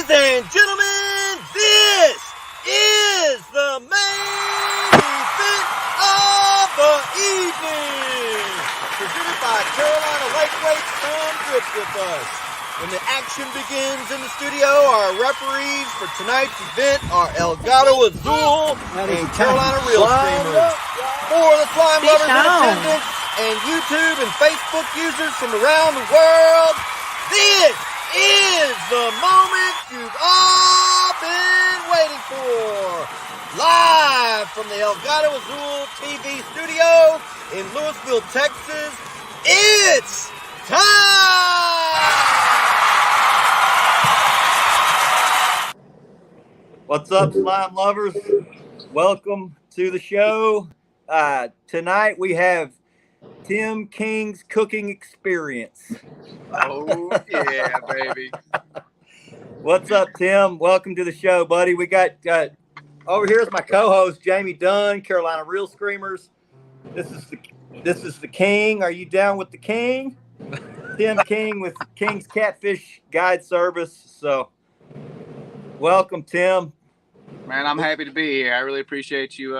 Ladies and gentlemen, this is the main event of the evening. Presented by Carolina Lightweights. Come grip with us. When the action begins in the studio, our referees for tonight's event are Elgato Azul and Carolina Real Streamers. For the slime lovers in attendance and YouTube and Facebook users from around the world, this is the moment you've all been waiting for. Live from the Elgato Azul TV studio in Louisville, Texas, it's time! What's up, slime lovers? Welcome to the show. Tonight we have Tim King's cooking experience. Oh, yeah, baby. What's up, Tim? Welcome to the show, buddy. We got over here is my co-host, Jamie Dunn, Carolina Real Screamers. This is the King. Are you down with the King? Tim King with King's Catfish Guide Service. So, welcome, Tim. Man, I'm happy to be here. I really appreciate you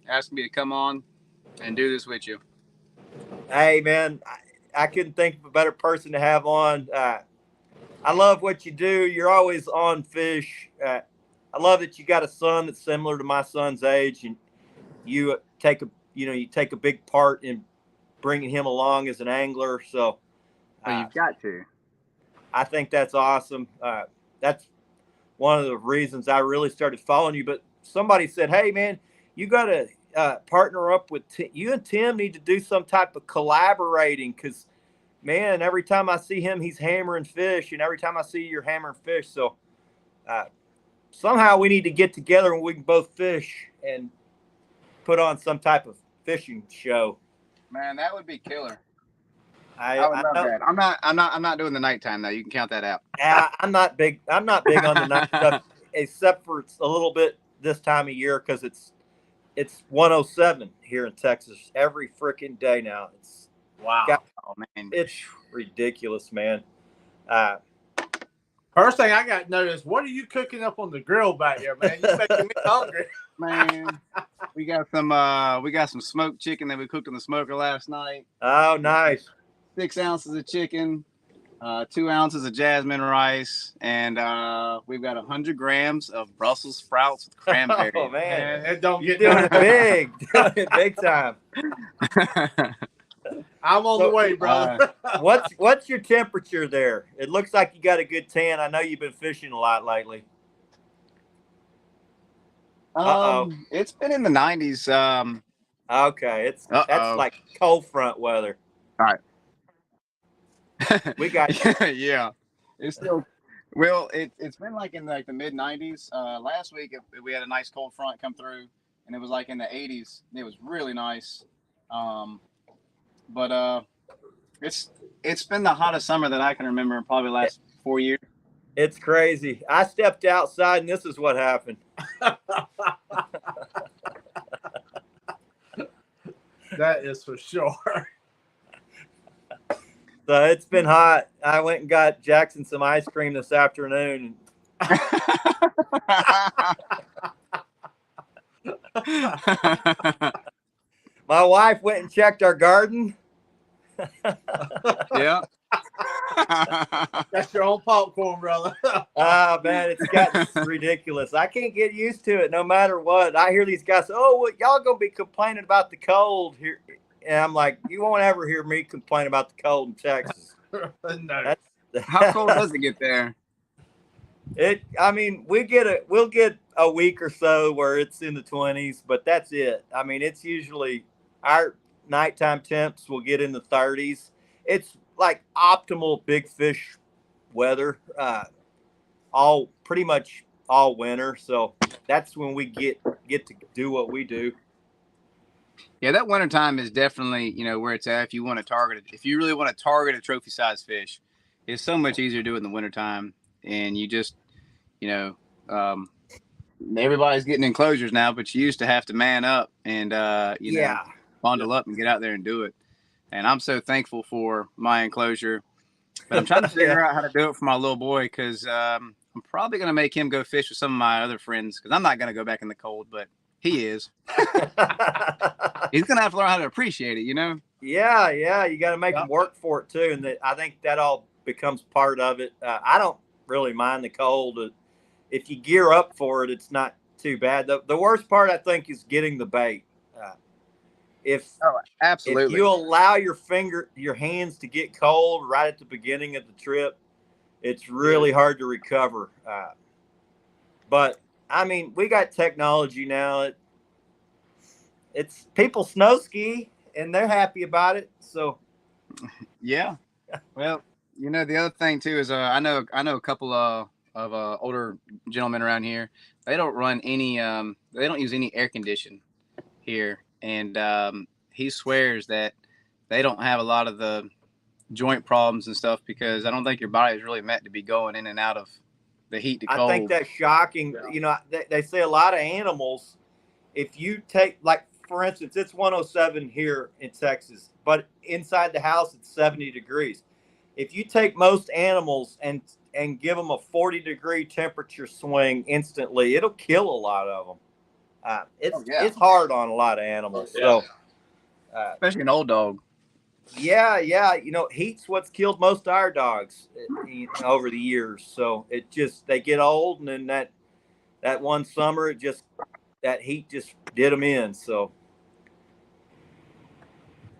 asking me to come on and do this with you. Hey, man, I couldn't think of a better person to have on. I love what you do. You're always on fish. I love that you got a son that's similar to my son's age, and you take a big part in bringing him along as an angler. So, Well, you've got to. I think that's awesome. That's one of the reasons I really started following you. But somebody said, "Hey, man, you got to partner up with you and Tim need to do some type of collaborating because." Man, every time I see him, he's hammering fish, and every time I see you, you're hammering fish. So somehow we need to get together and we can both fish and put on some type of fishing show. Man, that would be killer. I would love that. I'm not doing the nighttime though. You can count that out. I'm not big on the night stuff, except for it's a little bit this time of year because it's 107 here in Texas every freaking day now. Wow. Oh, man. It's ridiculous, man. First thing I got to know is, what are you cooking up on the grill back here, man? You making me hungry. Man, we got some smoked chicken that we cooked in the smoker last night. Oh, nice. 6 ounces of chicken, 2 ounces of jasmine rice, and we've got 100 grams of Brussels sprouts with cranberry. Oh, man. It don't You're get doing it big. Doing it big time. I'm on the way, brother. What's your temperature there? It looks like you got a good tan. I know you've been fishing a lot lately. It's been in the 90s. Okay, that's like cold front weather. All right. We got yeah. It's still it's been like in like the mid 90s. Last week we had a nice cold front come through, and it was like in the 80s. It was really nice. But it's been the hottest summer that I can remember in probably the last 4 years. It's crazy. I stepped outside and this is what happened. That is for sure. So it's been hot. I went and got Jackson some ice cream this afternoon. My wife went and checked our garden. Yeah. That's your own popcorn, brother. Man, it's gotten ridiculous. I can't get used to it no matter what. I hear these guys say, "Oh, well, y'all going to be complaining about the cold here." And I'm like, you won't ever hear me complain about the cold in Texas. No. How cold does it get there? We'll get a week or so where it's in the 20s, but that's it. I mean, it's usually our nighttime temps will get in the 30s. It's like optimal big fish weather, pretty much all winter. So that's when we get to do what we do. Yeah, that wintertime is definitely, where it's at. If you really want to target a trophy size fish, it's so much easier to do it in the wintertime. And you just, everybody's getting enclosures now, but you used to have to man up and, bundle up and get out there and do it. And I'm so thankful for my enclosure. But I'm trying to figure out how to do it for my little boy because I'm probably gonna make him go fish with some of my other friends because I'm not gonna go back in the cold, but he is. He's gonna have to learn how to appreciate it, you know. Yeah, yeah, you got to make Yep. them work for it too, and I think that all becomes part of it. I don't really mind the cold. If you gear up for it, it's not too bad. The worst part, I think, is getting the bait. If Oh, if absolutely. you allow your hands to get cold right at the beginning of the trip, it's really hard to recover. But I mean, we got technology now. It's people snow ski and they're happy about it. So Yeah. Well, you know, the other thing too is I know a couple of older gentlemen around here. They don't run any they don't use any air condition here, and he swears that they don't have a lot of the joint problems and stuff because I don't think your body is really meant to be going in and out of the heat to I think cold. that's shocking. Yeah. You know, they say a lot of animals, if you take, like, for instance, it's 107 here in Texas, but inside the house, it's 70 degrees. If you take most animals and give them a 40-degree temperature swing instantly, it'll kill a lot of them. Oh, yeah. It's hard on a lot of animals. Yeah. So, Especially an old dog. yeah, yeah. You know, heat's what's killed most of our dogs over the years. So they get old, and then that one summer, that heat just did them in. So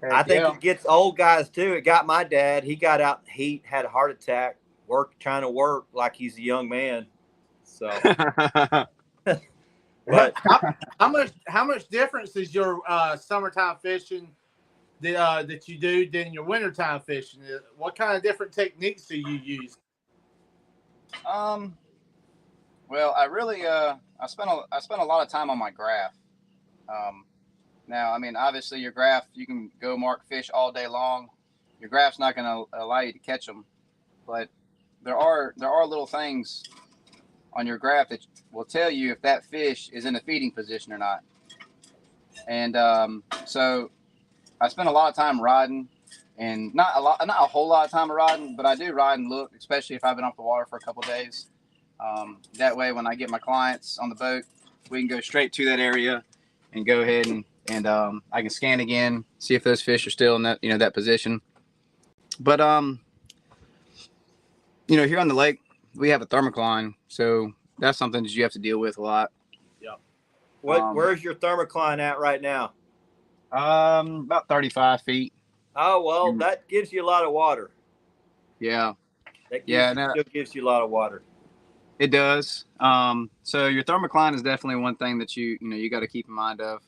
I think Yeah. it gets old guys too. It got my dad. He got out in heat, had a heart attack, trying to work like he's a young man. So, but How much difference is your summertime fishing that you do than your wintertime fishing? What kind of different techniques do you use? Well, I really I spent a lot of time on my graph. Now, I mean, obviously, your graph, you can go mark fish all day long. Your graph's not going to allow you to catch them, but there are little things on your graph that will tell you if that fish is in a feeding position or not. And so I spend a lot of time riding, and not a whole lot of time riding, but I do ride and look, especially if I've been off the water for a couple of days. That way, when I get my clients on the boat, we can go straight to that area and go ahead and I can scan again, see if those fish are still in that that position. But here on the lake, we have a thermocline, so that's something that you have to deal with a lot. Yeah. where's your thermocline at right now? About 35 feet. Oh, well, that gives you a lot of water. Yeah. Still gives you a lot of water. It does. So your thermocline is definitely one thing that you got to keep in mind of.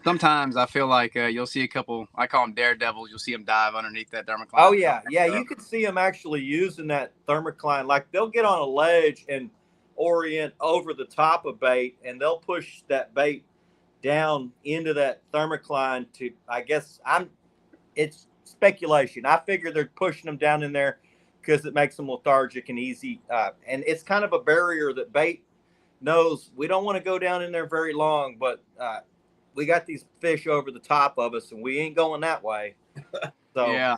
Sometimes I feel like you'll see a couple, I call them daredevils. You'll see them dive underneath that thermocline. Oh, yeah. Yeah, you could see them actually using that thermocline. Like, they'll get on a ledge and orient over the top of bait, and they'll push that bait down into that thermocline to, I guess, it's speculation. I figure they're pushing them down in there because it makes them lethargic and easy. And it's kind of a barrier that bait knows we don't want to go down in there very long, but we got these fish over the top of us, and we ain't going that way. So, yeah.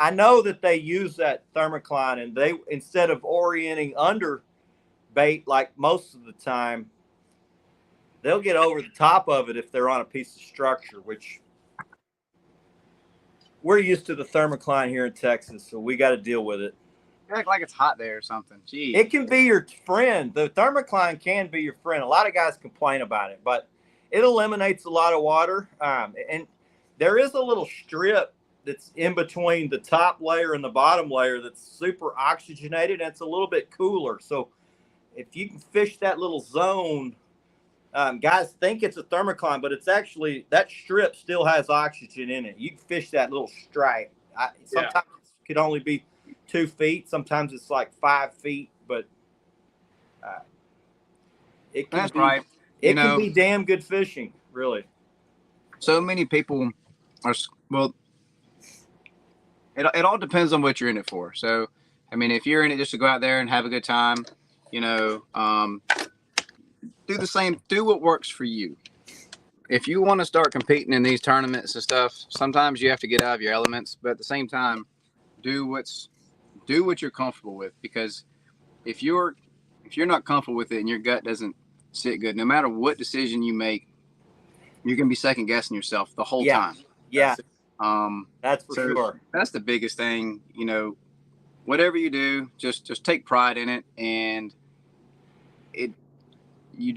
I know that they use that thermocline, and they, instead of orienting under bait like most of the time, they'll get over the top of it if they're on a piece of structure, which we're used to the thermocline here in Texas, so we got to deal with it. You act like it's hot there or something. Jeez. It can be your friend. The thermocline can be your friend. A lot of guys complain about it, but it eliminates a lot of water. And there is a little strip that's in between the top layer and the bottom layer that's super oxygenated, and it's a little bit cooler. So if you can fish that little zone, guys think it's a thermocline, but it's actually, that strip still has oxygen in it. You can fish that little stripe. Sometimes it could only be 2 feet. Sometimes it's like 5 feet, but it can That's be, right. It can be damn good fishing, really. So many people are, well, it all depends on what you're in it for. So, I mean, if you're in it just to go out there and have a good time, do what works for you. If you want to start competing in these tournaments and stuff, sometimes you have to get out of your elements, but at the same time, do what you're comfortable with, because if you're not comfortable with it and your gut doesn't sit good, no matter what decision you make, you're gonna be second guessing yourself the whole time. Yeah. That's for sure. That's the biggest thing. Whatever you do, just take pride in it, and you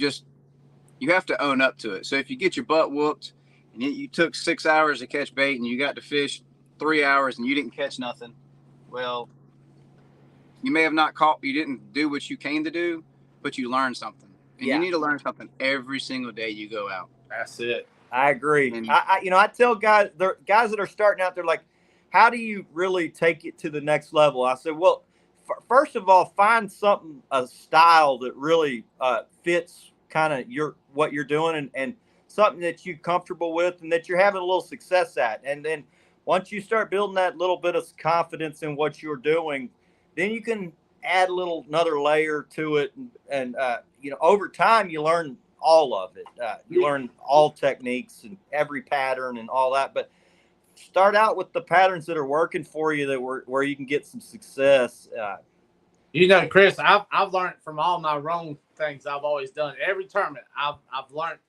have to own up to it. So if you get your butt whooped and you took 6 hours to catch bait and you got to fish 3 hours and you didn't catch nothing, well, you may have not caught, you didn't do what you came to do, but you learned something. And you need to learn something every single day you go out. That's it. I agree. And I tell guys that are starting out, they're like, how do you really take it to the next level? I said, well, first of all, find a style that really fits kind of what you're doing and something that you're comfortable with and that you're having a little success at. And then once you start building that little bit of confidence in what you're doing, then you can add another layer to it. And over time, you learn all of it. You learn all techniques and every pattern and all that. But start out with the patterns that are working for you, where you can get some success. Chris, I've learned from all my wrong things I've always done. Every tournament I've learned,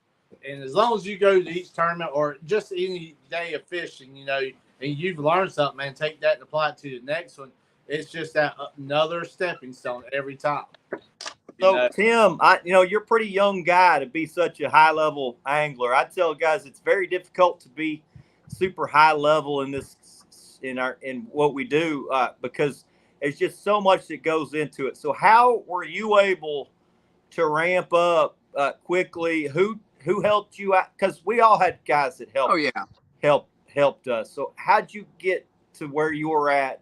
and as long as you go to each tournament or just any day of fishing, and you've learned something, man, take that and apply it to the next one. It's just that another stepping stone every time. So Tim, you're a pretty young guy to be such a high level angler. I tell guys it's very difficult to be super high level in what we do because there's just so much that goes into it. So how were you able to ramp up quickly? Who helped you out? Because we all had guys that helped. Oh yeah, helped us. So how'd you get to where you were at?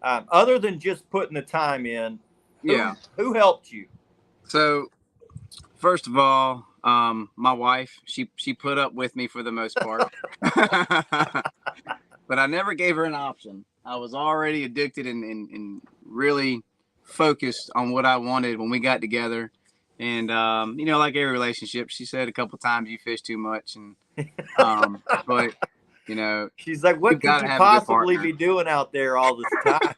Other than just putting the time in, who helped you? So first of all, my wife, she put up with me for the most part, but I never gave her an option. I was already addicted and really focused on what I wanted when we got together. And, like every relationship, she said a couple times, you fish too much. And, but, she's like, what could you possibly be doing out there all this time?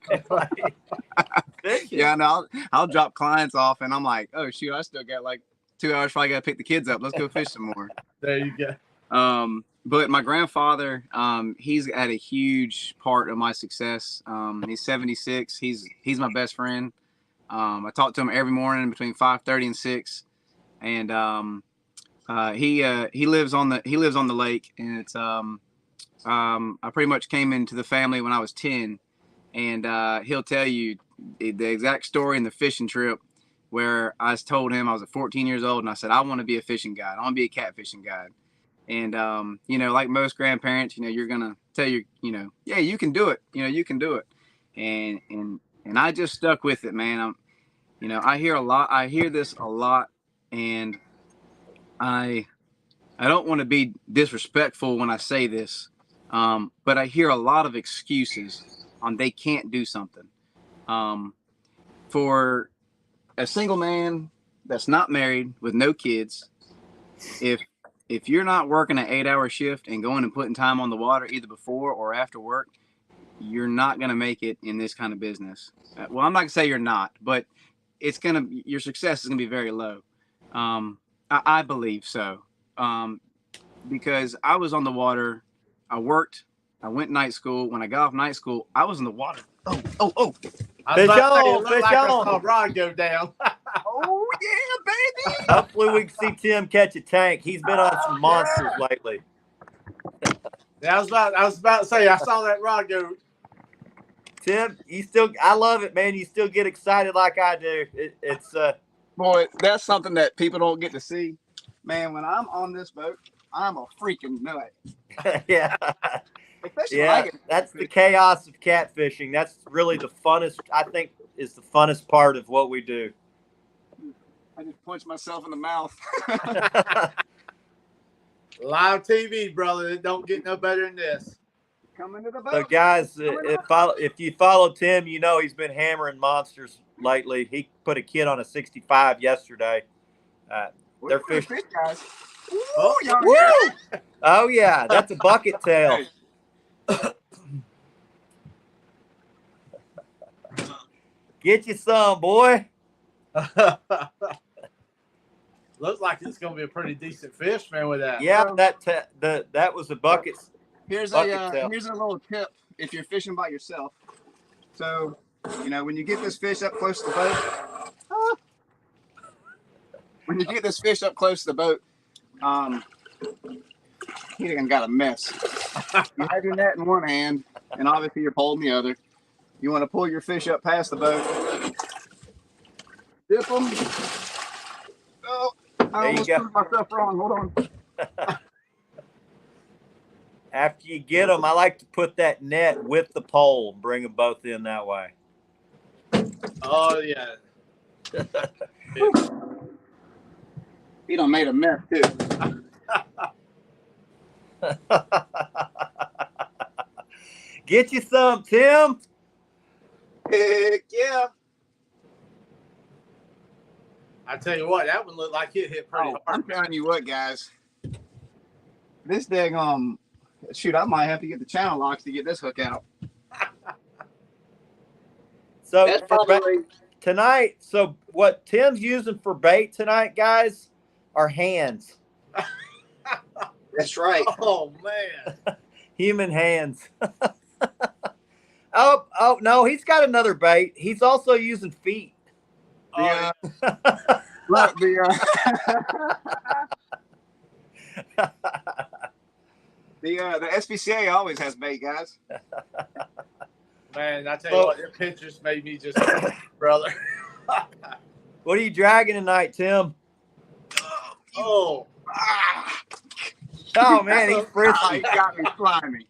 Yeah, no, I'll drop clients off and I'm like, oh shoot, I still got like 2 hours before I got to pick the kids up. Let's go fish some more. There you go. But my grandfather, he's had a huge part of my success. He's 76. He's my best friend. I talk to him every morning between 5:30 and 6. And he lives on the lake, and it's I pretty much came into the family when I was 10, and he'll tell you the exact story in the fishing trip where I told him I was 14 years old and I said, I want to be a fishing guide. I want to be a catfishing guide. And, like most grandparents, you're going to tell yeah, you can do it. You can do it. And I just stuck with it, man. I hear this a lot, and I don't want to be disrespectful when I say this. But I hear a lot of excuses on they can't do something. For a single man that's not married with no kids, if you're not working an 8-hour shift and going and putting time on the water either before or after work, you're not going to make it in this kind of business. Well, I'm not going to say you're not, but your success is going to be very low. I believe so. Because I was on the water, I worked, I went night school. When I got off night school, I was in the water. Oh. Fish on, fish on. A rod go down. Oh yeah, baby. Hopefully we can see Tim catch a tank. He's been on some monsters lately. Yeah, I was about to say, I saw that rod go. Tim, I love it, man. You still get excited like I do. It's boy, that's something that people don't get to see. Man, when I'm on this boat, I'm a freaking nut. Yeah. That's the chaos of catfishing. That's really the funnest, I think, is the funnest part of what we do. I just punched myself in the mouth. Live TV, brother. It don't get no better than this. Coming to the boat. So, guys, if you follow Tim, he's been hammering monsters lately. He put a kid on a 65 yesterday. They're fishing. Guys. Oh, yeah. That's a bucket tail. Get you some, boy. Looks like it's gonna be a pretty decent fish, man. With that. Yeah, that was a bucket. Here's Bucket tail. here's a little tip if you're fishing by yourself. So, when you get this fish up close to the boat, when you get this fish up close to the boat, he done got a mess. You have your net in one hand, and obviously you're pole in the other. You want to pull your fish up past the boat, dip them. Oh, I almost proved myself wrong. Hold on. After you get them, I like to put that net with the pole, bring them both in that way. Oh yeah. He done made a mess too. Get you some, Tim. Heck yeah. I tell you what, that one looked like it hit pretty I'm hard. telling you what, guys. This daggone shoot, I might have to get the channel locks to get this hook out. So That's for probably tonight, so what Tim's using for bait tonight, guys, are hands. that's right. Oh man. Human hands. Oh no, he's got another bait. He's also using feet. The, look, the SPCA always has bait, guys. Man, I tell you what, your pictures made me just, brother. What are you dragging tonight, Tim? Oh. Oh man, he's He frisky. got me slimy.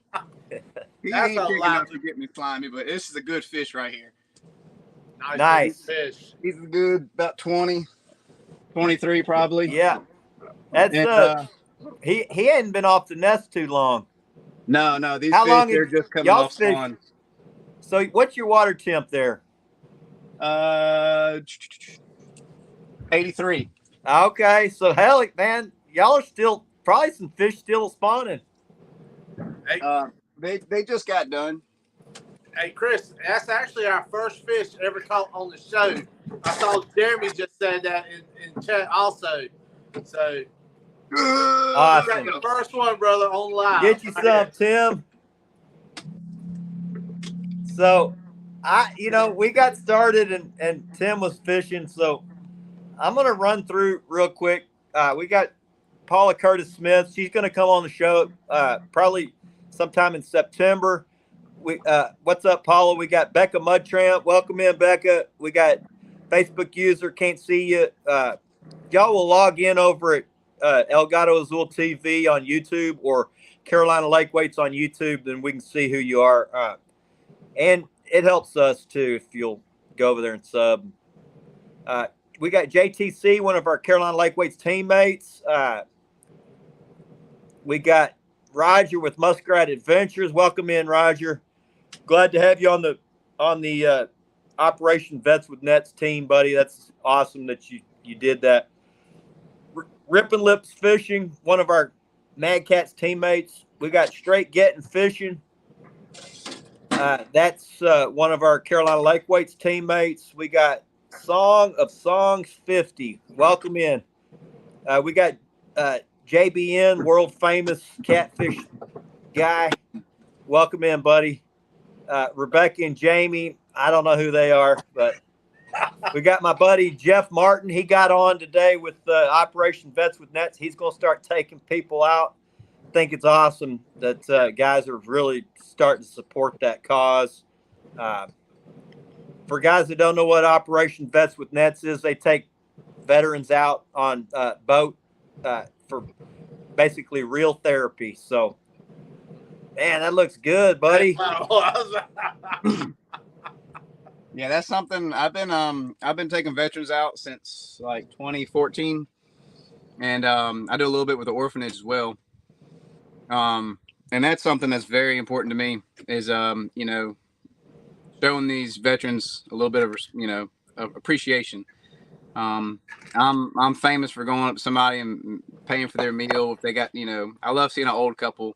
He That's ain't a big lot enough to- to get me slimy, but this is a good fish right here. Nice. Fish. He's a good about 20, 23 probably. Yeah, that's And, he hadn't been off the nest too long. no, these How fish long they're have just coming y'all off fished? spawn. So what's your water temp there? 83. Okay, so hell, man, y'all are still probably some fish still spawning. Hey, They just got done. hey, Chris, that's actually our first fish ever caught on the show. I saw Jeremy just said that in chat also. So Awesome. you got the first one, brother, on live. Get you Right some, Tim. So we got started and Tim was fishing. So I'm going to run through real quick. We got Paula Curtis Smith. She's going to come on the show probably sometime in September. What's up, Paula? We got Becca Mudtramp. Welcome in, Becca. We got Facebook user, can't see you. Y'all will log in over at El Gato Azul TV on YouTube or Carolina Lake Weights on YouTube, then we can see who you are. And it helps us too if you'll go over there and sub. We got JTC, one of our Carolina Lake Weights teammates. We got Roger with Muskrat Adventures. Welcome in, Roger. Glad to have you on the Operation Vets with Nets team, buddy. That's awesome that you did that. Rippin' Lips Fishing, one of our Mad Cats teammates. We got Straight Getting Fishing. That's one of our Carolina Lake Weights teammates. We got Song of Songs 50. Welcome in. We got JBN, world famous catfish guy. Welcome in, buddy. Rebecca and Jamie, I don't know who they are, but we got my buddy Jeff Martin. He got on today with Operation Vets with Nets. He's going to start taking people out. I think it's awesome that guys are really starting to support that cause. For guys that don't know what Operation Vets with Nets is, they take veterans out on boat for basically real therapy. So, man, that looks good, buddy. Yeah, that's something I've been taking veterans out since like 2014, and I do a little bit with the orphanage as well. And that's something that's very important to me is showing these veterans a little bit of appreciation. I'm famous for going up to somebody and paying for their meal if they got I love seeing an old couple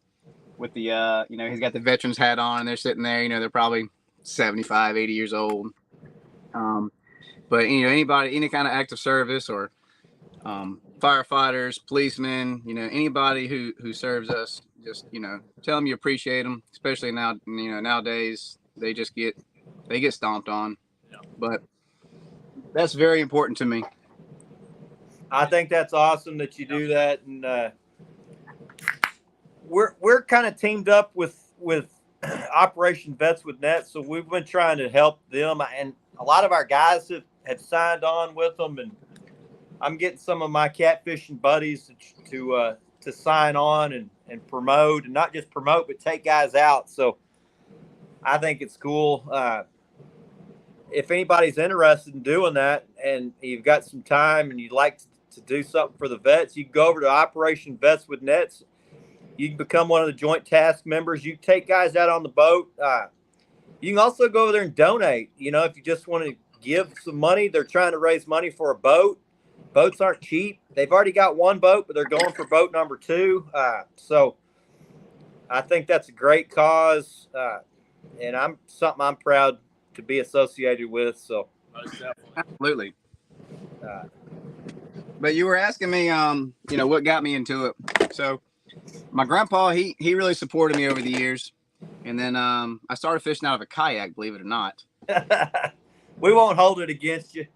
with the he's got the veterans hat on and they're sitting there, they're probably 75, 80 years old. But anybody, any kind of active service or firefighters, policemen, anybody who serves us, just tell them you appreciate them. Especially now, nowadays they get stomped on. Yeah. But that's very important to me. I think that's awesome that you do that, and we're kind of teamed up with Operation Vets with Nets, so we've been trying to help them, and a lot of our guys have signed on with them, and I'm getting some of my catfishing buddies to sign on and promote, and not just promote, but take guys out. So I think it's cool. If anybody's interested in doing that and you've got some time and you'd like to do something for the vets, you can go over to Operation Vets with Nets. You can become one of the joint task members. You can take guys out on the boat. You can also go over there and donate. If you just want to give some money, they're trying to raise money for a boat. Boats aren't cheap. They've already got one boat, but they're going for boat number 2. So I think that's a great cause, and I'm proud to be associated with. So absolutely. But you were asking me, what got me into it. So my grandpa, he really supported me over the years, and then I started fishing out of a kayak. Believe it or not. We won't hold it against you.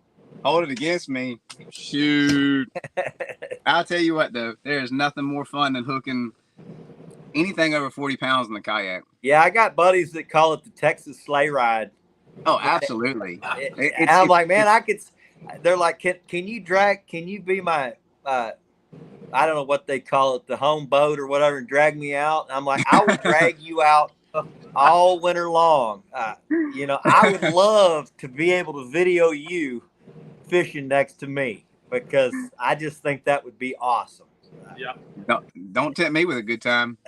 Hold it against me? Shoot. I'll tell you what, though, there is nothing more fun than hooking anything over 40 pounds in the kayak. Yeah, I got buddies that call it the Texas sleigh ride. Oh, absolutely. I'm like, man, they're like, can you be my, I don't know what they call it, the home boat or whatever, and drag me out? And I'm like, I will drag you out all winter long. I would love to be able to video you fishing next to me, because I just think that would be awesome. Yeah. Don't tempt me with a good time.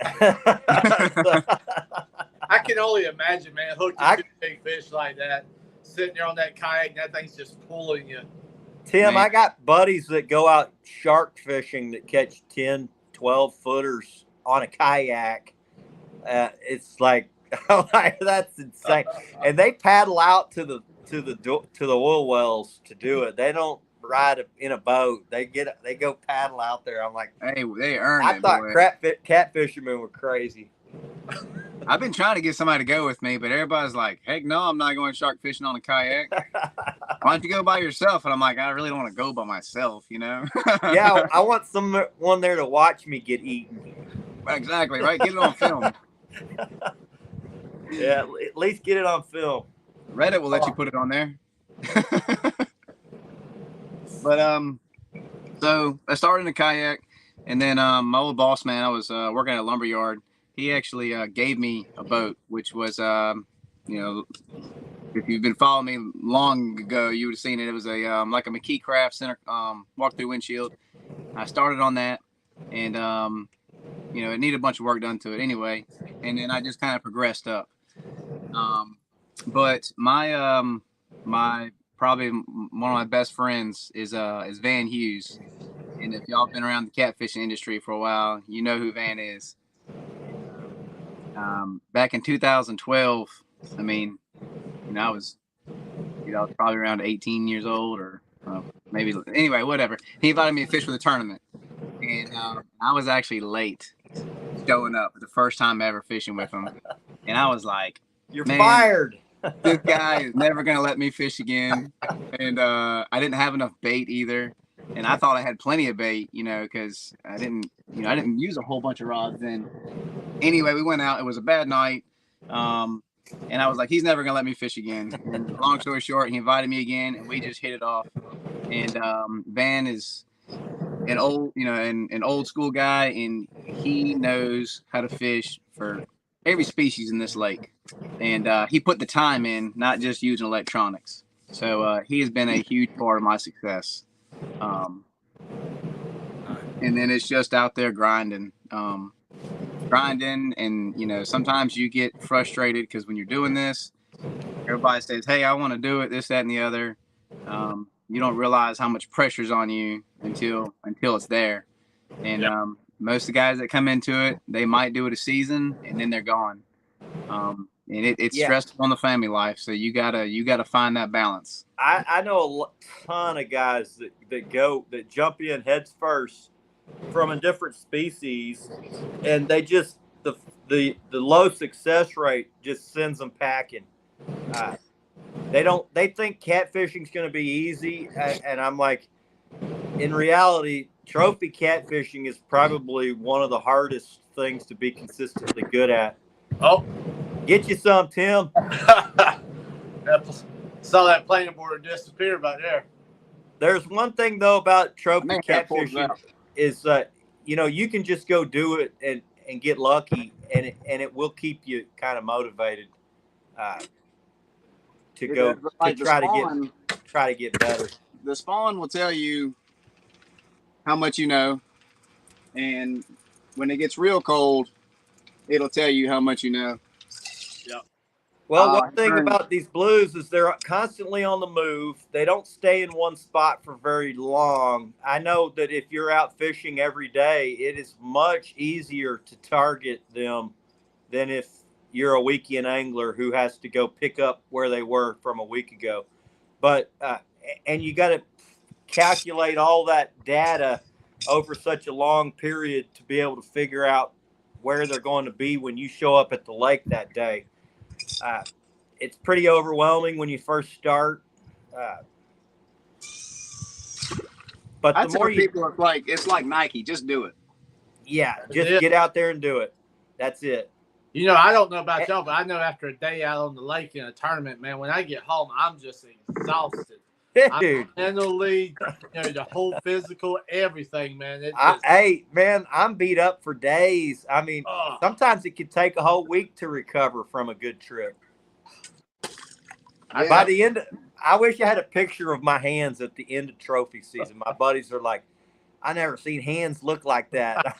I can only imagine, man, hooked to 2 big fish like that, sitting there on that kayak, and that thing's just pulling you. Tim, man, I got buddies that go out shark fishing that catch 10, 12 footers on a kayak. It's like, that's insane. And they paddle out to the oil wells to do it. They don't ride in a boat. They go paddle out there. I'm like, hey, they earn it. I thought catfishermen were crazy. I've been trying to get somebody to go with me, but everybody's like, heck no, I'm not going shark fishing on a kayak. Why don't you go by yourself? And I'm like, I really don't want to go by myself, Yeah, I want someone there to watch me get eaten. Exactly, right? Get it on film. Yeah, at least get it on film. Reddit will let you put it on there. But so I started in a kayak, and then my old boss man, I was working at a lumber yard. He actually gave me a boat, which was if you've been following me long ago, you would have seen it. It was a like a McKee Craft center walk-through windshield. I started on that, and it needed a bunch of work done to it anyway, and then I just kind of progressed up. But my probably one of my best friends is Van Hughes, and if y'all been around the catfishing industry for a while, you know who Van is. Back in 2012, I mean, I was probably around 18 years old, or maybe, anyway, whatever. He invited me to fish with a tournament, and I was actually late showing up the first time ever fishing with him, and I was like, "You're fired." This guy is never gonna let me fish again, and I didn't have enough bait either, and I thought I had plenty of bait, because I didn't use a whole bunch of rods then. Anyway, we went out. It was a bad night, and I was like, he's never gonna let me fish again. And long story short, he invited me again, and we just hit it off. And Van is an old school guy, and he knows how to fish for every species in this lake. And he put the time in, not just using electronics. So he has been a huge part of my success. And then it's just out there grinding. And sometimes you get frustrated because when you're doing this, everybody says, hey, I want to do it, this, that, and the other. You don't realize how much pressure's on you until it's there. And most of the guys that come into it, they might do it a season and then they're gone. and it's Yeah. stressful on the family life. So you gotta find that balance. I know a ton of guys that jump in heads first from a different species, and they just the low success rate just sends them packing. Uh, they think catfishing's going to be easy, and I'm like, in reality, trophy catfishing is probably one of the hardest things to be consistently good at. Oh, Get you some, Tim. saw that planer board disappear back there. There's one thing though about I trophy may have pulled it catfishing out. is you can just go do it and get lucky, and it will keep you kind of motivated to It go does, but, to like, try to get better. the spawn will tell you how much you know, and when it gets real cold, it'll tell you how much you know. Yep. Well, one thing Turn. about these blues is they're constantly on the move. They don't stay in one spot for very long. I know that if you're out fishing every day, it is much easier to target them than if you're a weekend angler who has to go pick up where they were from a week ago. But and you got to calculate all that data over such a long period to be able to figure out where they're going to be when you show up at the lake that day. It's pretty overwhelming when you first start. But I the tell more you, people it's like Nike, just do it. yeah, just get out there and do it. That's it. You know, I don't know about y'all, but I know after a day out on the lake in a tournament, man, when I get home, I'm just exhausted. Dude, Mentally, the whole physical, everything, man. hey, man, I'm beat up for days. I mean, sometimes it can take a whole week to recover from a good trip. By the end, I wish I had a picture of my hands at the end of trophy season. My buddies are like, I never seen hands look like that.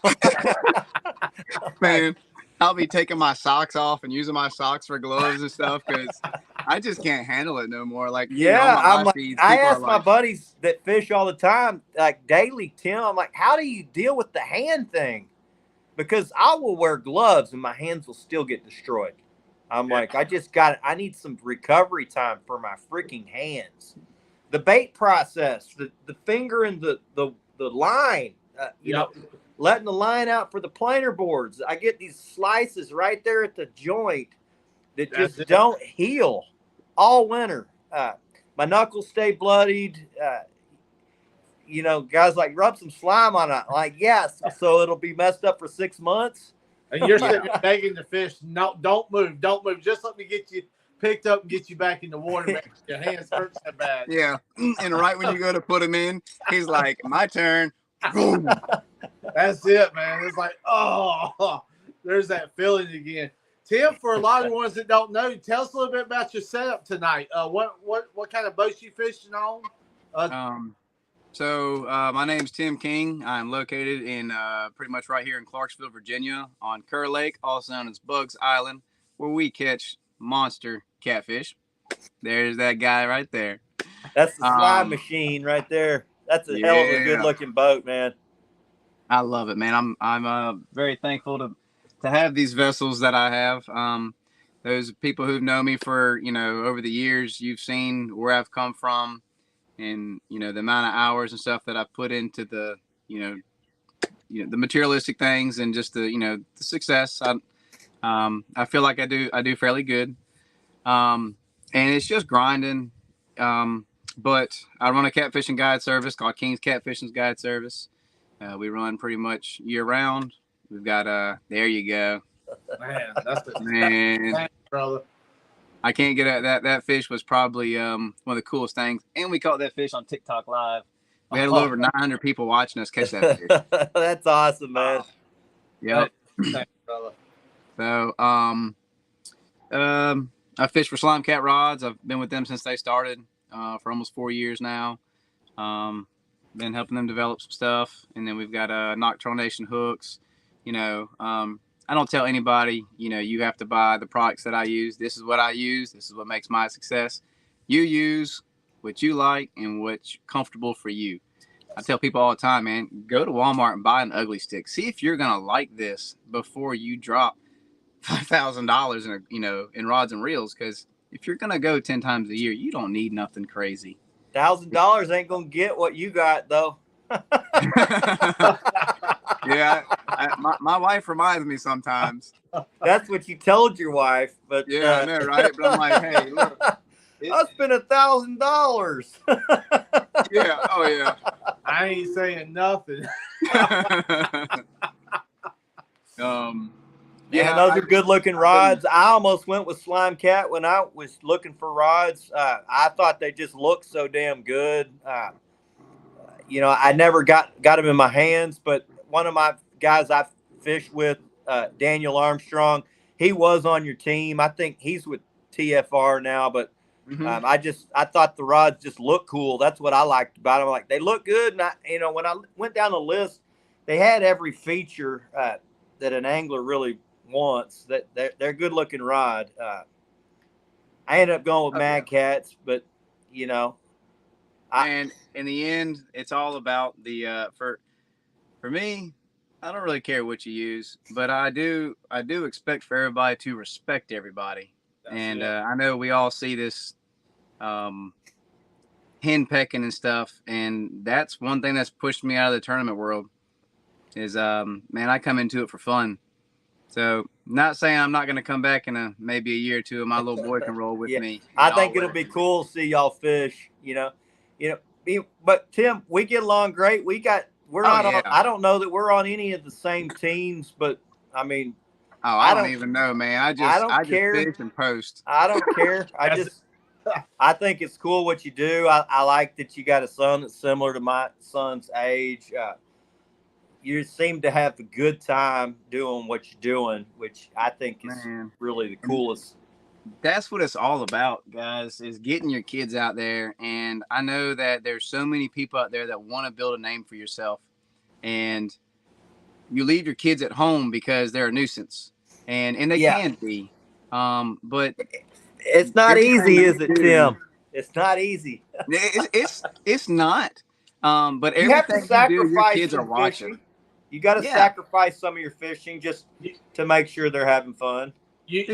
Man, I'll be taking my socks off and using my socks for gloves and stuff because I just can't handle it no more. Like, I'm like, I ask my buddies that fish all the time, like daily, Tim, I'm like, how do you deal with the hand thing? Because I will wear gloves and my hands will still get destroyed. I'm like, I need some recovery time for my freaking hands. The bait process, the finger and the line, letting the line out for the planer boards. I get these slices right there at the joint that just don't heal all winter. My knuckles stay bloodied. Guys like rub some slime on it. Like, yes, so it'll be messed up for 6 months. And you're sitting there begging the fish, no, don't move. Just let me get you picked up and get you back in the water. Man. Your hands hurt so bad. Yeah. And right when you go to put him in, he's like, my turn. Boom. That's it, man. It's like, there's that feeling again. Tim, for a lot of the ones that don't know, tell us a little bit about your setup tonight. What kind of boats you fishing on? My name's Tim King. I'm located in pretty much right here in Clarksville, Virginia, on Kerr Lake, also known as Bugs Island, where we catch monster catfish. There's that guy right there. That's the slime machine right there. That's a hell of a good-looking boat, man. I love it, man. I'm very thankful to have these vessels that I have. Those people who've known me for over the years, you've seen where I've come from. And the amount of hours and stuff that I put into the the materialistic things and just the success. I feel like I do fairly good, and it's just grinding. But I run a catfishing guide service called King's Catfishing Guide Service. We run pretty much year round. We've got there you go, man, brother. I can't get at that fish was probably one of the coolest things. And we caught that fish on TikTok Live. We had a little over 900 people watching us catch that fish. That's awesome, man. Yep. Thanks, brother. So I fish for Slime Cat Rods. I've been with them since they started for almost 4 years now. Been helping them develop some stuff. And then we've got Nocturnal Nation hooks. I don't tell anybody, you have to buy the products that I use. This is what I use. This is what makes my success. You use what you like and what's comfortable for you. I tell people all the time, man, go to Walmart and buy an ugly stick. See if you're going to like this before you drop $5,000 in in rods and reels, because if you're gonna go 10 times a year, you don't need nothing crazy. $1,000 ain't gonna get what you got though. Yeah, my wife reminds me sometimes. That's what you told your wife, but Yeah, I know, right? But I'm like, hey, look, I spent $1,000. yeah, oh yeah. I ain't saying nothing. Yeah, those are good looking rods. I almost went with Slime Cat when I was looking for rods. I thought they just looked so damn good. I never got them in my hands, but one of my guys I fished with, Daniel Armstrong, he was on your team. I think he's with TFR now, but I thought the rods just look cool. That's what I liked about them. Like, they look good, and when I went down the list, they had every feature that an angler really wants. That they're good looking rod. I ended up going with Mad Cats, but and in the end, it's all about the for me. I don't really care what you use, but I do expect for everybody to respect everybody. And I know we all see this hen pecking and stuff, and that's one thing that's pushed me out of the tournament world. Is man, I come into it for fun. So, not saying I'm not going to come back in maybe a year or two, and my little boy can roll with me. I think it'll be cool to see y'all fish. But Tim, we get along great. We're not on. I don't know that we're on any of the same teams, but I mean, I don't even know, man. I just care. Fish and post. I don't care. I think it's cool what you do. I like that you got a son that's similar to my son's age. You seem to have a good time doing what you're doing, which I think is really the coolest. That's what it's all about, guys, is getting your kids out there. And I know that there's so many people out there that want to build a name for yourself. And you leave your kids at home because they're a nuisance. And they can be. But it's not easy, is it, Tim? It's not easy. it's not. But you have to sacrifice your kids are watching. Fishing. You got to sacrifice some of your fishing just to make sure they're having fun. That's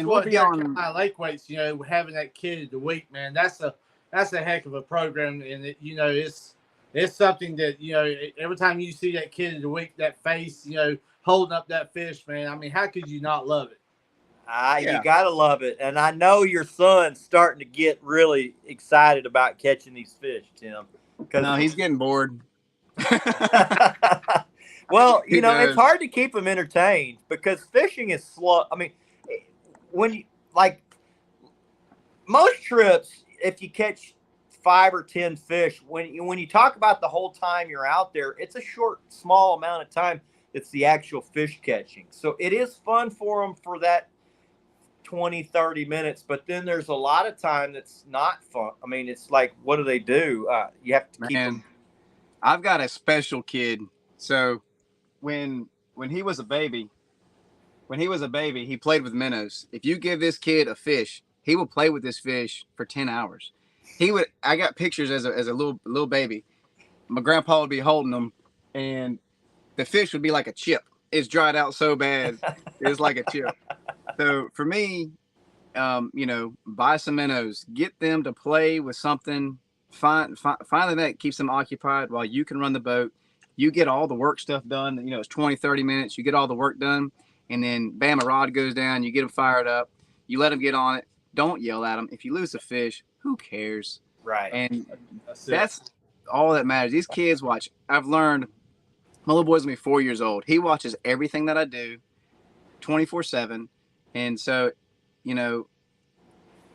what here at Carolina Lake Weights, having that kid of the week, man. That's a heck of a program, and it's something that every time you see that kid of the week, that face, holding up that fish, man. I mean, how could you not love it? You gotta love it, and I know your son's starting to get really excited about catching these fish, Tim. No, he's getting bored. Well, it's hard to keep him entertained because fishing is slow. I mean, when you most trips, if you catch 5 or 10 fish, when you talk about the whole time you're out there, it's a short, small amount of time. It's the actual fish catching. So it is fun for them for that 20, 30 minutes, but then there's a lot of time that's not fun. I mean, it's like, what do they do? You have to keep them. I've got a special kid. So when he was a baby, he played with minnows. If you give this kid a fish, he will play with this fish for 10 hours. I got pictures as a little baby. My grandpa would be holding them, and the fish would be like a chip. It's dried out so bad. It's like a chip. So for me, buy some minnows, get them to play with something. Finally, that keeps them occupied while you can run the boat. You get all the work stuff done. It's 20, 30 minutes. You get all the work done, and then bam, a rod goes down. You get them fired up. You let them get on it. Don't yell at them. If you lose a fish, who cares? Right. And that's all that matters. These kids watch. I've learned. My little boy's gonna be 4 years old. He watches everything that I do 24/7. And so,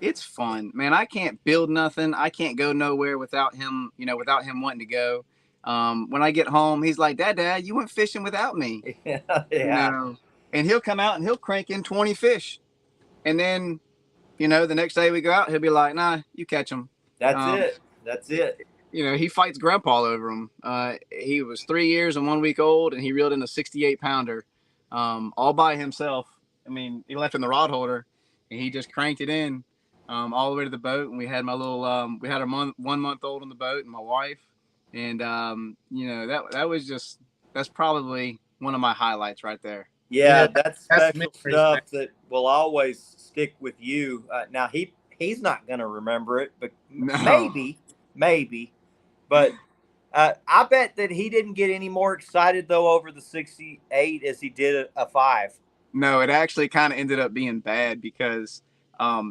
it's fun, man. I can't build nothing. I can't go nowhere without him, without him wanting to go. When I get home, he's like, Dad, you went fishing without me. Yeah. And he'll come out and he'll crank in 20 fish. And then, the next day we go out, he'll be like, nah, you catch them. That's it. He fights grandpa over them. He was 3 years and 1 week old, and he reeled in a 68 pounder, all by himself. I mean, he left in the rod holder, and he just cranked it in all the way to the boat. And we had my little, we had our 1 month old on the boat, and my wife, and that's probably one of my highlights right there. Yeah, know, that's that's special memories, man. stuff that will always stick with you. Now he's not going to remember it, but No, maybe. But I bet that he didn't get any more excited though over the 68 as he did a 5. no, it actually kind of ended up being bad because,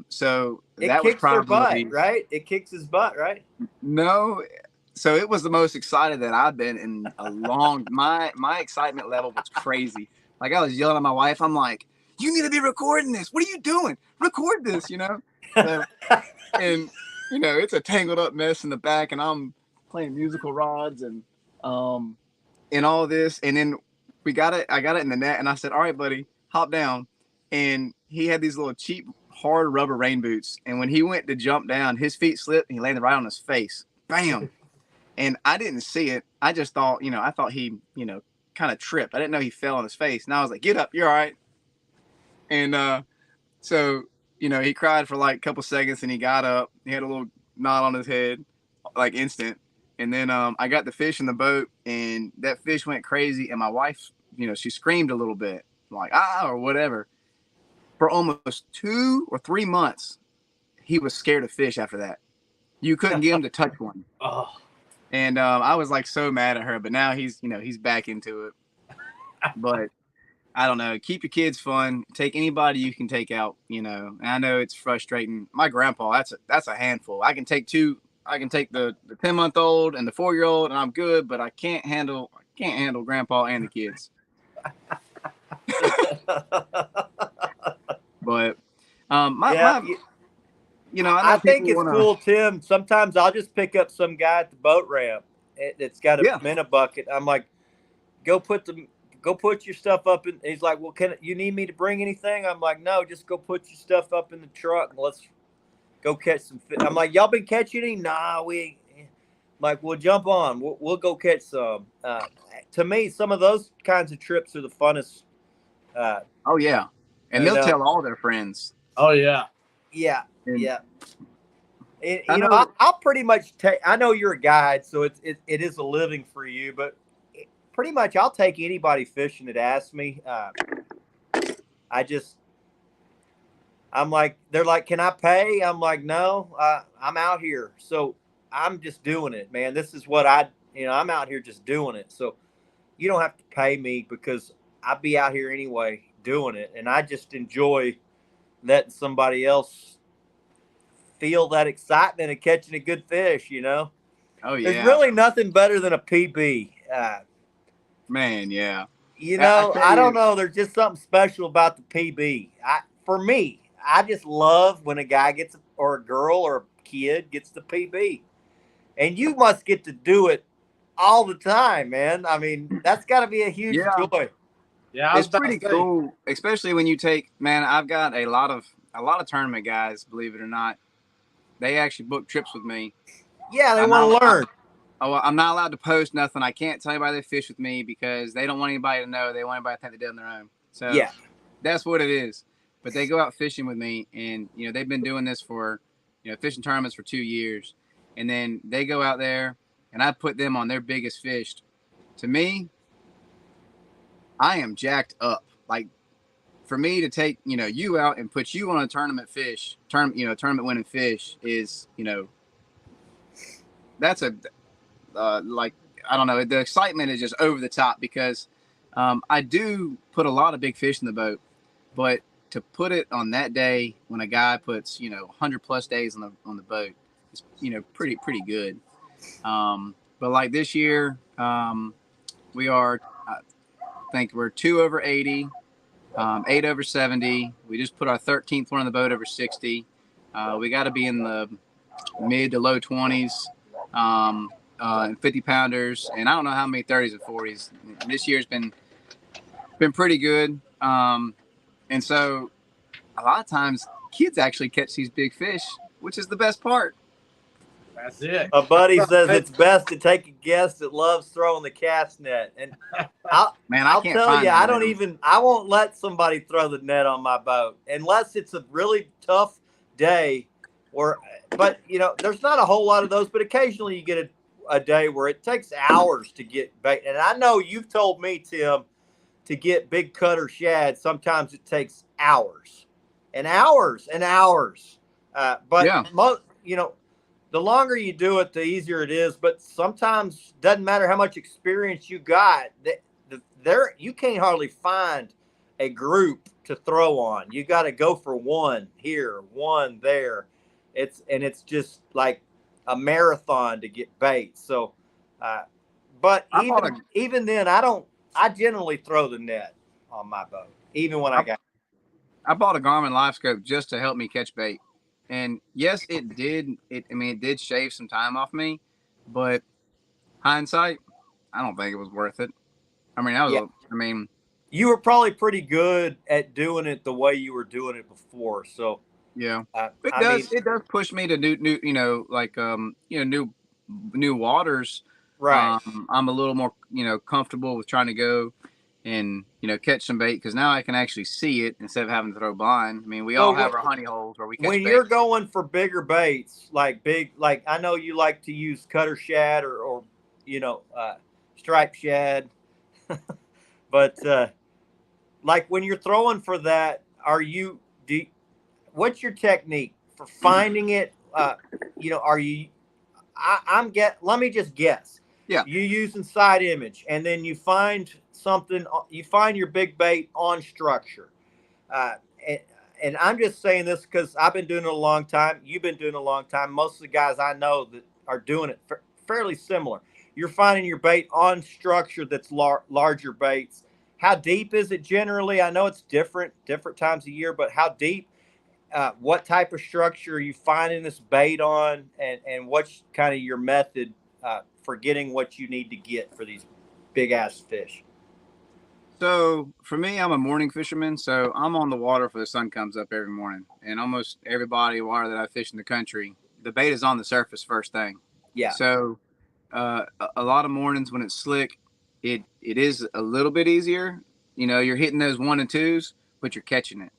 so It that was kicks their butt, probably right? It kicks his butt, right? no. So it was the most excited that I've been in a long. My excitement level was crazy. Like I was yelling at my wife. I'm like, "You need to be recording this. What are you doing? Record this." So and it's a tangled up mess in the back, and I'm playing musical rods um and all this, and then we got it. I got it in the net, and I said, "All right, buddy, hop down." And he had these little cheap, hard rubber rain boots, and when he went to jump down, his feet slipped, and he landed right on his face. Bam! And I didn't see it. I just thought, I thought he, kind of tripped. I didn't know he fell on his face, and I was like, "Get up, you're all right." And so he cried for like a couple seconds, and he got up. He had a little knot on his head, like instant. And then I got the fish in the boat, and that fish went crazy. And my wife, she screamed a little bit, like or whatever. For almost 2 or 3 months, he was scared of fish. After that, you couldn't get him to touch one. Oh, And I was like so mad at her, but now he's back into it. But I don't know. Keep your kids fun. Take anybody you can take out. And I know it's frustrating. My grandpa, that's a handful. I can take two. I can take the 10-month-old and the 4-year-old, and I'm good. But I can't handle grandpa and the kids. But Yeah, I know think people it's want to. cool, Tim. Sometimes I'll just pick up some guy at the boat ramp that's got a Yeah. minute bucket. I'm like, go put your stuff up. And he's like, well, can you need me to bring anything? I'm like, no, just go put your stuff up in the truck and let's go catch some fish. I'm like, y'all been catching any? Nah, we ain't. I'm like, well, jump on. We'll go catch some. To me, some of those kinds of trips are the funnest. Oh yeah, and You they'll know, tell all their friends. oh yeah. yeah, And yeah. I know. I'll pretty much take. I know you're a guide, so it is a living for you. But pretty much, I'll take anybody fishing that asks me. I'm like, they're like, can I pay? I'm like, no, I'm out here, so I'm just doing it, man. This is what I'm out here just doing it. So you don't have to pay me because I'd be out here anyway doing it, and I just enjoy letting somebody else feel that excitement of catching a good fish. Oh There's yeah, really nothing better than a PB. man. Yeah. I tell I don't you. know. There's just something special about the PB. For me, I just love when a guy or a girl or a kid gets the PB, and you must get to do it all the time, man. I mean, that's got to be a huge Yeah. joy. Yeah, I was It's about to pretty say. cool, especially when you take. Man, I've got a lot of tournament guys. Believe it or not, they actually book trips with me. Yeah, they I'm want not. to learn. I'm not allowed to post nothing. I can't tell anybody they fish with me because they don't want anybody to know. They want anybody to think they did on their own. So Yeah, that's what it is. But they go out fishing with me, and they've been doing this for fishing tournaments for 2 years, and then they go out there, and I put them on their biggest fish. To me, I am jacked up. Like for me to take you out and put you on a tournament tournament winning fish is that's a like I don't know, the excitement is just over the top because I do put a lot of big fish in the boat, but to put it on that day when a guy puts 100+ days on the boat is pretty good. But like this year, we are I think we're 2 over 80, 8 over 70. We just put our 13th one on the boat over 60. We got to be in the mid to low 20s. And 50 pounders, and I don't know how many 30s and 40s. This year's been pretty good. And so a lot of times kids actually catch these big fish, which is the best part. That's it. a buddy says it's best to take a guest that loves throwing the cast net, and I'll Can't tell find you, that I won't let somebody throw the net on my boat unless it's a really tough day. But there's not a whole lot of those. But occasionally you get a day where it takes hours to get bait. And I know you've told me, Tim, to get big cutter shad, sometimes it takes hours and hours and hours. But Yeah. you know, the longer you do it, the easier it is. But sometimes doesn't matter how much experience you got. There you can't hardly find a group to throw on. You got to go for one here, one there. It's just like a marathon to get bait. So, but I bought a even then, I generally throw the net on my boat, even when I got. I bought a Garmin Live Scope just to help me catch bait. And yes, it did. It did shave some time off me, but hindsight, I don't think it was worth it. I mean, Yeah, I mean, you were probably pretty good at doing it the way you were doing it before. So, yeah, I mean, it does push me to new, like new waters. right. I'm a little more, comfortable with trying to go and catch some bait because now I can actually see it instead of having to throw blind. I mean, we all Well, have our honey holes where we catch when bait. you're going for bigger baits, like I know you like to use cutter shad or striped shad, but like when you're throwing for that, what's your technique for finding it? Are you? Let me just guess. Yeah. You using side image, and then you find something. You find your big bait on structure. Uh, and, and I'm just saying this because I've been doing it a long time. You've been doing it a long time. Most of the guys I know that are doing it fairly similar. You're finding your bait on structure that's larger baits. How deep is it generally? I know it's different times a year, but how deep? What type of structure are you finding this bait on, and what's kind of your method for getting what you need to get for these big ass fish? So for me, I'm a morning fisherman, so I'm on the water before the sun comes up every morning. And almost every body of water that I fish in the country, the bait is on the surface first thing. Yeah, So a lot of mornings when it's slick, it is a little bit easier. You're hitting those 1 and 2s, but you're catching it.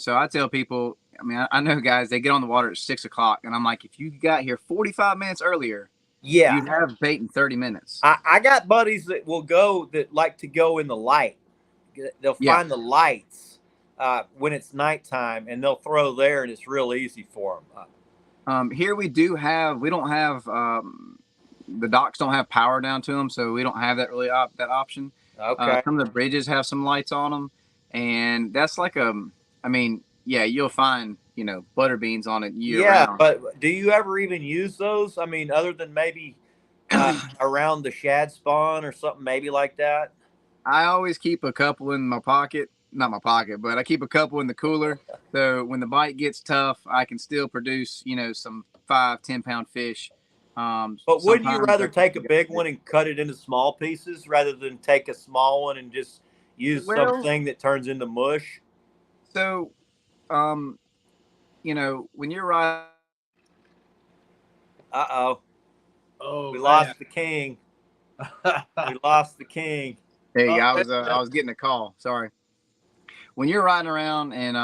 So I tell people, I mean, I know guys, they get on the water at 6 o'clock, and I'm like, if you got here 45 minutes earlier, yeah. you'd have bait in 30 minutes. I got buddies that that like to go in the light. They'll Yeah. find the lights when it's nighttime, and they'll throw there, and it's real easy for them. Here we don't have the docks don't have power down to them, so we don't have that that option. Okay. Some of the bridges have some lights on them, and that's like I mean, yeah, you'll find butter beans on it year Yeah, round. but do you ever even use those? I mean, other than maybe around the shad spawn or something, maybe like that. I always keep a couple in my pocket. Not my pocket, but I keep a couple in the cooler. So when the bite gets tough, I can still produce, some 5-10 pound fish. But wouldn't you rather take a big one and cut it into small pieces rather than take a small one and just use something that turns into mush? So, when you're right. Uh-oh. Oh, We man. lost the king. We lost the king. Hey, I was getting a call. Sorry. When you're riding around and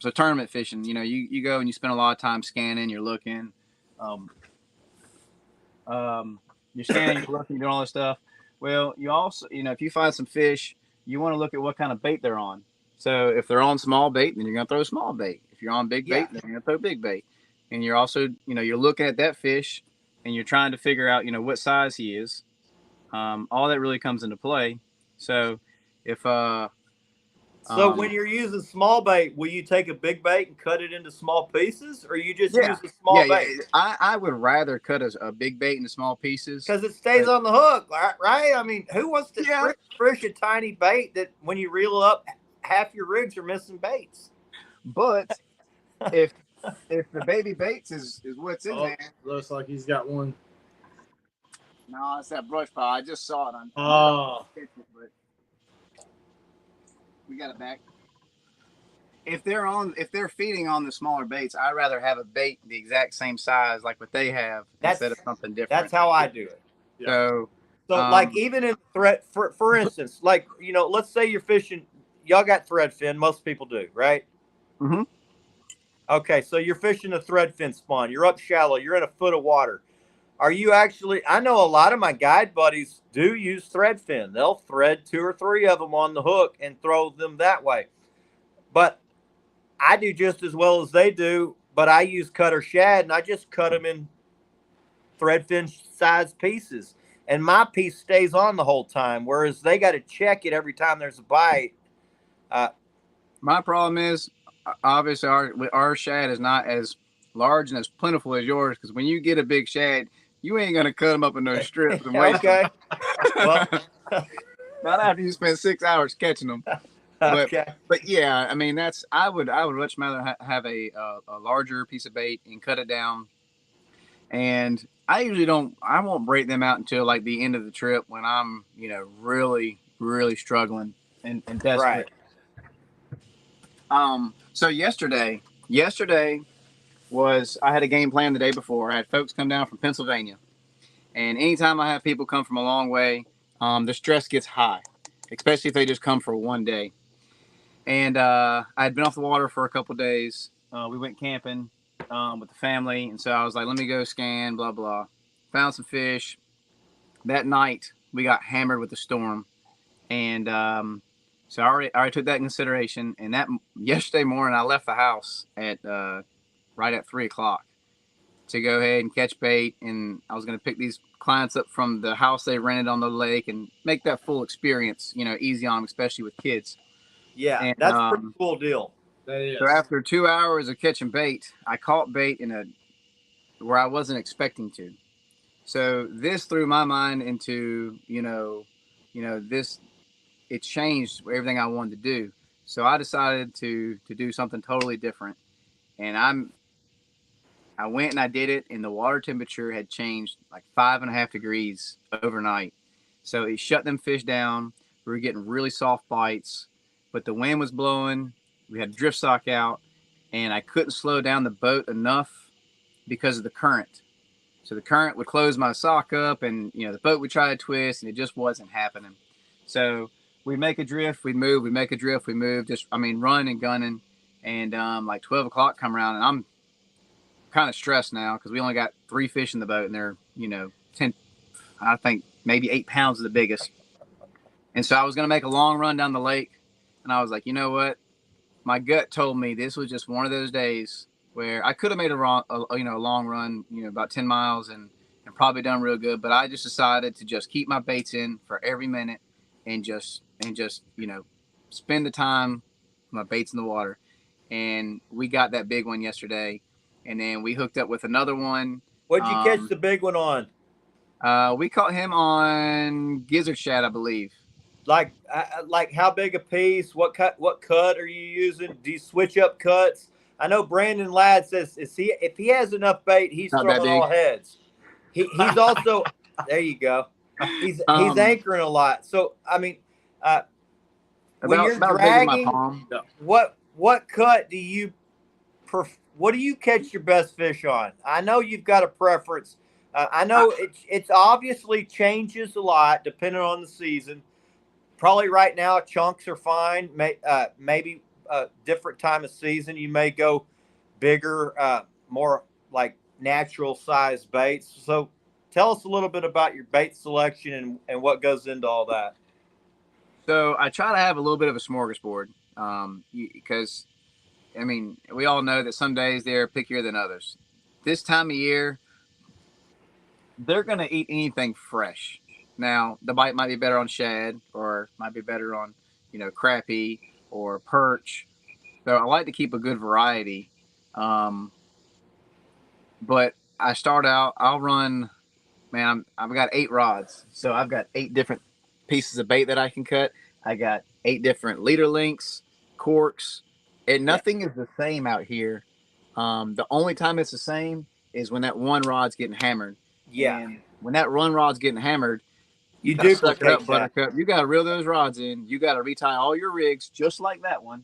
so tournament fishing, you go and you spend a lot of time scanning. You're looking, you're scanning, you're looking, you're doing all this stuff. Well, you also, if you find some fish, you want to look at what kind of bait they're on. So if they're on small bait, then you're gonna throw small bait. If you're on big bait, then you're gonna throw big bait. And you're also, you're looking at that fish, and you're trying to figure out, what size he is. All that really comes into play. So if So when you're using small bait, will you take a big bait and cut it into small pieces, or you just yeah, use a small bait? I would rather cut a big bait into small pieces Because it stays on the hook, right? I mean, who wants to fish a tiny bait that when you reel up, half your rigs are missing baits? But if the baby baits is what's in there, Looks like he's got one. no, it's that brush pile. I just saw it. But we got it back. If they're feeding on the smaller baits, I'd rather have a bait the exact same size like what they have instead of something different. That's how I do it. So like even in thread, for instance, like let's say you're fishing, y'all got thread fin. Most people do, right? Mm-hmm. Okay, so you're fishing a thread fin spawn. You're up shallow. You're in a foot of water. Are you actually? I know a lot of my guide buddies do use thread fin. They'll thread 2 or 3 of them on the hook and throw them that way. But I do just as well as they do. But I use cutter shad, and I just cut them in thread fin size pieces, and my piece stays on the whole time. Whereas they got to check it every time there's a bite. My problem is, obviously, our shad is not as large and as plentiful as yours. Because when you get a big shad, you ain't gonna cut them up in those strips and waste Okay. Well, not after you spend 6 hours catching them. okay. But yeah, I mean I would much rather have a larger piece of bait and cut it down. And I won't break them out until like the end of the trip when I'm really struggling and desperate. Right. So yesterday was I had a game plan the day before. I had folks come down from Pennsylvania, and anytime I have people come from a long way, the stress gets high, especially if they just come for one day. And I had been off the water for a couple of days. We went camping with the family, and so I was like, let me go scan, blah blah. Found some fish. That night we got hammered with the storm, and so I already took that in consideration. And that yesterday morning I left the house at right at 3:00 to go ahead and catch bait, and I was going to pick these clients up from the house they rented on the lake and make that full experience, easy on them, especially with kids. Yeah, And, that's a pretty cool deal. That is. So after 2 hours of catching bait, I caught bait where I wasn't expecting to. So this threw my mind into, this, it changed everything I wanted to do. So I decided to do something totally different. And I went and I did it, and the water temperature had changed like 5.5 degrees overnight. So it shut them fish down. We were getting really soft bites, but the wind was blowing. We had drift sock out, and I couldn't slow down the boat enough because of the current. So the current would close my sock up, and the boat would try to twist, and it just wasn't happening. So we make a drift, we move, we make a drift, we move. Run and gunning, and like 12:00 come around, and I'm kind of stressed now because we only got 3 fish in the boat, and they're 10, I think maybe 8 pounds is the biggest. And so I was going to make a long run down the lake, and I was like, you know what? My gut told me this was just one of those days where I could have made a long run, about 10 miles and probably done real good. But I just decided to just keep my baits in for every minute and just spend the time with my baits in the water. And we got that big one yesterday, and then we hooked up with another one. What'd you catch the big one on? We caught him on gizzard shad, I believe. Like how big a piece? What cut are you using? Do you switch up cuts? I know Brandon Ladd says if he has enough bait, he's Not throwing all heads. He's also there. You go. He's anchoring a lot. So I mean, when you're dragging, my palm. what cut do you what do you catch your best fish on? I know you've got a preference. I know it's obviously changes a lot depending on the season. Probably right now chunks are fine. Maybe a different time of season you may go bigger, more like natural size baits. So tell us a little bit about your bait selection and what goes into all that. So I try to have a little bit of a smorgasbord because, we all know that some days they're pickier than others. This time of year, they're going to eat anything fresh. Now, the bite might be better on shad or might be better on, crappie or perch. So I like to keep a good variety. But I start out, I'll run, I've got 8 rods. So I've got 8 different pieces of bait that I can cut. I got 8 different leader links, corks, and nothing is the same out here. The only time it's the same is when that one rod's getting hammered. Yeah. And when that one rod's getting hammered, you do suck it up, Buttercup. You got to reel those rods in. You got to retie all your rigs just like that one,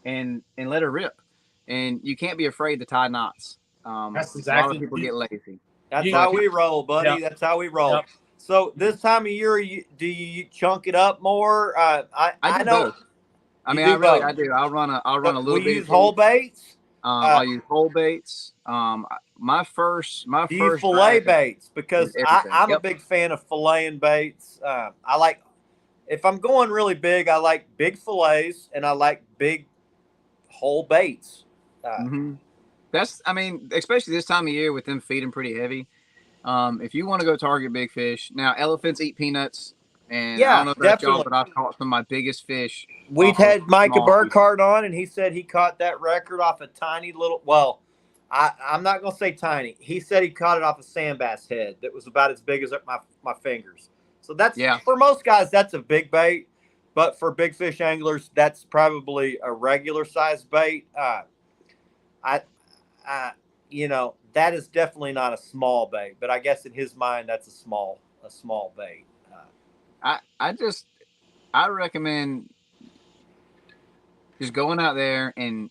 and let her rip. And you can't be afraid to tie knots. That's exactly. A lot of people get lazy. That's how we roll, buddy. Yep. That's how we roll. Yep. So this time of year, do you chunk it up more? I know. Both. I do. I'll run a little bit. Will you use whole baits? I use whole baits. My Do you first fillet drag baits? is Because everything. I'm a Yep. big fan of filleting baits. I like, if I'm going really big, I like big fillets and I like big whole baits. Hmm. I mean, especially this time of year with them feeding pretty heavy. If you want to go target big fish, now elephants eat peanuts, and I don't Yeah, know about y'all, definitely. but I've caught some of my biggest fish We've off of had Micah small species. Burkhardt on, and he said he caught that record off a tiny little. Well, I'm not gonna say tiny. He said he caught it off a sand bass head that was about as big as my fingers. So that's, Yeah, for most guys, that's a big bait, but for big fish anglers, that's probably a regular size bait. I, I, that is definitely not a small bait, but I guess in his mind, that's a small bait. I recommend just going out there and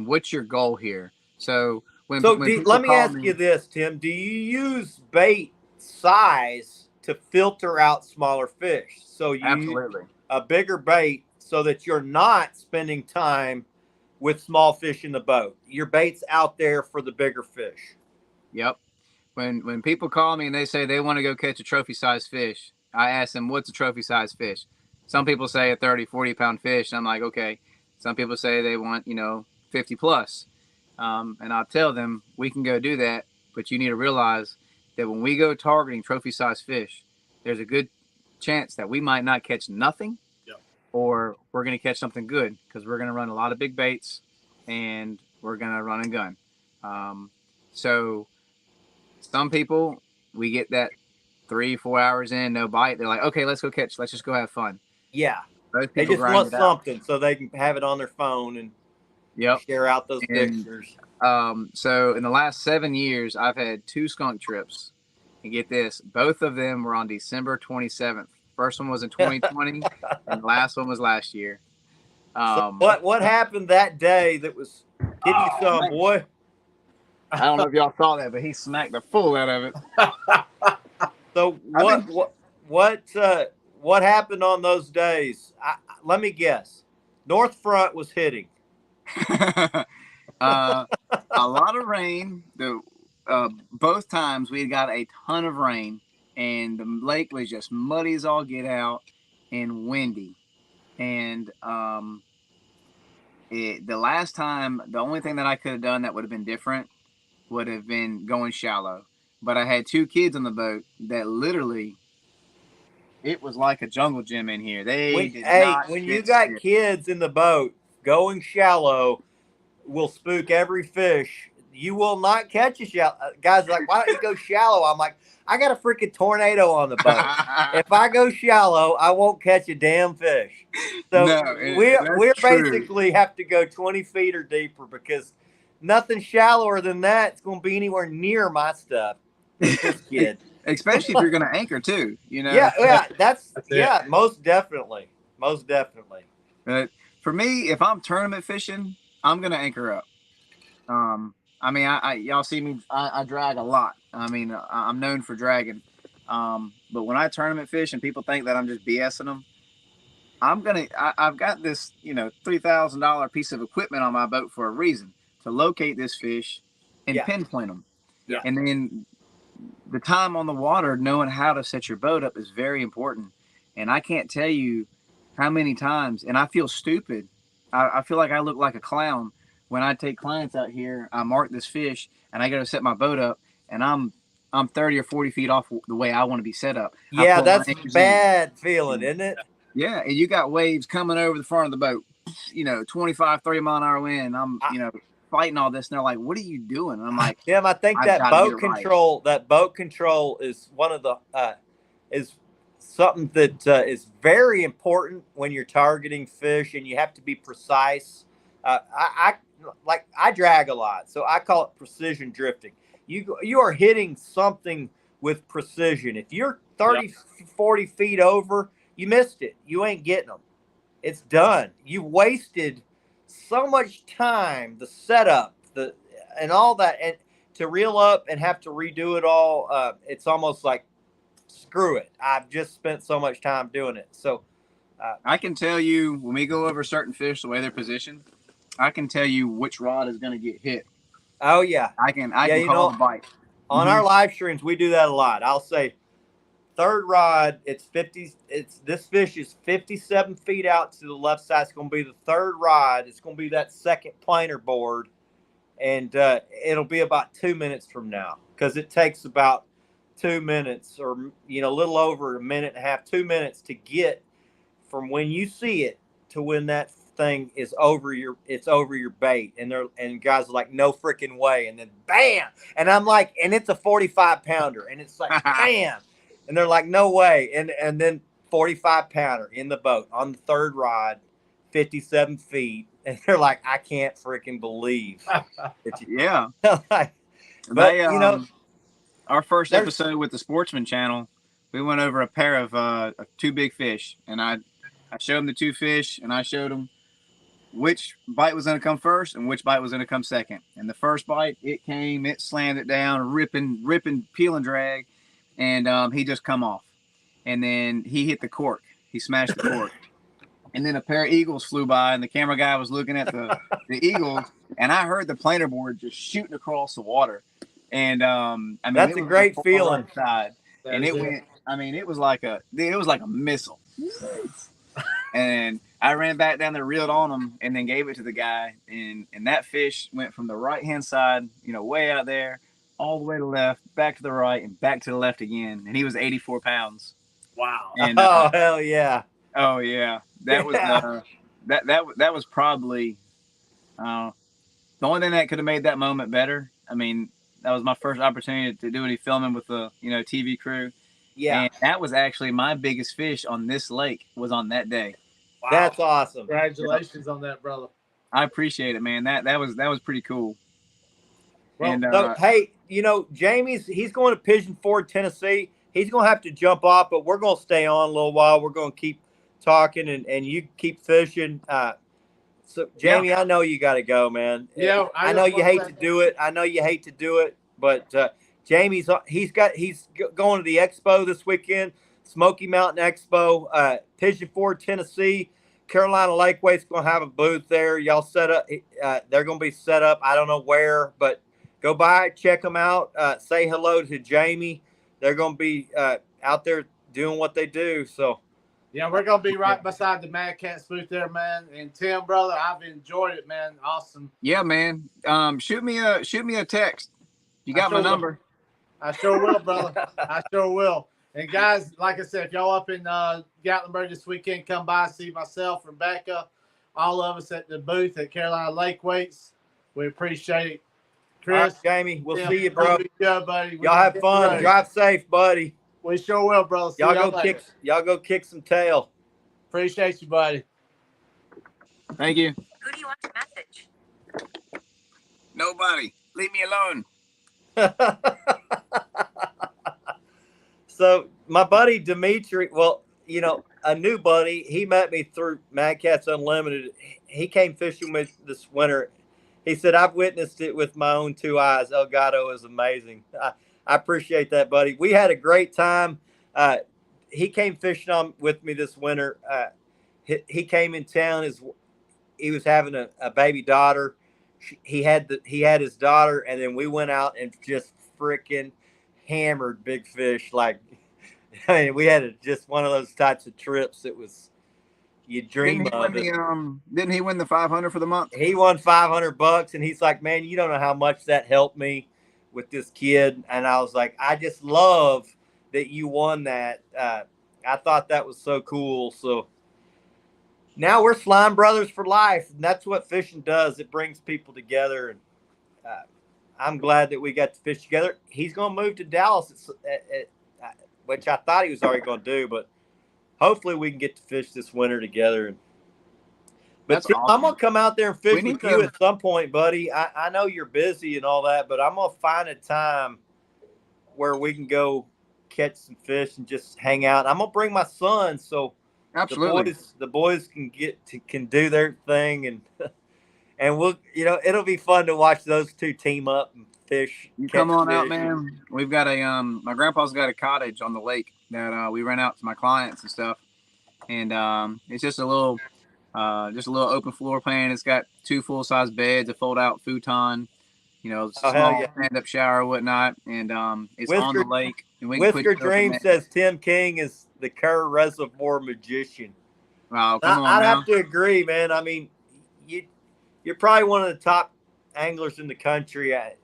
what's your goal here. So when people Let me call ask you me, this, Tim. Do you use bait size to filter out smaller fish? So you use absolutely. a bigger bait so that you're not spending time with small fish in the boat. Your bait's out there for the bigger fish. Yep. When people call me and they say they want to go catch a trophy sized fish, I ask them what's a trophy sized fish. Some people say a 30, 40 pound fish. I'm like, okay. Some people say they want 50 plus, and I'll tell them we can go do that, but you need to realize that when we go targeting trophy sized fish, there's a good chance that we might not catch nothing, Yeah. or we're going to catch something good because we're going to run a lot of big baits and we're going to run and gun. So some people, we get that 3-4 hours in, no bite. They're like, okay, let's go catch. Let's just go have fun. Yeah, Those they people just grind want it out. something so they can have it on their phone and Yep. share out those And pictures. so in the last 7 years, I've had 2 skunk trips. And get this, both of them were on December 27th. First one was in 2020, and the last one was last year. So what happened that day that was get you some, man. boy? I don't know if y'all saw that, but he smacked the full out of it. So what happened on those days? Let me guess. North front was hitting. A lot of rain. Both times we got a ton of rain, and the lake was just muddy as all get out and windy. And the last time, the only thing that I could have done that would have been different would have been going shallow. But I had 2 kids on the boat that literally, it was like a jungle gym in here. They did not When you sit got still. kids in the boat, going shallow will spook every fish. You will not catch a shallow. Guys are like, why don't you go shallow? I'm like, I got a freaking tornado on the boat. If I go shallow, I won't catch a damn fish. So No, we're that's true. basically have to go 20 feet or deeper because nothing shallower than that is going to be anywhere near my stuff with this kid. Especially if you're going to anchor too, Yeah, That's it. most definitely, most definitely. For me, if I'm tournament fishing, I'm going to anchor up. I mean, y'all see me, I drag a lot. I mean, I'm known for dragging. But when I tournament fish and people think that I'm just BSing them, I've got this, $3,000 piece of equipment on my boat for a reason, to locate this fish and Yeah. pinpoint them. Yeah. And then the time on the water, knowing how to set your boat up is very important. And I can't tell you how many times, and I feel stupid. I feel like I look like a clown when I take clients out here. I mark this fish and I go to set my boat up, and I'm 30 or 40 feet off the way I want to be set up. Yeah, that's bad feeling, isn't it? Yeah, and you got waves coming over the front of the boat, 25, 30 mile an hour wind. I'm, fighting all this, and they're like, "What are you doing?" And I'm like, Tim, I think that boat control is one of the is something that is very important when you're targeting fish, and you have to be precise. I drag a lot, so I call it precision drifting. You are hitting something with precision. If you're 30, 40 feet over, you missed it. You ain't getting them. It's done. You wasted so much time, the setup, and all that, and to reel up and have to redo it all. It's almost like, screw it. I've just spent so much time doing it. So I can tell you when we go over certain fish, the way they're positioned, I can tell you which rod is going to get hit. Oh yeah. I can you call know, the bite. on our live streams we do that a lot. I'll say third rod, this fish is 57 feet out to the left side. It's going to be the third rod. It's going to be that second planer board, and it'll be about 2 minutes from now because it takes about 2 minutes, or a little over a minute and a half, 2 minutes to get from when you see it to when that thing is over your bait, and guys are like, no freaking way, and then bam, and I'm like, and it's a 45 pounder, and it's like bam, and they're like, no way, and then 45 pounder in the boat on the third rod, 57 feet, and they're like, I can't freaking believe that you, Yeah. like, but They, our first episode with the Sportsman Channel, we went over a pair of 2 big fish, and I showed them the 2 fish, and I showed them which bite was going to come first and which bite was going to come second. And the first bite, it slammed it down, ripping, peel and drag, and he just come off. And then he hit the cork. He smashed the cork. And then a pair of eagles flew by, and the camera guy was looking at the eagles, and I heard the planer board just shooting across the water. And I mean, that's a great feeling. Side, and it went. I mean, it was like a missile. And I ran back down there, reeled on him, and then gave it to the guy. And that fish went from the right hand side, way out there, all the way to the left, back to the right, and back to the left again. And he was 84 pounds. Wow! And, oh hell yeah! Oh yeah, that was that was probably the only thing that could have made that moment better. I mean, that was my first opportunity to do any filming with the TV crew. Yeah, and that was actually my biggest fish on this lake was on that day. Wow. That's awesome! Congratulations on that, brother. I appreciate it, man. That was pretty cool. Well, and hey, Jamie's he's going to Pigeon Forge, Tennessee. He's going to have to jump off, but we're going to stay on a little while. We're going to keep talking, and you keep fishing. So, Jamie, yeah. I know you got to go, man. Yeah, I know you hate to do it. I know you hate to do it, but Jamie's he's going to the expo this weekend, Smoky Mountain Expo, Pigeon Forge, Tennessee. Carolina Lakeways going to have a booth there. Y'all set up. They're going to be set up. I don't know where, but go by, check them out. Say hello to Jamie. They're going to be out there doing what they do. So, yeah, we're going to be right beside the Mad Cats booth there, man. And Tim, brother, I've enjoyed it, man. Awesome. Yeah, man. Shoot me a text. You got my number. I sure will, brother. I sure will. And guys, like I said, if y'all up in Gatlinburg this weekend, come by, see myself, Rebecca, all of us at the booth at Carolina Lake Weights. We appreciate it. Chris, right, Jamie, we'll see you, bro. Good, buddy. Y'all have fun. Drive safe, buddy. We sure will, bro. Y'all go kick some tail. Appreciate you, buddy. Thank you. Who do you want to message? Nobody. Leave me alone. So my buddy Dimitri, well, a new buddy, he met me through Mad Cats Unlimited. He came fishing with this winter. He said, I've witnessed it with my own 2 eyes. Elgato is amazing. I appreciate that, buddy. We had a great time. He came fishing with me this winter. He came in town. He was having a baby daughter. He had his daughter, and then we went out and just freaking hammered big fish. Like, I mean, we had just one of those types of trips that was you dream of it. Didn't he win the 500 for the month? He won $500, and he's like, man, you don't know how much that helped me with this kid. And I was like, I just love that you won that. I thought that was so cool. So now we're slime brothers for life, and that's what fishing does. It brings people together, and I'm glad that we got to fish together. He's going to move to Dallas, which I thought he was already going to do, but hopefully we can get to fish this winter together. But Tim, awesome. I'm going to come out there and fish with you at some point, buddy. I know you're busy and all that, but I'm going to find a time where we can go catch some fish and just hang out. I'm going to bring my son, so absolutely the boys can do their thing, and we'll it'll be fun to watch those two team up and fish. You come on out, man. We've got my grandpa's got a cottage on the lake that we rent out to my clients and stuff, and it's just a little Just a little open floor plan. It's got 2 full-size beds, a fold-out futon, Oh, hell small yeah. stand-up shower, whatnot, and it's on the lake. And we can put Whisker stuff in Dream there. says Tim King is the Kerr Reservoir magician. Wow, come on I'd now. have to agree, man. I mean, you're probably one of the top anglers in the country. I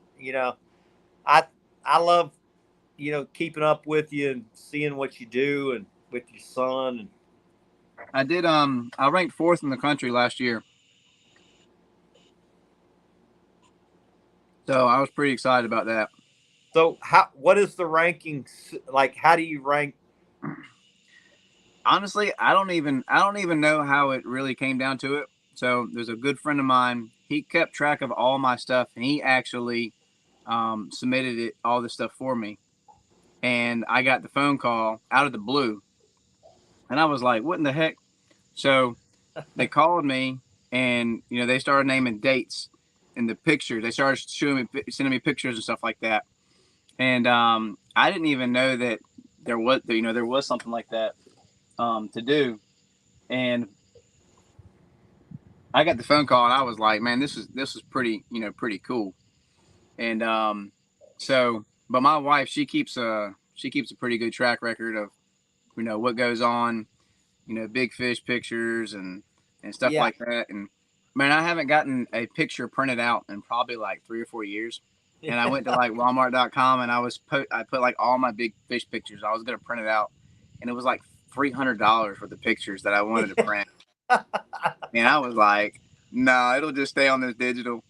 love, keeping up with you and seeing what you do and with your son. And I ranked 4th in the country last year. So I was pretty excited about that. so what is the ranking like? How do you rank? Honestly, I don't even know how it really came down to it. So there's a good friend of mine. He kept track of all my stuff, and he actually submitted all this stuff for me. And I got the phone call out of the blue, and I was like, "What in the heck?" So they called me, and they started naming dates and the pictures. They started sending me pictures and stuff like that. And I didn't even know that there was something like that to do. And I got the phone call, and I was like, "Man, this is pretty pretty cool." And but my wife, she keeps a pretty good track record of what goes on, big fish pictures and stuff Yeah. like that. And man, I haven't gotten a picture printed out in probably like 3 or 4 years. And I went to like Walmart.com, and I put like all my big fish pictures. I was gonna print it out, and it was like $300 for the pictures that I wanted to print. And I was like, "No, it'll just stay on this digital."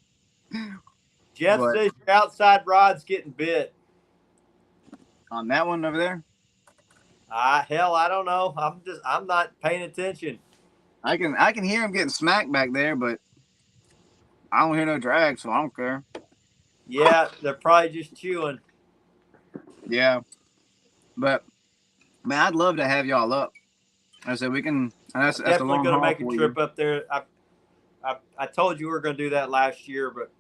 Jeff But says your outside rod's getting bit. on that one over there, Hell, I don't know. I'm not paying attention. I can hear him getting smacked back there, but I don't hear no drag, so I don't care. Yeah, they're probably just chewing. Yeah, but man, I'd love to have y'all up. I said we can. That's a Definitely long going to haul make a for trip you. up there. I told you we were going to do that last year, but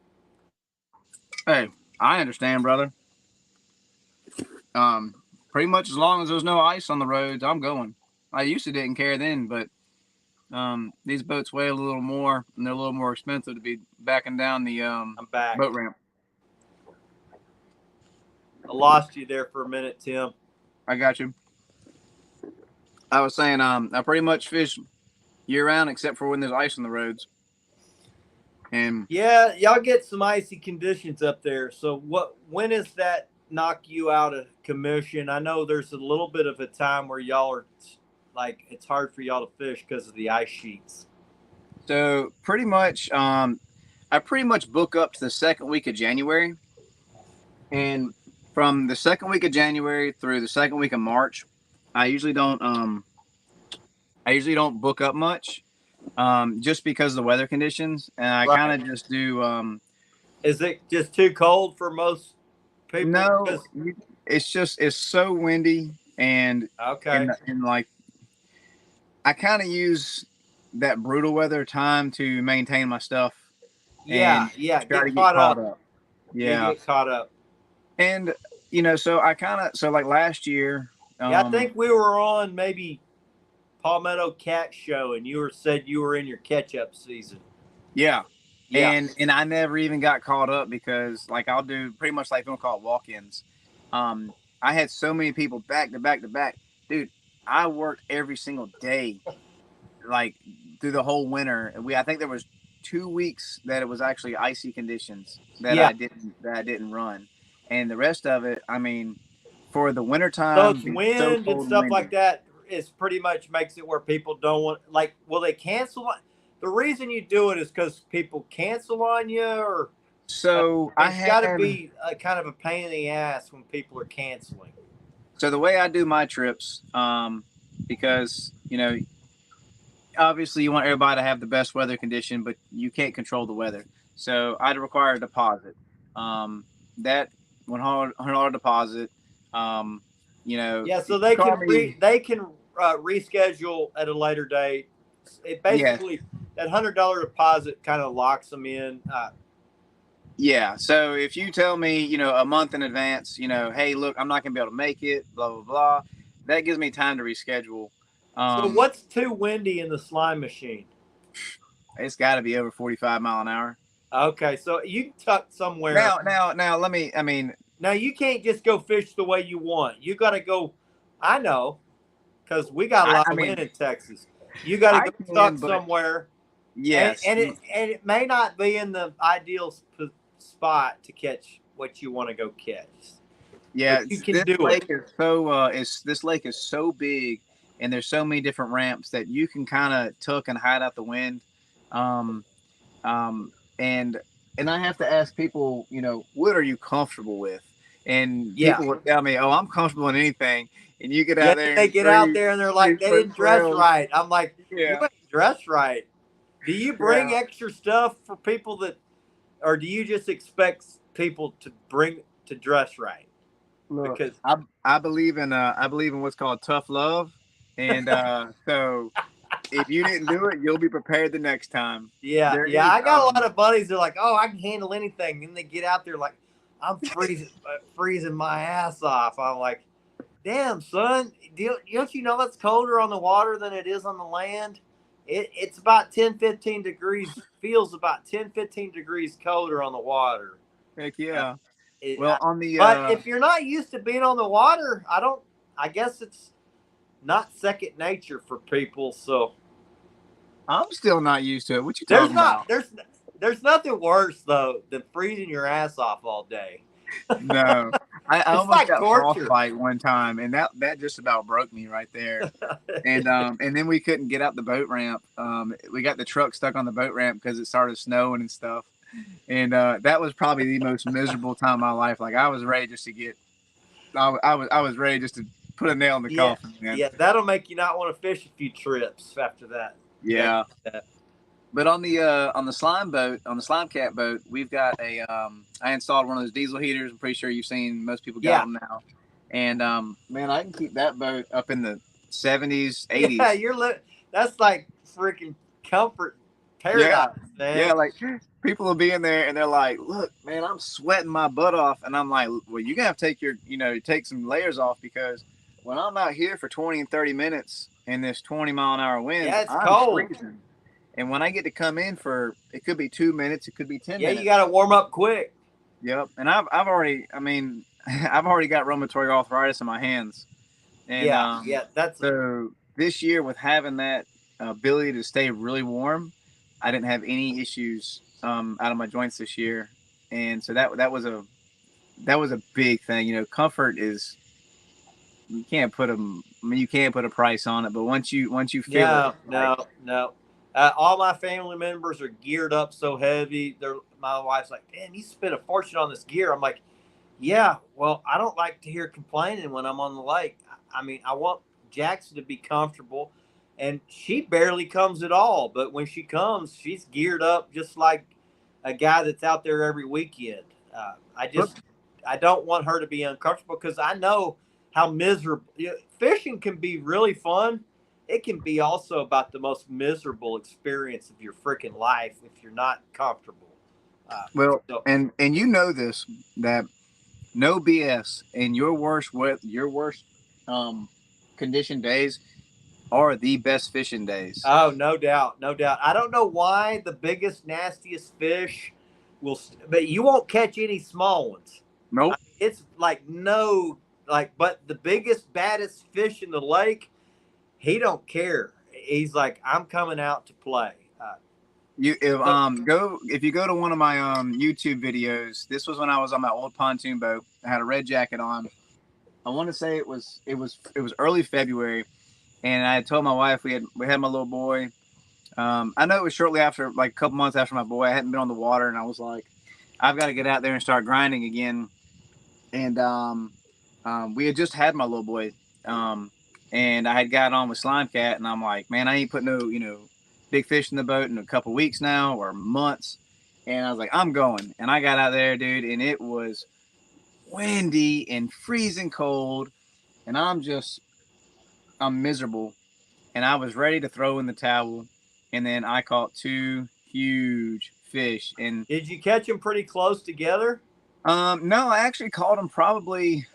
Hey, I understand, brother. Pretty much as long as there's no ice on the roads, I'm going. I used to didn't care then, but these boats weigh a little more, and they're a little more expensive to be backing down the I'm back. boat ramp. I lost you there for a minute, Tim. I got you. I was saying, I pretty much fish year round except for when there's ice on the roads. And Yeah, y'all get some icy conditions up there. So when does that knock you out of commission? I know there's a little bit of a time where y'all are like, it's hard for y'all to fish because of the ice sheets. so pretty much, I pretty much book up to the second week of January. And from the second week of January through the second week of March, I usually don't book up much, just because of the weather conditions, and I Right. kind of just do. Is it just too cold for most people? No, 'Cause- it's so windy, and okay. and like I kind of use that brutal weather time to maintain my stuff. Yeah, And yeah. try to Get get caught caught up. up. Yeah, Get caught up. and so I kind of like last year. Yeah, I think we were on maybe Palmetto Cat Show, and said you were in your catch up season. Yeah. Yeah. And I never even got caught up because like I'll do pretty much like people call it walk-ins. I had so many people back to back to back. Dude, I worked every single day, like through the whole winter. I think there was 2 weeks that it was actually icy conditions that Yeah. I didn't run. And the rest of it, I mean, for the winter So time, it's wind and stuff like that. It's pretty much makes it where people don't want, like, will they cancel? The reason you do it is because people cancel on you, or So it's got to be kind of a pain in the ass when people are canceling. So the way I do my trips, because obviously you want everybody to have the best weather condition, but you can't control the weather. So I'd require a deposit. That $100 deposit. Yeah, so they can reschedule at a later date. It basically that $100 deposit kind of locks them in. Yeah. So if you tell me, a month in advance, hey, look, I'm not gonna be able to make it, blah blah blah, that gives me time to reschedule. So what's too windy in the slime machine? It's got to be over 45 mile an hour. Okay, so you tuck somewhere. Now, let me. I mean, Now you can't just go fish the way you want. You got to go. I know, because we got a lot I of mean, wind in Texas. You got to I go can, tuck but somewhere, and, yes, and it may not be in the ideal spot to catch what you want to go catch, but yeah. you can This do it. lake is so this lake is so big, and there's so many different ramps that you can kind of tuck and hide out the wind. Um, um, and I have to ask people, what are you comfortable with? And Yeah, people will tell me, "Oh, I'm comfortable in anything." And you get yeah. out there They and get out three there and they're like, three they foot didn't dress swells. right. I'm like, you Yeah, ain't dressed right. Do you bring yeah. extra stuff for people that, or do you just expect people to bring to dress right? Look, Because I believe in what's called tough love, and so if you didn't do it, you'll be prepared the next time. yeah, There yeah, is I got a lot of buddies that are like, oh, I can handle anything, and they get out there like, I'm freezing my ass off. I'm like, damn, son, don't you know it's colder on the water than it is on the land? It's about 10, 15 degrees, feels about 10, 15 degrees colder on the water. heck Uh, yeah. it, Well, on the but if you're not used to being on the water, I guess it's not second nature for people. So I'm still not used to it. What you there's talking not, about? there's nothing worse though than freezing your ass off all day. No, I It's almost like got torture. frostbite one time, and that just about broke me right there. And then we couldn't get out the boat ramp. We got the truck stuck on the boat ramp because it started snowing and stuff. And that was probably the most miserable time of my life. Like I was ready just to get, I was ready just to put a nail in the Yeah, coffin, man. yeah, that'll make you not want to fish a few trips after that. Yeah. That. But on the slime boat, on the slime cat boat, we've got I installed one of those diesel heaters. I'm pretty sure you've seen most people got Yeah, them now. And man, I can keep that boat up in the 70s, yeah, 80s. that's like freaking comfort Yeah, paradise, yeah. man. Like people will be in there and they're like, "Look, man, I'm sweating my butt off," and I'm like, "Well, you gotta take take some layers off because when I'm out here for 20 and 30 minutes in this 20-mile-an-hour wind, Yeah, it's I'm cold. freezing. And when I get to come in for it could be 2 minutes, it could be 10 Yeah, you minutes. got to warm up quick. Yep. And I've already, I mean, I've already got rheumatoid arthritis in my hands, and Yeah, yeah, that's so this year with having that ability to stay really warm, I didn't have any issues out of my joints this year, and so that was a big thing. Comfort is you can't put a I mean you can't put a price on it, but once you feel it, no, like no, no. All my family members are geared up so heavy. My wife's like, "Damn, you spent a fortune on this gear." I'm like, "Yeah, well, I don't like to hear complaining when I'm on the lake. I mean, I want Jackson to be comfortable, and she barely comes at all. But when she comes, she's geared up just like a guy that's out there every weekend. look, I don't want her to be uncomfortable because I know how miserable fishing can be. Really fun. It can be also about the most miserable experience of your freaking life if you're not comfortable. Uh, well, so and you know this that no BS in your worst um, condition days are the best fishing days. oh, no doubt, no doubt. I don't know why the biggest, nastiest fish but you won't catch any small ones. Nope. It's like no, like, but the biggest, baddest fish in the lake, he don't care. He's like, I'm coming out to play. So, If you go to one of my YouTube videos, this was when I was on my old pontoon boat. I had a red jacket on. I want to say it was early February, and I had told my wife we had my little boy. I know it was shortly after, like a couple months after my boy. I hadn't been on the water, and I was like, I've got to get out there and start grinding again. And we had just had my little boy, um, and I had got on with Slime Cat, and I'm like, man, I ain't put no big fish in the boat in a couple weeks now or months. And I was like, I'm going, and I got out there, dude, and it was windy and freezing cold, and I'm miserable, and I was ready to throw in the towel, and then I caught two huge fish, and did you catch them pretty close together? no, I actually caught them probably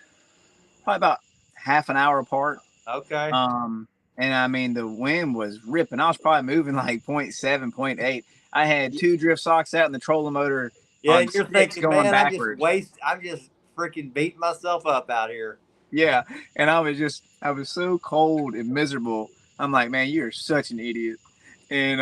about half an hour apart. Okay. Um, And I mean, the wind was ripping. I was probably moving like 0.7, 0.8. I had 2 drift socks out and the trolling motor Yeah, on and you're sticks thinking, going man, backwards. I'm just freaking beating myself up out here. Yeah. And I was so cold and miserable. I'm like, man, you're such an idiot. And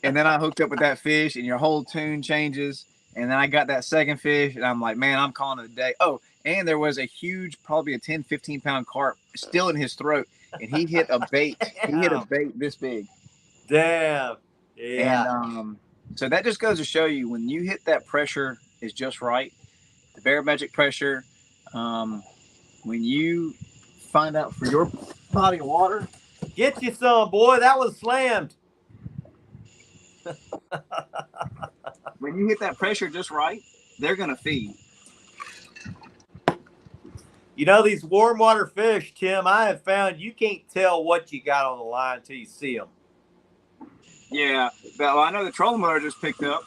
then I hooked up with that fish and your whole tune changes. And then I got that second fish and I'm like, man, I'm calling it a day. Oh, and there was a huge, probably a 10, 15-pound carp still in his throat. And he hit a bait. He hit a bait this big. Damn. Yeah. And so that just goes to show you when you hit that pressure is just right, the Bear Magic pressure, when you find out for your body of water. Get you some, boy. That was slammed. When you hit that pressure just right, they're going to feed. You know, these warm water fish, Tim, I have found you can't tell what you got on the line until you see them. Yeah, well, I know the trolling motor just picked up.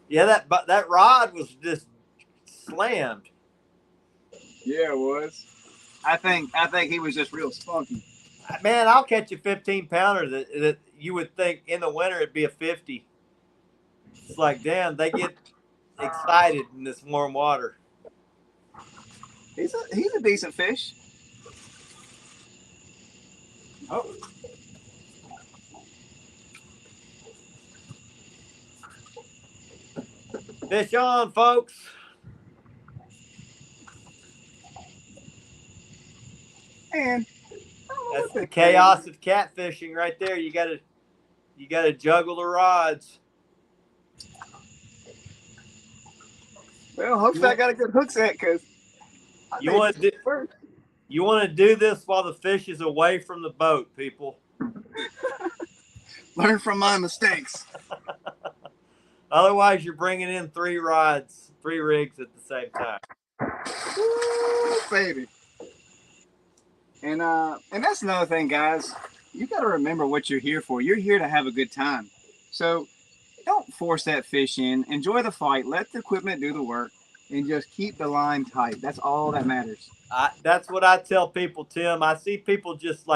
Yeah, that rod was just slammed. Yeah, it was. I think he was just real spunky. Man, I'll catch a 15-pounder that you would think in the winter it'd be a 50. It's like, damn, they get excited in this warm water. He's a decent fish. Oh. Fish on, folks. And that's the chaos of catfishing right there. You gotta juggle the rods. Well, hopefully I got a good hook set because you want to do this while the fish is away from the boat, people. Learn from my mistakes. Otherwise, you're bringing in 3 rigs at the same time. Woo, baby. And that's another thing, guys. You got to remember what you're here for. You're here to have a good time. So don't force that fish in. Enjoy the fight. Let the equipment do the work, and just keep the line tight. That's all that matters. That's what I tell people, Tim. I see people just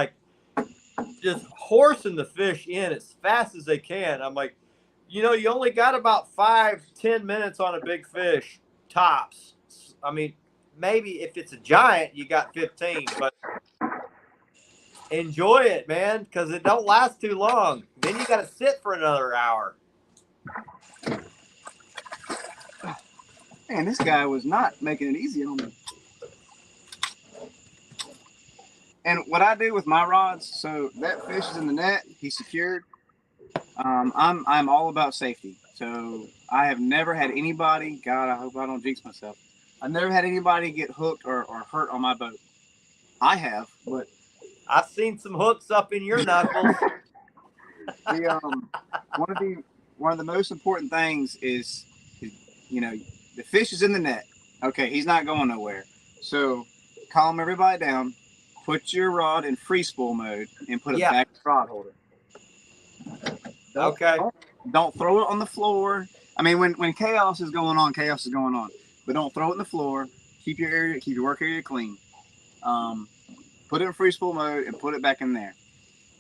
horsing the fish in as fast as they can. I'm like, you know, you only got about 5-10 minutes on a big fish, tops. I mean, maybe if it's a giant, you got 15, but enjoy it, man, because it don't last too long. Then you got to sit for another hour. Man, this guy was not making it easy on me. And what I do with my rods, so that fish is in the net, he's secured. I'm all about safety. So I have never had anybody, God, I hope I don't jinx myself. I've never had anybody get hooked or hurt on my boat. I have, but I've seen some hooks up in your knuckles. One of the most important things is, you know, the fish is in the net. Okay, he's not going nowhere. So calm everybody down. Put your rod in free spool mode and put it back in the rod holder. Don't throw it on the floor. I mean, when chaos is going on, chaos is going on. But don't throw it in the floor. Keep your work area clean. Put it in free spool mode and put it back in there.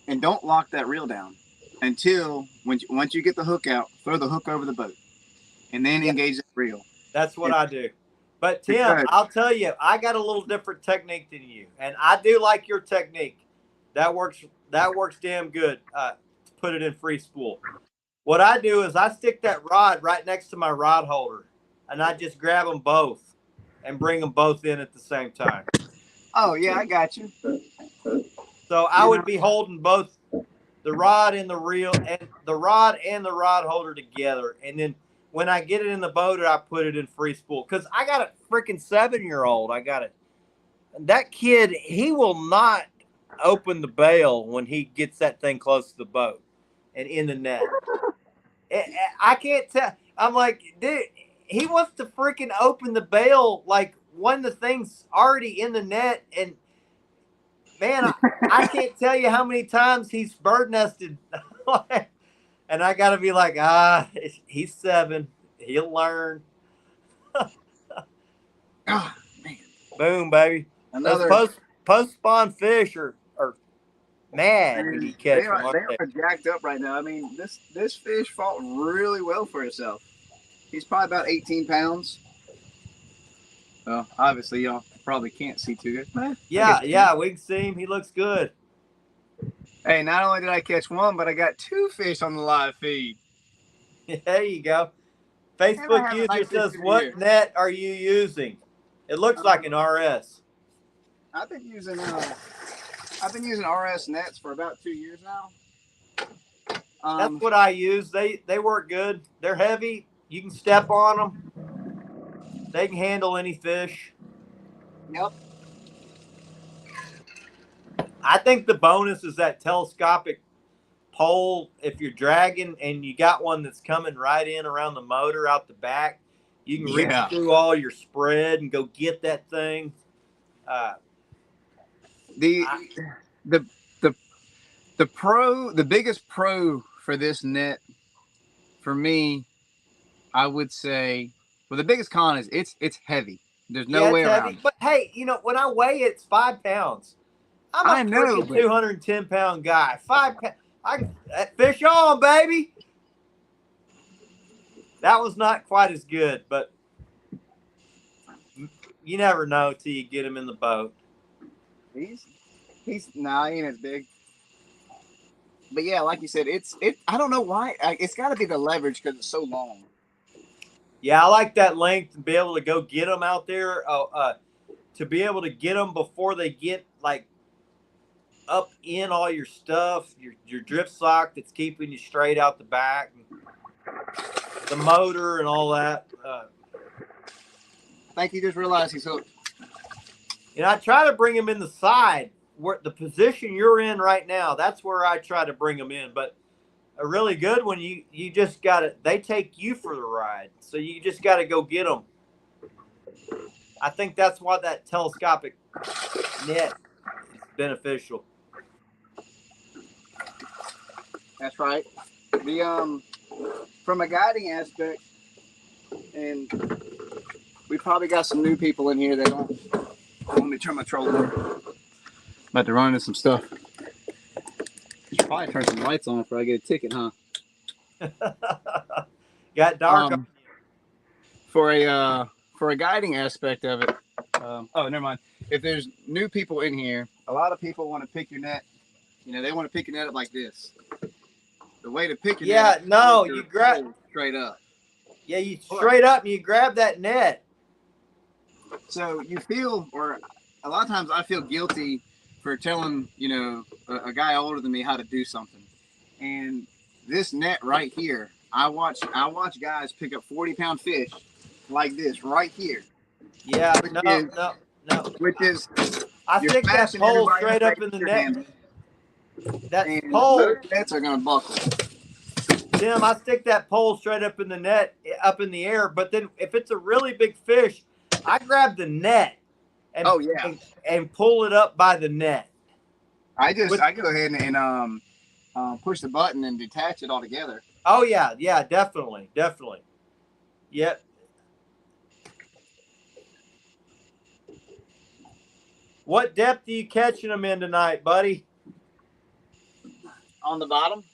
And don't lock that reel down until once you get the hook out, throw the hook over the boat, and then engage the reel. That's what I do. But Tim, I'll tell you, I got a little different technique than you, and I do like your technique. That works damn good. To put it in free spool. What I do is I stick that rod right next to my rod holder, and I just grab them both and bring them both in at the same time. Oh yeah, I got you. So I would be holding both the rod and the reel, and the rod holder together, and then when I get it in the boat, I put it in free spool. Because I got a freaking 7-year-old. I got it. That kid, he will not open the bail when he gets that thing close to the boat and in the net. I can't tell. I'm like, dude, he wants to freaking open the bail like when the thing's already in the net. And, man, I can't tell you how many times he's bird nested. And I got to be like, he's 7. He'll learn. Oh, man. Boom, baby. Another post spawn fish are mad when you catch them. They are jacked up right now. I mean, this fish fought really well for himself. He's probably about 18 pounds. Well, obviously y'all probably can't see too good. Yeah, we can see him. He looks good. Hey, not only did I catch one, but I got 2 fish on the live feed. There you go. Facebook user says, "What net are you using?" It looks like an RS. I've been using RS nets for about 2 years now. That's what I use. They work good. They're heavy. You can step on them. They can handle any fish. Yep. I think the bonus is that telescopic pole. If you're dragging and you got one that's coming right in around the motor out the back, you can reach through all your spread and go get that thing. The biggest pro for this net, for me, I would say, well, the biggest con is it's heavy. There's no way around it. But hey, when I weigh it, it's 5 pounds. I'm a freaking 210-pound guy. 5 pounds. Fish on, baby. That was not quite as good, but you never know till you get him in the boat. He ain't as big. But yeah, like you said, I don't know why. It's got to be the leverage because it's so long. Yeah, I like that length to be able to go get them out there. To be able to get them before they get like up in all your stuff, your drift sock that's keeping you straight out the back, the motor and all that. I think he just realized he's hooked. I try to bring him in the side, where the position you're in right now. That's where I try to bring them in. But a really good one, you just got to. They take you for the ride, so you just got to go get them. I think that's why that telescopic net is beneficial. That's right. From a guiding aspect, and we probably got some new people in here that don't. Let me turn my trolling on. About to run into some stuff. Should probably turn some lights on before I get a ticket, huh? Got dark. For a guiding aspect of it. Never mind. If there's new people in here, a lot of people want to pick your net. They want to pick your net up like this. The way to pick your net up, you grab straight up. Yeah, you straight up and you grab that net. So you feel, or a lot of times I feel guilty for telling, a guy older than me how to do something. And this net right here, I watch guys pick up 40-pound fish like this right here. Yeah, no. Which is, I stick that pole straight up in the net. That pole nets are gonna buckle. Tim, I stick that pole straight up in the net, up in the air. But then if it's a really big fish, I grab the net and pull it up by the net. I go ahead and push the button and detach it all together. Oh yeah, definitely. Yep. What depth are you catching them in tonight, buddy? On the bottom.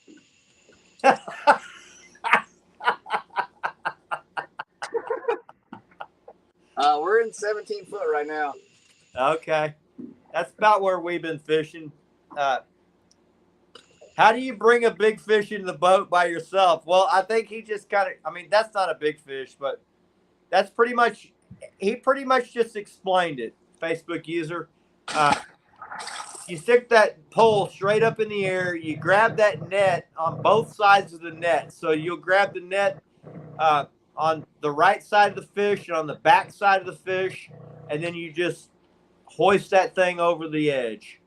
We're in 17 foot right now. Okay. That's about where we've been fishing. How do you bring a big fish into the boat by yourself? Well, I think he just that's not a big fish, but that's he pretty much just explained it, Facebook user. You stick that pole straight up in the air. You grab that net on both sides of the net. So you'll grab the net on the right side of the fish and on the back side of the fish, and then you just hoist that thing over the edge.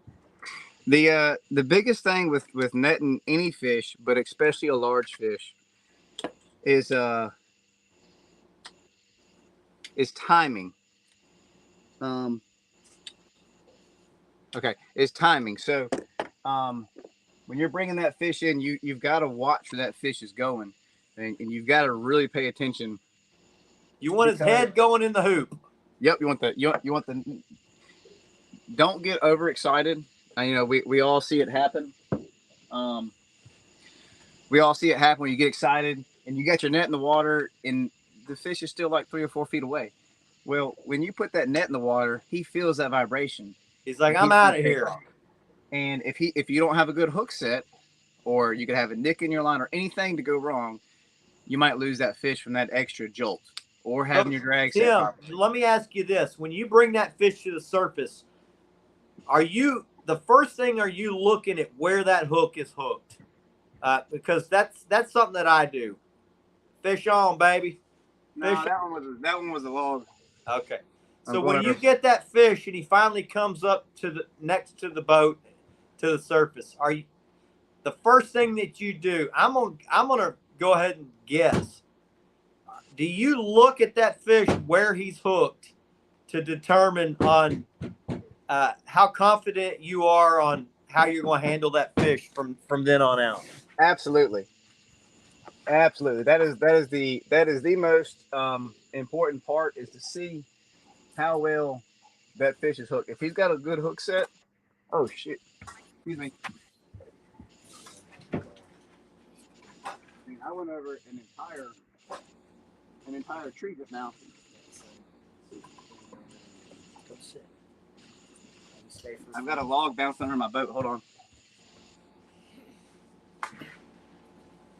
The biggest thing with netting any fish, but especially a large fish, is timing. It's timing. So when you're bringing that fish in, you've got to watch where that fish is going, and you've got to really pay attention. You want his head going in the hoop. Yep, you want don't get overexcited. We all see it happen. Um, we all see it happen when you get excited and you got your net in the water and the fish is still like 3 or 4 feet away. Well, when you put that net in the water, he feels that vibration. He's like, I'm He's out gonna of take here. off. And if you don't have a good hook set, or you could have a nick in your line or anything to go wrong, you might lose that fish from that extra jolt or having your drag set Tim, properly. let me ask you this. When you bring that fish to the surface, are you looking at where that hook is hooked? Because that's something that I do. Fish on, baby. No, that one was a log. Okay. I'm So going when you over. get that fish and he finally comes up to the next to the boat to the surface, are you the first thing that you do? I'm gonna go ahead and guess. Do you look at that fish where he's hooked to determine on how confident you are on how you're going to handle that fish from then on out? Absolutely. Absolutely. That is the most important part, is to see how well that fish is hooked. If he's got a good hook set, oh shit. Excuse me. I went over an entire tree just now. I've got a log bounced under my boat. Hold on.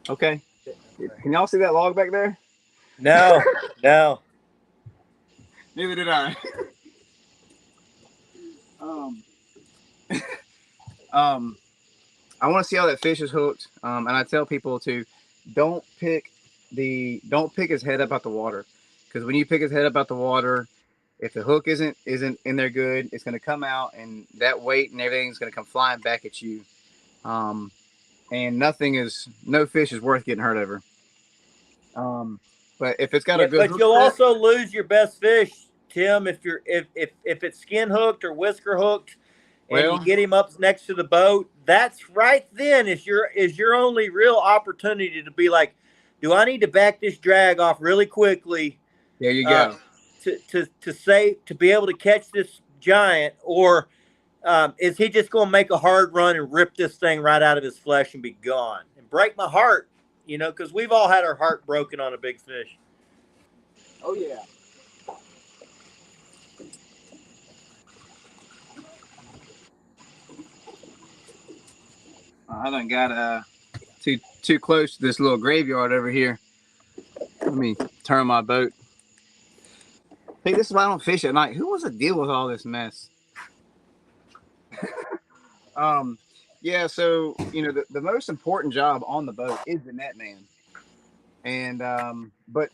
Okay. Can y'all see that log back there? No, no. Neither did I. I want to see how that fish is hooked. And I tell people to don't pick his head up out the water, because when you pick his head up out the water, if the hook isn't in there good, it's going to come out, and that weight and everything's going to come flying back at you. And no fish is worth getting hurt over. But if it's got a good But hook you'll set, also lose your best fish, Tim, if it's skin hooked or whisker hooked, and you well, get him up next to the boat. That's right then is your only real opportunity to be like, do I need to back this drag off really quickly? there you go. To be able to catch this giant, or is he just going to make a hard run and rip this thing right out of his flesh and be gone and break my heart? Because we've all had our heart broken on a big fish. Oh yeah. I done got too close to this little graveyard over here. Let me turn my boat. Hey, this is why I don't fish at night. Who wants to deal with all this mess? Yeah, so the most important job on the boat is the net man. And but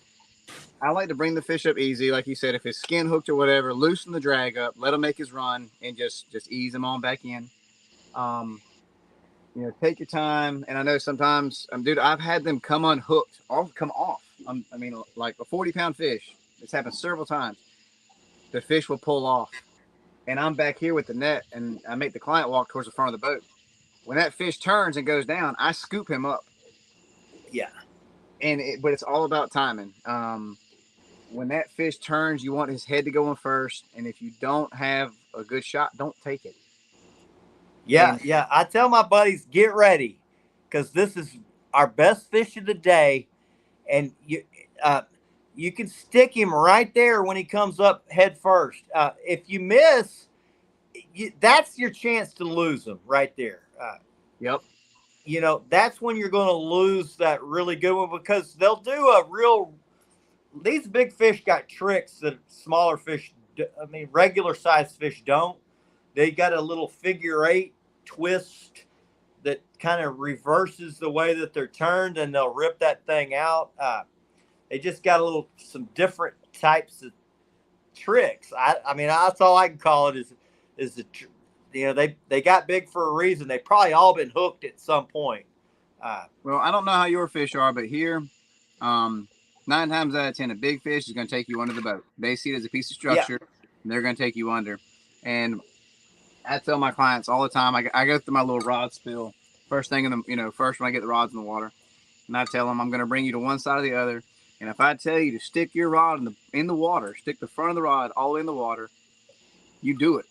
I like to bring the fish up easy, like you said. If it's skin hooked or whatever, loosen the drag up, let him make his run, and just ease him on back in. Take your time. And I know sometimes, dude, I've had them come unhooked, or come off. I mean, like a 40-pound fish. It's happened several times. The fish will pull off, and I'm back here with the net, and I make the client walk towards the front of the boat. When that fish turns and goes down, I scoop him up. Yeah. But it's all about timing. When that fish turns, you want his head to go in first, and if you don't have a good shot, don't take it. Yeah, yeah. I tell my buddies, get ready, because this is our best fish of the day, and you can stick him right there when he comes up head first. If you miss, that's your chance to lose him right there. Yep. That's when you're going to lose that really good one, because they'll do these big fish got tricks that smaller fish, regular sized fish don't. They got a little figure 8 twist that kind of reverses the way that they're turned, and they'll rip that thing out. They just got some different types of tricks. I mean, that's all I can call it is they got big for a reason. They've probably all been hooked at some point. Well, I don't know how your fish are, but here, 9 times out of 10, a big fish is going to take you under the boat. They see it as a piece of structure, and they're going to take you under. And I tell my clients all the time, I go through my little rod spill first thing first when I get the rods in the water, and I tell them I'm going to bring you to one side or the other. And if I tell you to stick your rod in the water, stick the front of the rod all in the water, you do it.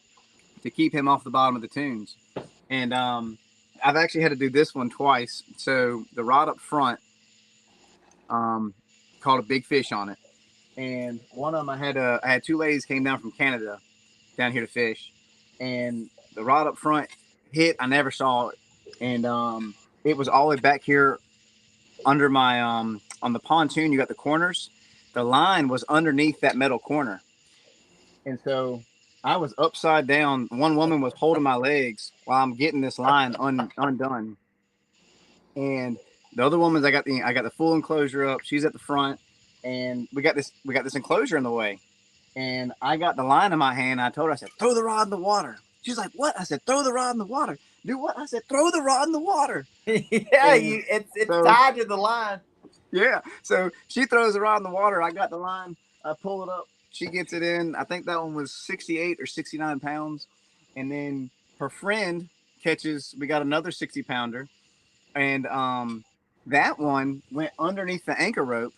to keep him off the bottom of the tunes. And I've actually had to do this one twice. So the rod up front caught a big fish on it, and one of them I had two ladies came down from Canada down here to fish, and the rod up front hit. I never saw it, and it was all the way back here under my on the pontoon. You got the corners. The line was underneath that metal corner, and so I was upside down. One woman was holding my legs while I'm getting this line undone, and the other woman's I got the full enclosure up. She's at the front, and we got this enclosure in the way. And I got the line in my hand. I told her, I said, throw the rod in the water. She's like, what? I said, throw the rod in the water. Do what? I said, throw the rod in the water. Yeah, it's so, tied to the line. Yeah. So she throws the rod in the water. I got the line. I pull it up. She gets it in. I think that one was 68 or 69 pounds. And then her friend catches, we got another 60 pounder. And that one went underneath the anchor rope.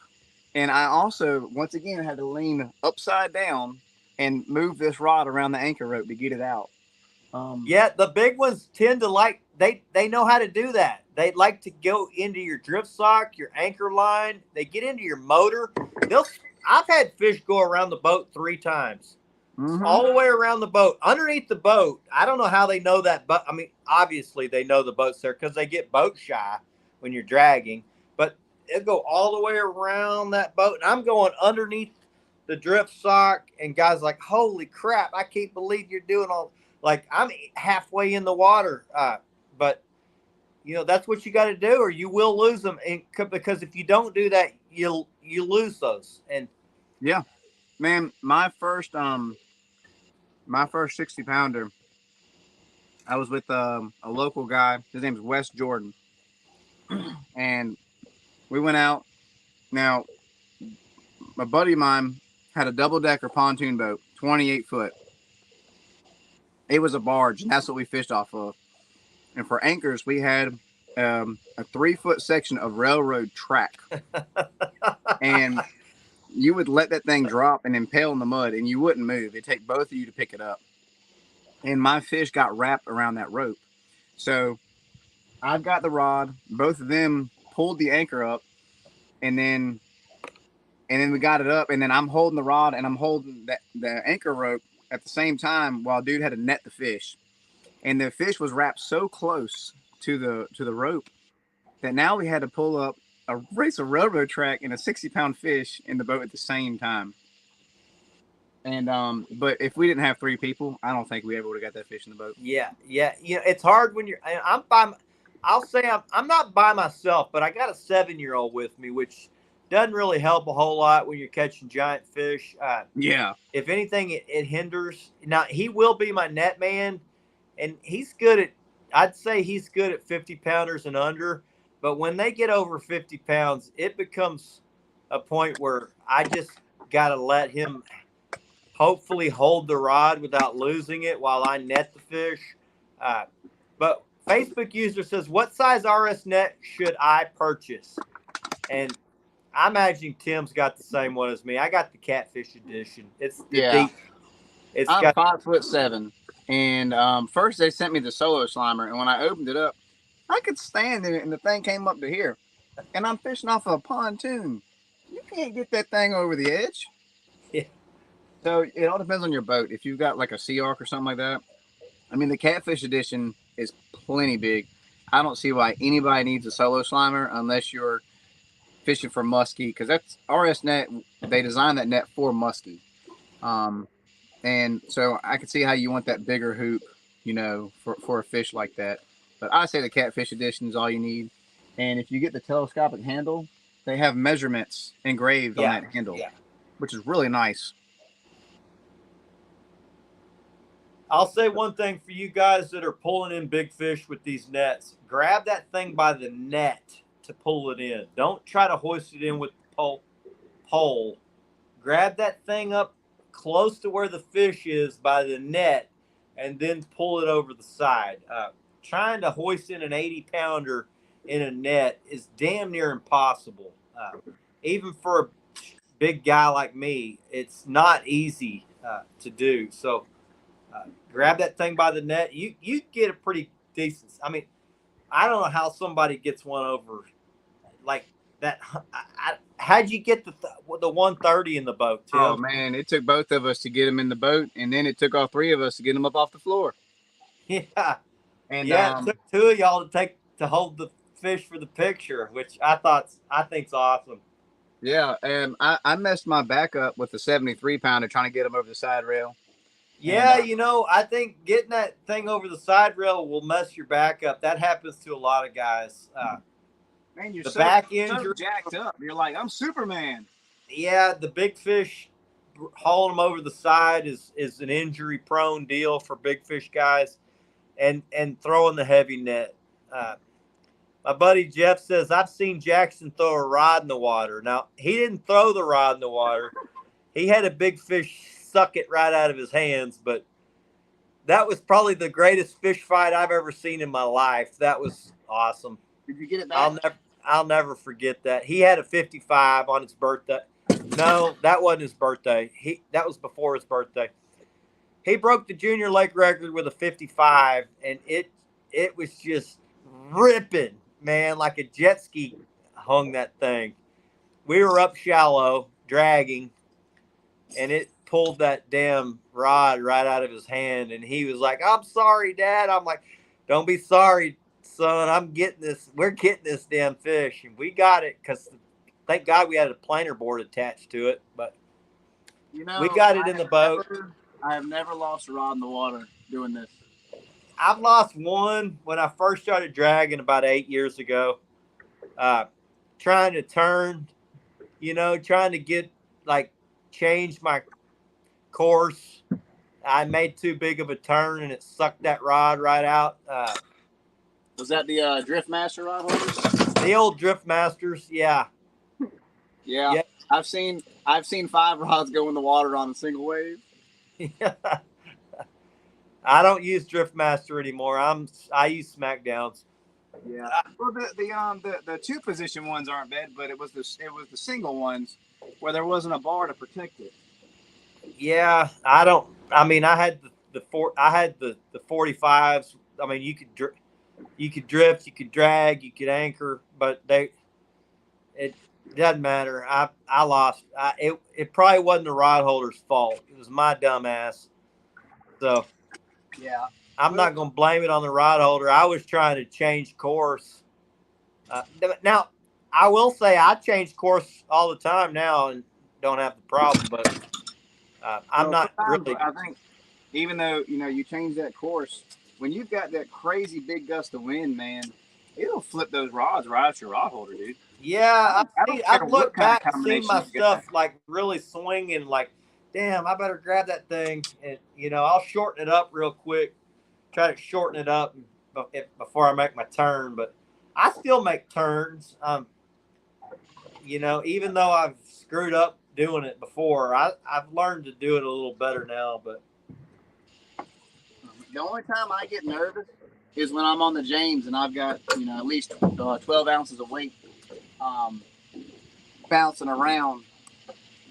And I also, once again, had to lean upside down and move this rod around the anchor rope to get it out. Yeah, the big ones tend to like, they know how to do that. They like to go into your drift sock, your anchor line. They get into your motor. I've had fish go around the boat 3 times. Mm-hmm. All the way around the boat. Underneath the boat, I don't know how they know that. But I mean, obviously they know the boat's there because they get boat shy when you're dragging. But it'll go all the way around that boat. And I'm going underneath the drift sock. And guys like, holy crap, I can't believe you're doing all. Like, I'm halfway in the water. But, you know, that's what you got to do or you will lose them. And because if you don't do that, you lose those. And yeah, man, my first 60 pounder, I was with a local guy. His name's Wes Jordan. And we went out. Now, a buddy of mine had a double-decker pontoon boat, 28 foot. It was a barge, and that's what we fished off of. And for anchors, we had a 3-foot section of railroad track. And you would let that thing drop and impale in the mud, and you wouldn't move. It'd take both of you to pick it up. And my fish got wrapped around that rope. So I've got the rod. Both of them pulled the anchor up, and then we got it up. And then I'm holding the rod, and I'm holding the anchor rope at the same time while dude had to net the fish. And the fish was wrapped so close to the rope that now we had to pull up a race of railroad track and a 60-pound fish in the boat at the same time. And but if we didn't have 3 people, I don't think we ever would have got that fish in the boat. Yeah. You know, it's hard when I'll say I'm not by myself, but I got a 7-year-old with me, which doesn't really help a whole lot when you're catching giant fish. Yeah. If anything, it hinders. Now he will be my net man, and I'd say he's good at 50 pounders and under. But when they get over 50 pounds, it becomes a point where I just got to let him hopefully hold the rod without losing it while I net the fish. But Facebook user says, what size RS net should I purchase? And I imagine Tim's got the same one as me. I got the Catfish edition. It's yeah. deep. I'm 5'7", and first they sent me the Solo Slimer, and when I opened it up, I could stand in it, and the thing came up to here, and I'm fishing off of a pontoon. You can't get that thing over the edge. Yeah. So it all depends on your boat. If you've got like a Sea Arc or something like that, I mean, the Catfish edition is plenty big. I don't see why anybody needs a Solo Slimer unless you're fishing for muskie, because that's RS net. They designed that net for muskie, and so I can see how you want that bigger hoop, you know, for a fish like that. But I say the Catfish edition is all you need. And if you get the telescopic handle, they have measurements engraved on that handle, which is really nice. I'll say one thing for you guys that are pulling in big fish with these nets. Grab that thing by the net to pull it in. Don't try to hoist it in with the pole. Grab that thing up close to where the fish is by the net and then pull it over the side. Trying to hoist in an 80-pounder in a net is damn near impossible. Even for a big guy like me, it's not easy to do. So grab that thing by the net. You get a pretty decent. I mean, I don't know how somebody gets one over like that. How'd you get the 130 in the boat, Tim? Oh man, it took both of us to get him in the boat, and then it took all three of us to get him up off the floor. Yeah, And yeah. It took two of y'all to hold the fish for the picture, which I think's awesome. yeah, and I messed my back up with the 73 pounder trying to get him over the side rail. Yeah, I think getting that thing over the side rail will mess your back up. That happens to a lot of guys. Man, you're the so, back so injury, jacked up. You're like, I'm Superman. yeah, the big fish hauling them over the side is an injury prone deal for big fish guys, and throwing the heavy net. My buddy Jeff says I've seen Jackson throw a rod in the water. Now he didn't throw the rod in the water. He had a big fish suck it right out of his hands, but that was probably the greatest fish fight I've ever seen in my life. That was awesome. Did you get it back? I'll never forget that. He had a 55 on his birthday. No, that wasn't his birthday. That was before his birthday. He broke the junior lake record with a 55, and it was just ripping, man, like a jet ski hung that thing. We were up shallow, dragging, and it pulled that damn rod right out of his hand, and he was like, "I'm sorry, Dad." I'm like, "Don't be sorry, son. We're getting this damn fish." And we got it because thank God we had a planer board attached to it, but we got it in the boat. I have never lost a rod in the water doing this. I've lost one when I first started dragging about 8 years ago. Trying to turn, trying to get change my course. I made too big of a turn and it sucked that rod right out. Was that the Drift Master rod holders? The old Drift Masters, yeah. Yeah. I've seen 5 rods go in the water on a single wave. I don't use Drift Master anymore. I use Smackdowns. Yeah. Well, the 2-position ones aren't bad, but it was the single ones where there wasn't a bar to protect it. Yeah, I had the 45s. I mean, you could drift, you could drag, you could anchor, but it doesn't matter. I lost. It probably wasn't the rod holder's fault. It was my dumb ass. So yeah, I'm not going to blame it on the rod holder. I was trying to change course. Now, I will say I change course all the time now and don't have the problem, but I'm not really. I think even though, you change that course, when you've got that crazy big gust of wind, man, it'll flip those rods right out your rod holder, dude. Yeah, I've looked back and seen my stuff like really swinging, like, damn, I better grab that thing. And, I'll shorten it up real quick, try to shorten it up before I make my turn. But I still make turns. Even though I've screwed up doing it before, I've learned to do it a little better now. But the only time I get nervous is when I'm on the James and I've got, at least 12 ounces of weight bouncing around.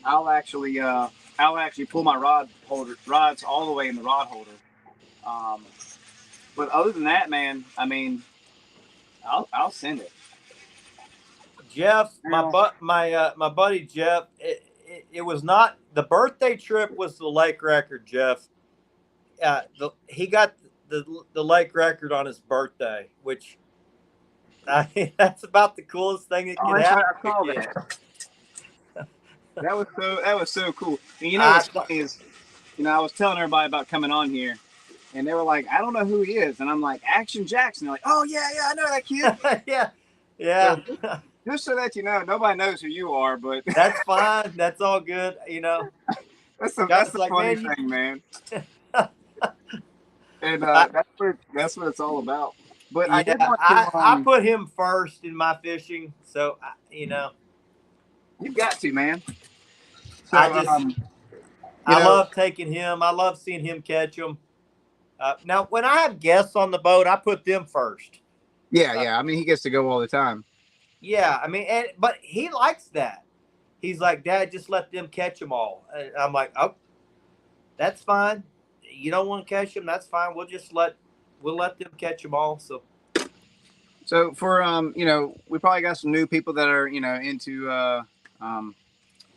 I'll actually pull my rods all the way in the rod holder. But other than that, man, I mean, I'll send it. Jeff, my buddy Jeff, it was not the birthday trip was the lake record, Jeff. He got the lake record on his birthday, which that's about the coolest thing that can happen. That was so cool. And what's funny is, I was telling everybody about coming on here, and they were like, "I don't know who he is," and I'm like, "Action Jackson." They're like, "Oh yeah, I know that kid." yeah. So, just so that you know, nobody knows who you are, but that's fine. That's all good. That's the funny thing, man. And that's what it's all about. But yeah, I put him first in my fishing, so you've got to, man. So, I love taking him. I love seeing him catch them. Now, when I have guests on the boat, I put them first. Yeah. I mean, he gets to go all the time. Yeah, I mean, but he likes that. He's like, "Dad, just let them catch them all." And I'm like, "Oh, that's fine." you don't want to catch them, that's fine. We'll let them catch them all. So for we probably got some new people that are into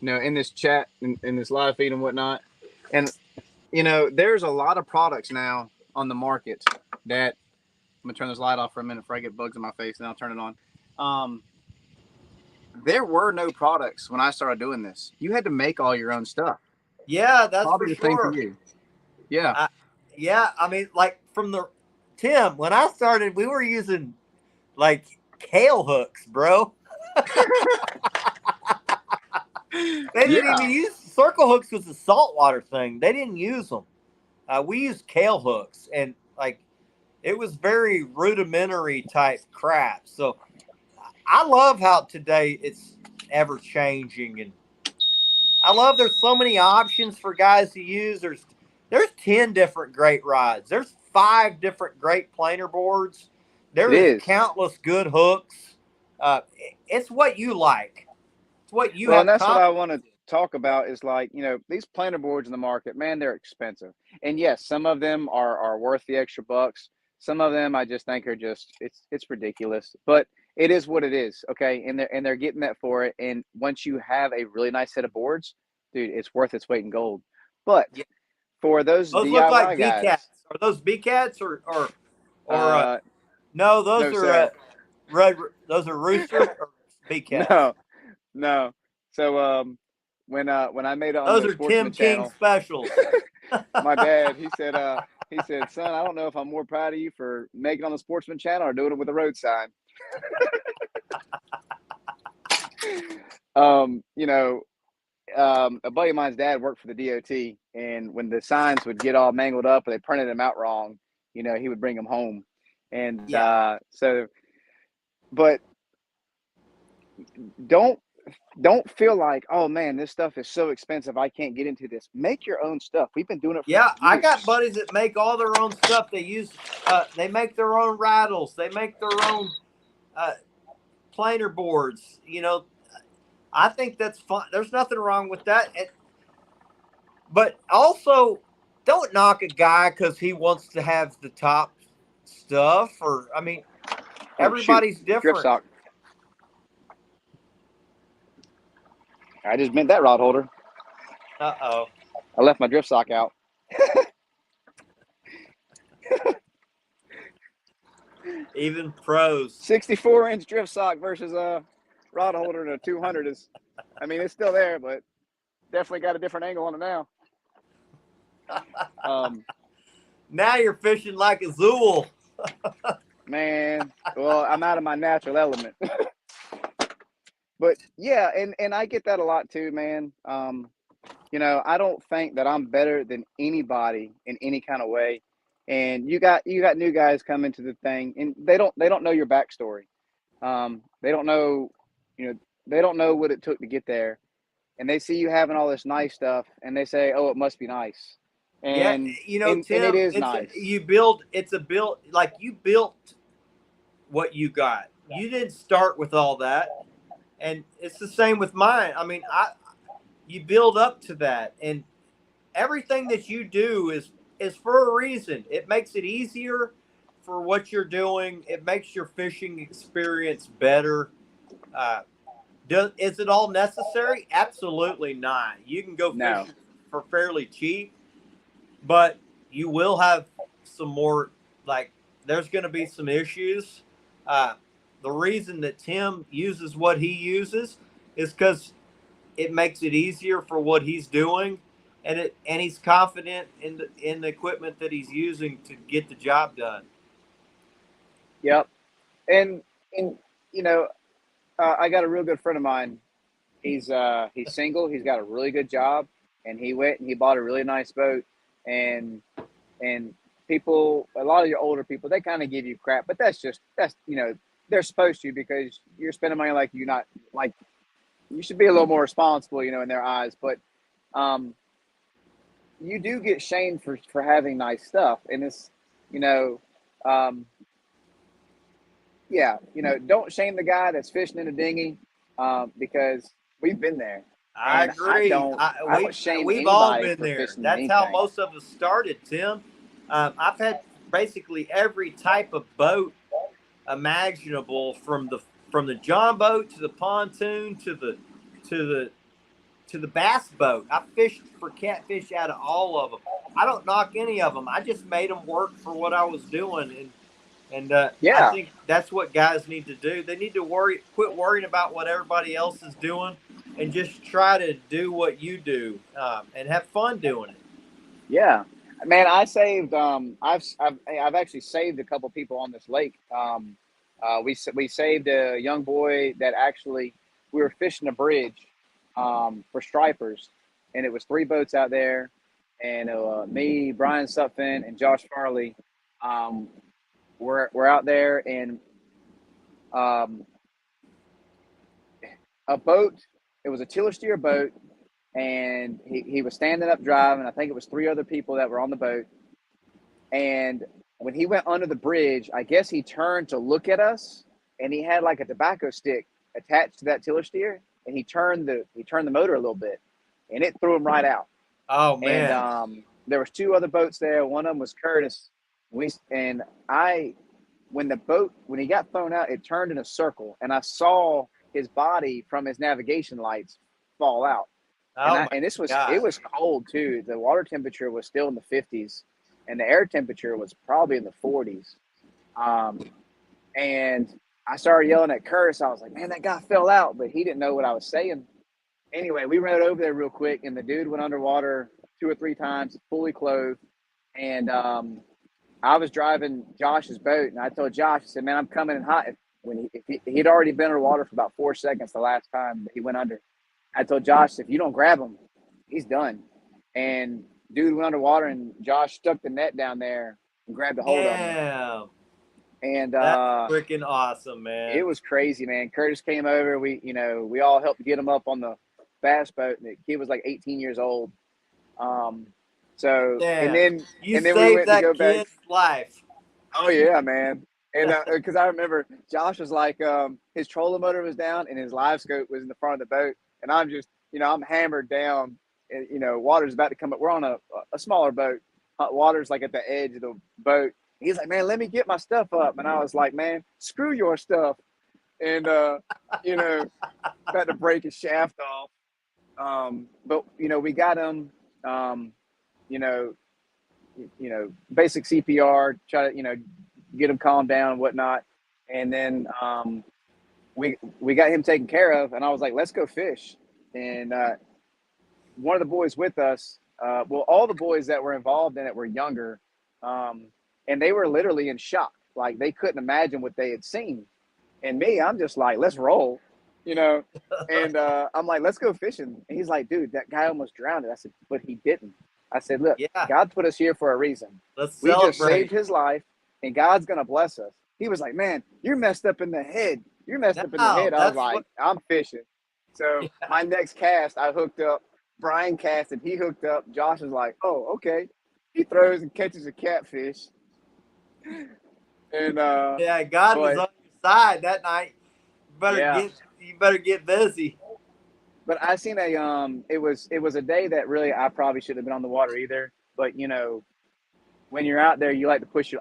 in this chat in this live feed and whatnot, and there's a lot of products now on the market that I'm gonna turn this light off for a minute before I get bugs in my face, and I'll turn it on. There were no products when I started doing this. You had to make all your own stuff. Yeah, that's Probably for the same for sure. you. Yeah. Yeah, I mean, like Tim, when I started, we were using like kale hooks, bro. They didn't Yeah. even use circle hooks was a saltwater thing. They didn't use them. We used kale hooks, and like it was very rudimentary type crap. So I love how today it's ever changing, and I love there's so many options for guys to use. There's 10 different great rods. There's 5 different great planer boards. There It is is. countless good hooks. It's what you like. It's what you Well, and have that's what I want confidence to in. talk about is like, these planer boards in the market, man, they're expensive. And yes, some of them are worth the extra bucks. Some of them I just think are just it's ridiculous. But it is what it is, okay? And they're getting that for it. And once you have a really nice set of boards, dude, it's worth its weight in gold. But Yeah. for those Those look like DIY B cats. guys, Are those B cats or uh no? no Those are sir. red. Those are rooster or B cats. No, no. So when I made it on Those the are Sportsman Tim King channel, specials. my dad, he said, son, I don't know if I'm more proud of you for making it on the Sportsman channel or doing it with a road sign. Um, you know, a buddy of mine's dad worked for the DOT, and when the signs would get all mangled up or they printed them out wrong, he would bring them home. And Yeah. but don't don't feel like, oh man, this stuff is so expensive, I can't get into this. Make your own stuff. We've been doing it for Yeah, I years. got buddies that make all their own stuff. They make their own rattles. They make their own planer boards. I think that's fun. There's nothing wrong with that. But also, don't knock a guy because he wants to have the top stuff. I mean, Oh shoot, everybody's drift different. sock. I just bent that rod holder. Uh-oh. I left my drift sock out. Even pros. 64-inch drift sock versus a rod holder and a 200 is, I mean, it's still there, but definitely got a different angle on it now. Now you're fishing like a Zool. Man, well, I'm out of my natural element. But yeah, and I get that a lot too, man. I don't think that I'm better than anybody in any kind of way. And you got new guys come into the thing, and they don't know your backstory. They don't know, they don't know what it took to get there, and they see you having all this nice stuff, and they say, "Oh, it must be nice," Yeah, and it Tim, is nice. you built what you got. You didn't start with all that. And it's the same with mine. I mean, you build up to that, and everything that you do is for a reason. It makes it easier for what you're doing. It makes your fishing experience better. Is it all necessary? Absolutely not. You can go No, fishing for fairly cheap, but you will have some more, like, there's going to be some issues. The reason that Tim uses what he uses is because it makes it easier for what he's doing, and he's confident in the equipment that he's using to get the job done. yep, and I got a real good friend of mine. He's single. He's got a really good job, and he went and he bought a really nice boat. And people, a lot of your older people, they kind of give you crap, but that's they're supposed to, because you're spending money like you not like you should be a little more responsible, in their eyes. But you do get shamed for having nice stuff, and it's um, yeah, don't shame the guy that's fishing in a dinghy, because we've been there. I And I agree. don't shame We've all anybody been for there. fishing That's how anything. most of us started, Tim. I've had basically every type of boat imaginable, from the john boat to the pontoon to the to the bass boat. I fished for catfish out of all of them. I don't knock any of them. I just made them work for what I was doing, and I Yeah, think that's what guys need to do. They need to quit worrying about what everybody else is doing, and just try to do what you do, and have fun doing it. yeah, man. I saved. I've actually saved a couple people on this lake. We saved a young boy that actually we were fishing a bridge for stripers, and it was three boats out there, and me, Brian Sutphin, and Josh Farley. Um, we're out there, and um, a boat. It was a tiller steer boat, and he was standing up driving. I think it was three other people that were on the boat. And when he went under the bridge, I guess he turned to look at us, and he had like a tobacco stick attached to that tiller steer, and he turned the motor a little bit, and it threw him right out. Oh And man. there was two other boats there. One of them was Curtis. We and I when he got thrown out, it turned in a circle, and I saw his body from his navigation lights fall out. And Oh I my and this was it gosh. was cold too. The water temperature was still in the 50s, and the air temperature was probably in the 40s. Um, and I started yelling at Curtis. I was like, "Man, that guy fell out," but he didn't know what I was saying. Anyway, we rode over there real quick, and the dude went underwater two or three times, fully clothed. And I was driving Josh's boat, and I told Josh, I said, "Man, I'm coming in hot." If he'd already been underwater for about 4 seconds the last time that he went under. I told Josh, if you don't grab him, he's done. And dude went underwater, and Josh stuck the net down there and grabbed a hold of him. Damn. And That's freaking awesome, it man. was crazy, man. Curtis came over. We all helped get him up on the bass boat. And the kid was like 18 years old. Um, so Damn. You and then we saved went to that go back. kid's life. Oh yeah, man. And because I remember Josh was like, his trolling motor was down and his live scope was in the front of the boat, and I'm just, I'm hammered down, and water's about to come up. We're on a smaller boat. Water's like at the edge of the boat. He's like, "Man, let me get my stuff up," and I was like, "Man, screw your stuff," and you know, about to break his shaft off. But we got him. Um, you know, basic CPR, try to, get him calmed down and whatnot. And then we got him taken care of, and I was like, let's go fish. And one of the boys with us, all the boys that were involved in it were younger, and they were literally in shock. Like they couldn't imagine what they had seen. And me, I'm just like, let's roll, you know. And I'm like, let's go fishing. And he's like, dude, that guy almost drowned. I said, but he didn't. I said, look, Yeah. God put us here for a reason. Let's We just saved celebrate. his life, and God's gonna bless us. He was like, man, you're messed up in the head. You're messed up in the No, head. I was that's like, what. I'm fishing. So my next cast, I hooked up. Brian casted. He hooked up. Josh is like, oh, okay. He throws and catches a catfish. And Yeah, God was but on your side that night. yeah. You better get busy. But I seen it was a day that really I probably shouldn't have been on the water either. But when you're out there,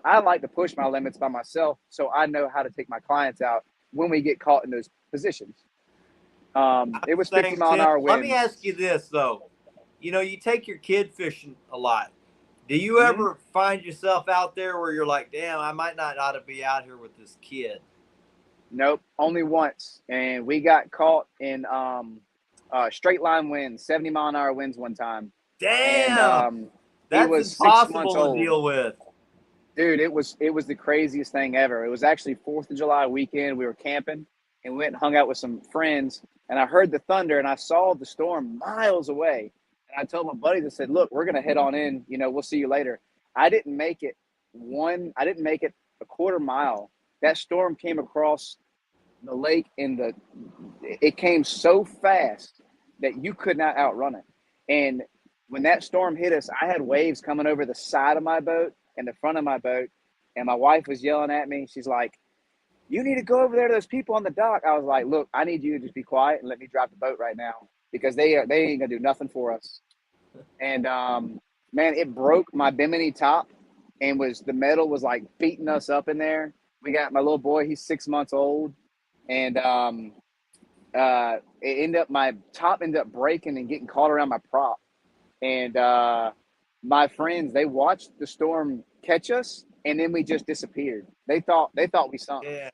I like to push my limits by myself, so I know how to take my clients out when we get caught in those positions. It was 50 Saying, mile an Tim, hour let me winds. ask you this though. You take your kid fishing a lot. Do you Hmm. ever find yourself out there where you're like, damn, I might not ought to be out here with this kid? Nope, only once, and we got caught in straight line winds, 70 mile an hour winds one time, and Damn, he that's was 6 months impossible to old. deal with. Dude, it was the craziest thing ever. It was actually 4th of July weekend. We were camping, and we went and hung out with some friends, and I heard the thunder and I saw the storm miles away. And I told my buddies, I said, "Look, we're gonna head on in. We'll see you later." I didn't make it I didn't make it a quarter mile. That storm came across the lake, it came so fast that you could not outrun it. And when that storm hit us, I had waves coming over the side of my boat and the front of my boat, and my wife was yelling at me. She's like, "You need to go over there to those people on the dock." I was like, "Look, I need you to just be quiet and let me drop the boat right now, because they ain't gonna do nothing for us. And man, it broke my bimini top, and the metal was like beating us up in there. We got my little boy; he's 6 months old, and my top ended up breaking and getting caught around my prop. And my friends, they watched the storm catch us, and then we just disappeared. They thought we sunk. Yeah.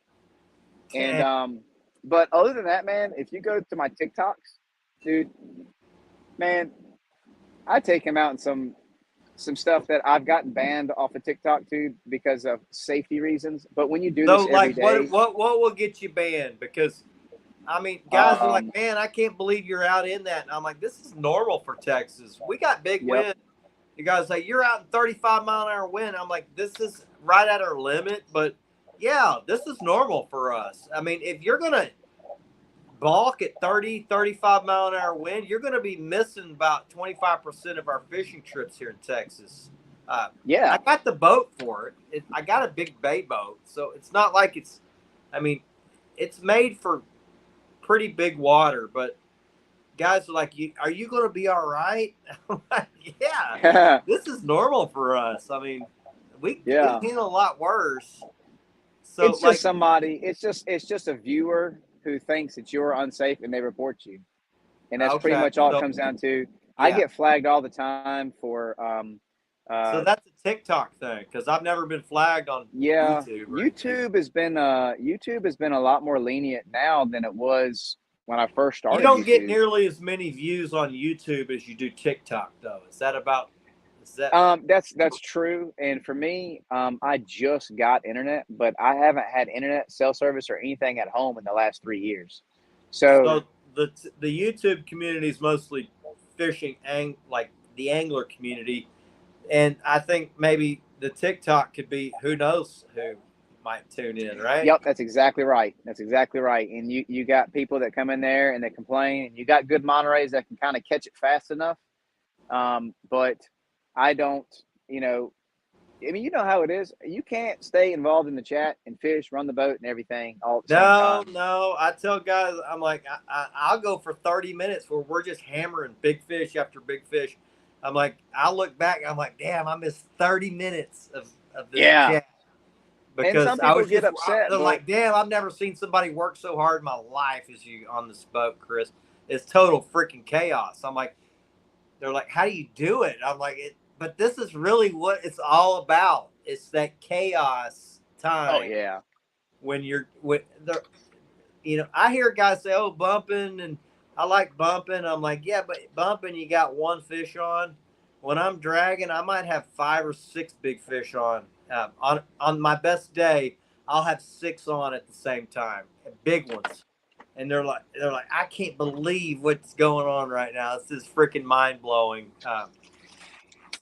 And but other than that, man, if you go to my TikToks, dude, man, I take him out in some stuff that I've gotten banned off of TikTok too because of safety reasons. But when you do So, this every like, day, what will get you banned? Because I mean, guys are like, um, man, I can't believe you're out in that. And I'm like, this is normal for Texas. We got big yep, wind. You guys say you're out in 35-mile-an-hour wind. I'm like, this is right at our limit. But yeah, this is normal for us. I mean, if you're going to balk at 30, 35-mile-an-hour wind, you're going to be missing about 25% of our fishing trips here in Texas. yeah, I got the boat for it. I got a big bay boat. So it's not like I mean, it's made for pretty big water, but guys are like, are you going to be all right? I'm like, yeah, this is normal for us. I mean, we yeah. handle a lot worse. So It's like, just somebody. It's just a viewer who thinks that you're unsafe and they report you, and that's pretty okay, much all it so comes down to. I yeah, get flagged all the time for so that's a TikTok thing because I've never been flagged on yeah. YouTube or anything. YouTube has been a lot more lenient now than it was when I first You started don't get YouTube. nearly as many views on YouTube as you do TikTok, though. Is that That's true. And for me, I just got internet, but I haven't had internet, cell service, or anything at home in the last 3 years. So so? The YouTube community is mostly fishing, like the angler community. And I think maybe the TikTok could be who knows who might tune in, right? yep, that's exactly right. That's exactly right. And you got people that come in there and they complain, and you got good Monterey's that can kind of catch it fast enough. But I don't, you know, I mean, you know how it is. You can't stay involved in the chat and fish, run the boat, and everything all at the same No, time. no. I tell guys, I'm like, I'll go for 30 minutes where we're just hammering big fish after big fish. I'm like, I look back, I'm like, damn, I missed 30 minutes of this Yeah. chat And because some people get they're upset, but like, damn, I've never seen somebody work so hard in my life as you on this boat, Chris. It's total freaking chaos. I'm like, they're like, how do you do it? I'm like, but this is really what it's all about. It's that chaos oh time yeah, when I hear guys say, oh, bumping, and I like bumping. I'm like, yeah, but bumping, you got one fish on. When I'm dragging, I might have 5 or 6 big fish on. On my best day, I'll have 6 on at the same time, big ones. And they're like, I can't believe what's going on right now. This is freaking mind blowing.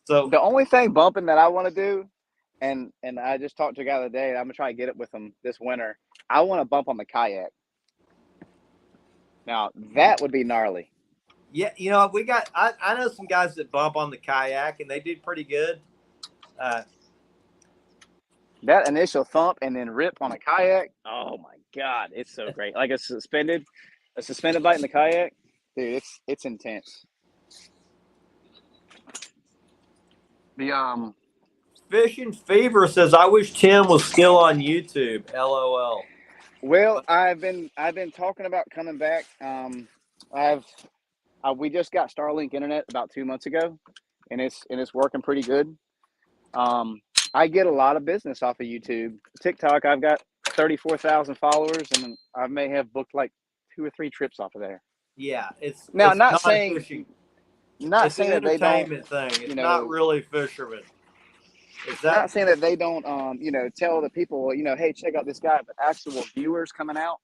So the only thing bumping that I want to do, and I just talked to a guy the other day. I'm gonna try to get it with him this winter. I want to bump on the kayak. Now that would be gnarly. yeah, I know some guys that bump on the kayak and they do pretty good. Uh, That initial thump and then rip on a kayak. Oh my god, it's so great. Like a suspended bite in the kayak, dude. It's intense. The Fishing Fever says, I wish Tim was still on YouTube. LOL. well, I've been talking about coming back. I've we just got Starlink internet about 2 months ago, and it's working pretty good. I get a lot of business off of YouTube. TikTok, I've got 34,000 followers, and I may have booked like 2 or 3 trips off of there. Yeah, Now, it's not fishing. not It's an saying that they don't, entertainment thing. you It's not know, really fishermen. Is not that? saying that they don't, tell the people, hey, check out this guy, but actual viewers coming out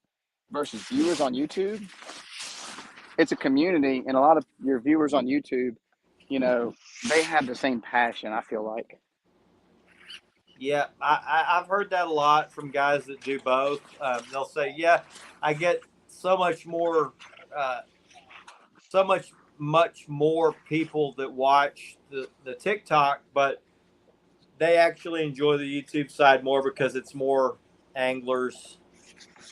versus viewers on YouTube, it's a community, and a lot of your viewers on YouTube, they have the same passion. I feel like. Yeah, I've heard that a lot from guys that do both. They'll say, yeah, I get so much more, uh, so much more people that watch the TikTok, but they actually enjoy the YouTube side more because it's more anglers.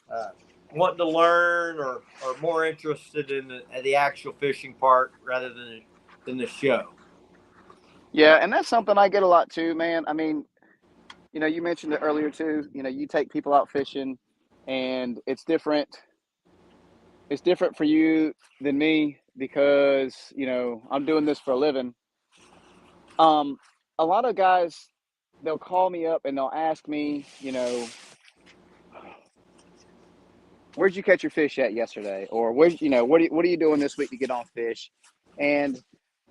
Uh, wanting to learn or more interested in the actual fishing part rather than the show. Yeah, and that's something I get a lot too, man. I mean, you mentioned it earlier too. You take people out fishing, and it's different. It's different for you than me because I'm doing this for a living. Um, a lot of guys, they'll call me up and they'll ask me, where'd you catch your fish at yesterday, or what are you doing this week to get on fish? And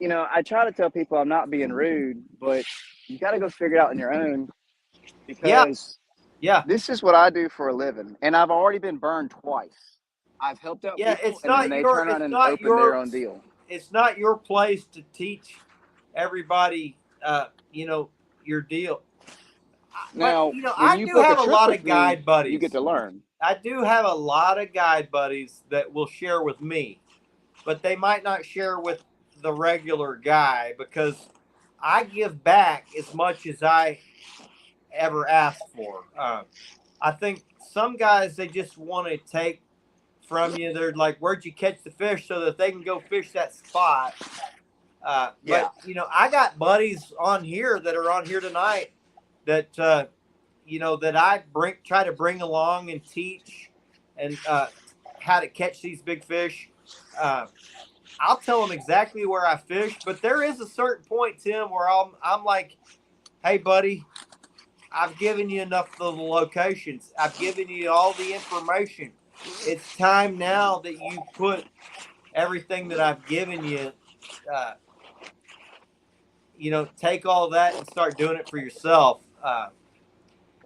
I try to tell people I'm not being rude, but you got to go figure it out on your own Yeah, because yeah, this is what I do for a living, and I've already been burned twice. I've helped out yeah. people, and then they turn around and open their own deal. It's not your place to teach everybody, your deal. But Now, when I you do book a have a trip lot with of me, guide you get buddies. to learn. I do have a lot of guide buddies that will share with me, but they might not share with the regular guy because I give back as much as I ever asked for. I think some guys, they just want to take from you. They're like, "Where'd you catch the fish?" so that they can go fish that spot. Yeah. But I got buddies on here that are on here tonight that that I try to bring along and teach and how to catch these big fish. Uh, I'll tell them exactly where I fish, but there is a certain point, Tim, where I'm like, "Hey, buddy, I've given you enough of the locations. I've given you all the information. It's time now that you put everything that I've given you, uh, take all that and start doing it for yourself."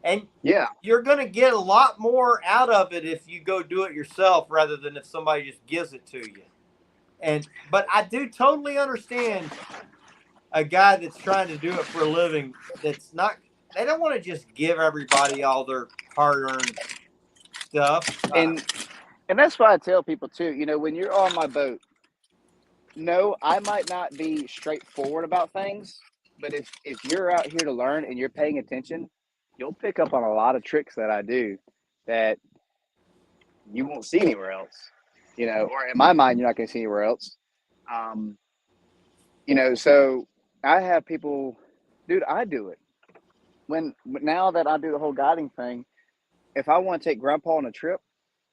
And Yeah. you're going to get a lot more out of it if you go do it yourself rather than if somebody just gives it to you. But I do totally understand a guy that's trying to do it for a living that's not, they don't want to just give everybody all their hard-earned stuff. And that's why I tell people too, when you're on my boat, no, I might not be straightforward about things, but if you're out here to learn and you're paying attention, you'll pick up on a lot of tricks that I do that you won't see anywhere else. Or in my mind, you're not going to see anywhere else. Um, so I have people, dude, I do it. Now that I do the whole guiding thing, if I want to take grandpa on a trip,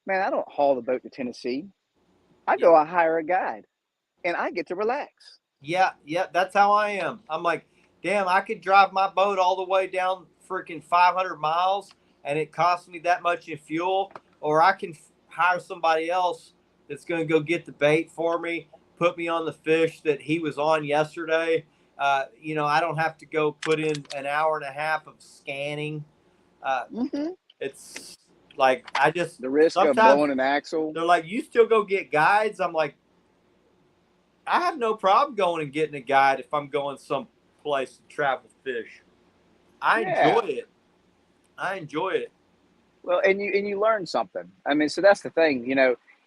man, I don't haul the boat to Tennessee. I Yeah, go, I hire a guide and I get to relax. yeah, that's how I am. I'm like, damn, I could drive my boat all the way down freaking 500 miles and it costs me that much in fuel, or I can hire somebody else that's going to go get the bait for me, put me on the fish that he was on yesterday. I don't have to go put in an hour and a half of scanning. Uh, Hmm. it's like I just The risk of sometimes blowing an axle. they're like, you still go get guides. I'm like, I have no problem going and getting a guide if I'm going someplace to travel fish. I enjoy Yeah. it. I enjoy it. Well, and you learn something. I mean, so that's the thing.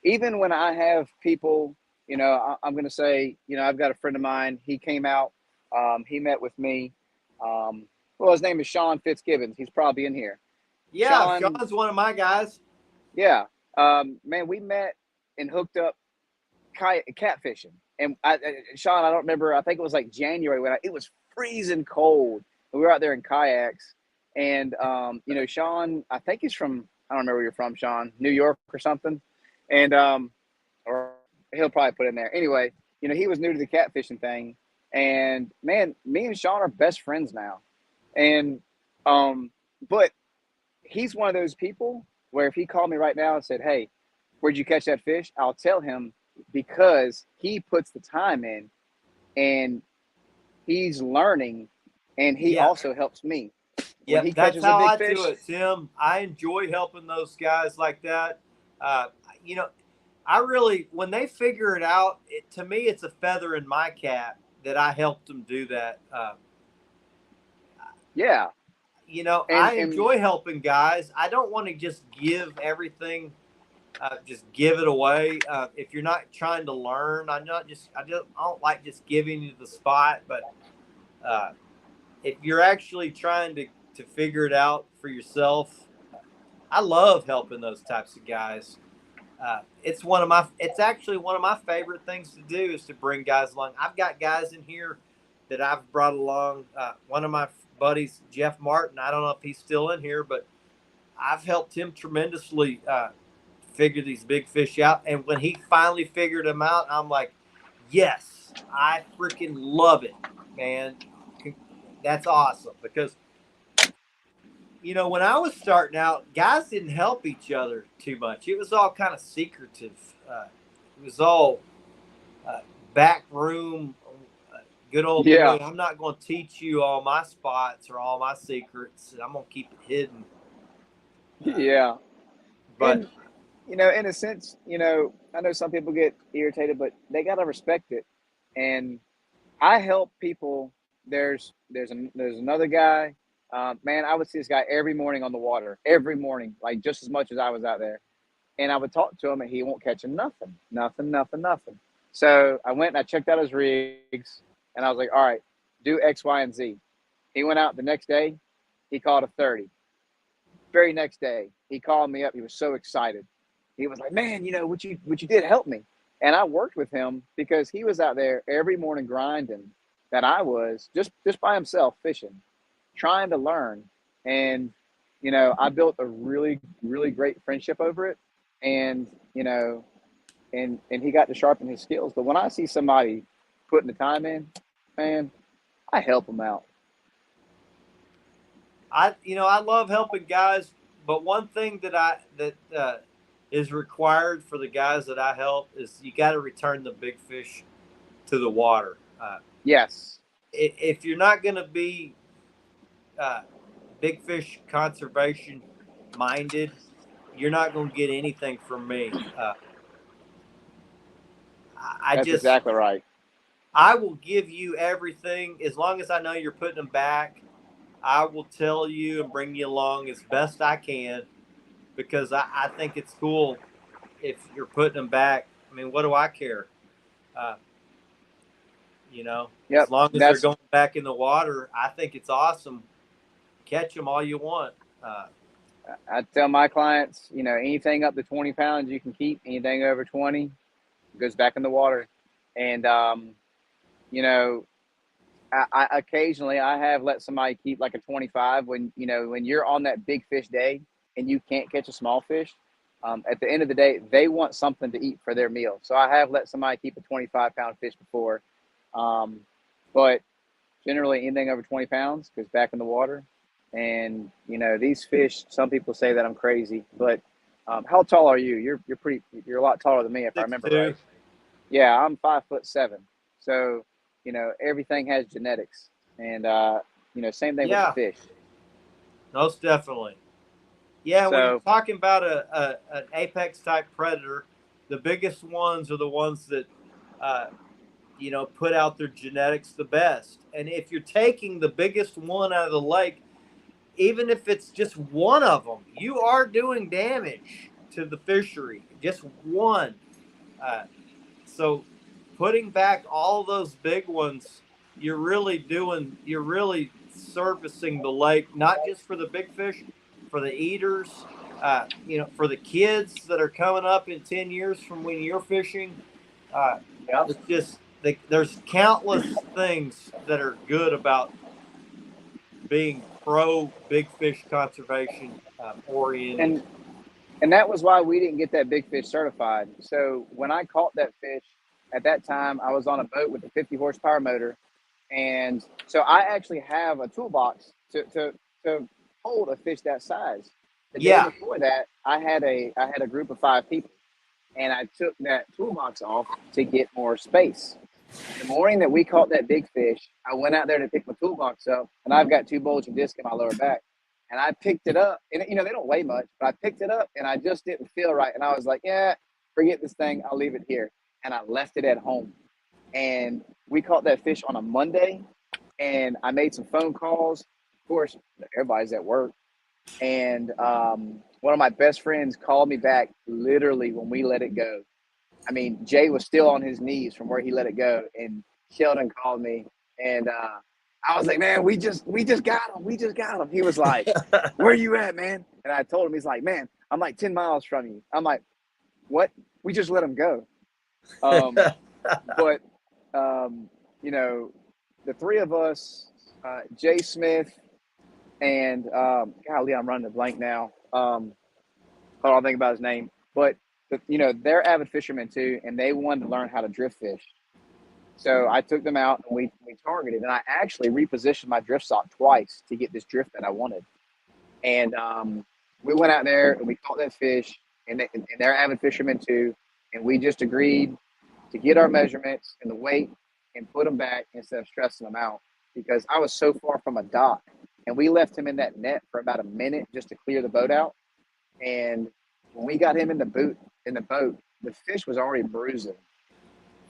Even when I have people, I'm going to say, I've got a friend of mine. He came out. He met with me. Well, his name is Sean Fitzgibbons. He's probably in here. Yeah, Sean, Sean's one of my guys. yeah. Man, we met and hooked up catfishing. And Sean, I don't remember. I think it was like January when it was freezing cold. We were out there in kayaks, and Sean, I think he's from. I don't remember where you're from, Sean, New York or something, and or he'll probably put it in there. Anyway, he was new to the catfishing thing, and man, me and Sean are best friends now, and but he's one of those people where if he called me right now and said, "Hey, where'd you catch that fish?" I'll tell him because he puts the time in and he's learning and he Yeah. also helps me. When Yep, he that's catches a how big I do fish, it, Tim. I enjoy helping those guys like that. Uh, you know, I really, when they figure it out, to me, it's a feather in my cap that I helped them do that. yeah. And I enjoy helping guys. I don't want to just give everything, just give it away. If you're not trying to learn, I don't like just giving you the spot. But uh, if you're actually trying to figure it out for yourself, I love helping those types of guys. It's actually one of my favorite things to do is to bring guys along. I've got guys in here that I've brought along. One of my buddies, Jeff Martin, I don't know if he's still in here, but I've helped him tremendously figure these big fish out. And when he finally figured them out, I'm like, yes, I freaking love it, man. That's awesome because, when I was starting out, guys didn't help each other too much. It was all kind of secretive. It was all back room. Good old Yeah. boy. I'm not going to teach you all my spots or all my secrets. I'm going to keep it hidden. Yeah. But And, in a sense, I know some people get irritated, but they got to respect it. And I help people. There's another guy. Man, I would see this guy every morning on the water, every morning, like just as much as I was out there. And I would talk to him, and he won't catch nothing. So I went and I checked out his rigs, and I was like, all right, do X, Y, and Z. He went out the next day. He caught a 30. Very next day, he called me up. He was so excited. He was like, man, what you did helped me. And I worked with him because he was out there every morning grinding that I was just by himself fishing, trying to learn. And, I built a really, really great friendship over it. And, and he got to sharpen his skills. But when I see somebody putting the time in, man, I help them out. I love helping guys, but one thing that is required for the guys that I help is you got to return the big fish to the water. Yes. If you're not going to be big fish conservation minded, you're not going to get anything from me. That's exactly right. I will give you everything as long as I know you're putting them back. I will tell you and bring you along as best I can because I think it's cool if you're putting them back. I mean, what do I care? Yep. As long as they're going back in the water, I think it's awesome. Catch them all you want. I tell my clients, anything up to 20 pounds you can keep. Anything over 20 goes back in the water. And, I occasionally I have let somebody keep like a 25 when you're on that big fish day and you can't catch a small fish. At the end of the day, they want something to eat for their meal. So I have let somebody keep a 25-pound fish before. But generally anything over 20 pounds goes back in the water. And, these fish, some people say that I'm crazy, but how tall are you? You're a lot taller than me if I remember right. Yeah, I'm 5'7". So, everything has genetics, and same thing with the fish. Most definitely. Yeah, when you're talking about an apex type predator, the biggest ones are the ones that put out their genetics the best. And if you're taking the biggest one out of the lake, even if it's just one of them, you are doing damage to the fishery. Just one. So putting back all those big ones, you're really servicing the lake, not just for the big fish, for the eaters, for the kids that are coming up in 10 years from when you're fishing. It's just, there's countless things that are good about being pro big fish conservation oriented. And that was why we didn't get that big fish certified. So when I caught that fish, at that time, I was on a boat with a 50 horsepower motor. And so I actually have a toolbox to hold a fish that size. The day before that, I had a group of 5 people, and I took that toolbox off to get more space. The morning that we caught that big fish, I went out there to pick my toolbox up, and I've got 2 bulging discs in my lower back. And I picked it up, and they don't weigh much, but I picked it up, and I just didn't feel right. And I was like, yeah, forget this thing. I'll leave it here. And I left it at home. And we caught that fish on a Monday, and I made some phone calls. Of course, everybody's at work. And one of my best friends called me back literally when we let it go. I mean, Jay was still on his knees from where he let it go, and Sheldon called me, and I was like, man, we just got him. We just got him. He was like, where you at, man? And I told him, he's like, man, I'm like 10 miles from you. I'm like, what? We just let them go. But you know, the three of us, Jay Smith and golly, I'm running a blank now. Hold on, think about his name. But you know, they're avid fishermen too, and they wanted to learn how to drift fish. So I took them out and we targeted, and I actually repositioned my drift sock twice to get this drift that I wanted. And we went out there and we caught that fish, and they're avid fishermen too. And we just agreed to get our measurements and the weight and put them back instead of stressing them out because I was so far from a dock. And we left him in that net for about a minute just to clear the boat out. And when we got him in the boat, the fish was already bruising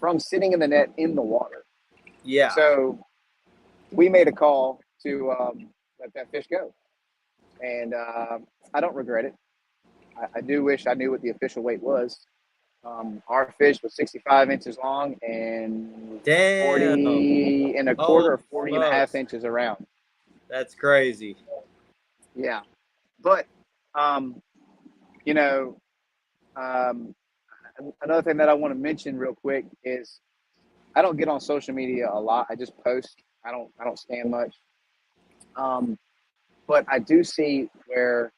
from sitting in the net in the water. Yeah. So we made a call to let that fish go. And I don't regret it. I do wish I knew what the official weight was. Our fish was 65 inches long and 40 and a quarter or 40 and a half inches around. That's crazy. Yeah. But, you know, another thing that I want to mention real quick is I don't get on social media a lot. I just post. I don't stand much. But I do see where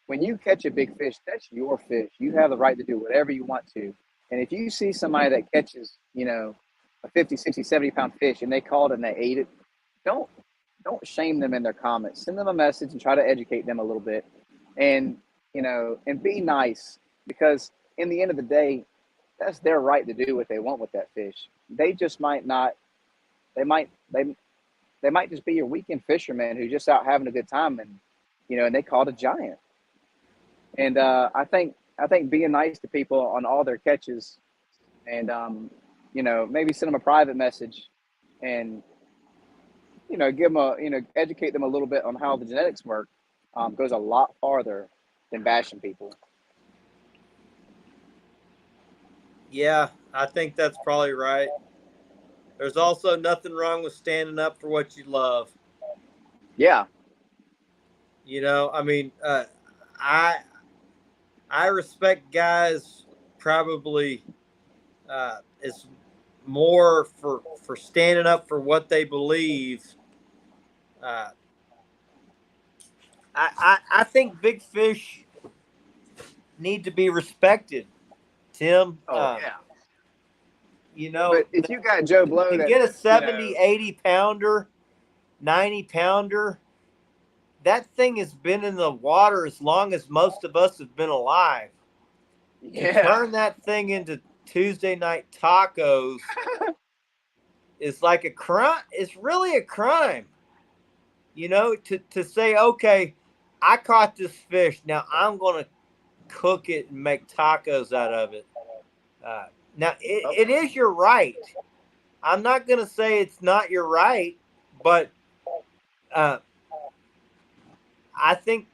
when you catch a big fish, that's your fish. You have the right to do whatever you want to. And if you see somebody that catches, you know, a 50, 60, 70-pound fish and they caught it and they ate it, don't shame them in their comments. Send them a message and try to educate them a little bit. And, you know, and be nice because in the end of the day, that's their right to do what they want with that fish. They just might not, they might just be your weekend fisherman who's just out having a good time and, you know, and they caught a giant. And I think being nice to people on all their catches and, you know, maybe send them a private message and, you know, give them educate them a little bit on how the genetics work goes a lot farther than bashing people. Yeah, I think that's probably right. There's also nothing wrong with standing up for what you love. Yeah. You know, I mean, I respect guys probably is more for standing up for what they believe. I think big fish need to be respected, Tim. Yeah. You know, but if you got Joe Blow to that get a 70, you know, 80 pounder, 90 pounder, that thing has been in the water as long as most of us have been alive. yeah. To turn that thing into Tuesday night tacos is like a crime. It's really a crime. You know, to say, okay, I caught this fish. Now I'm going to cook it and make tacos out of it. Now, it is your right. I'm not going to say it's not your right, but I think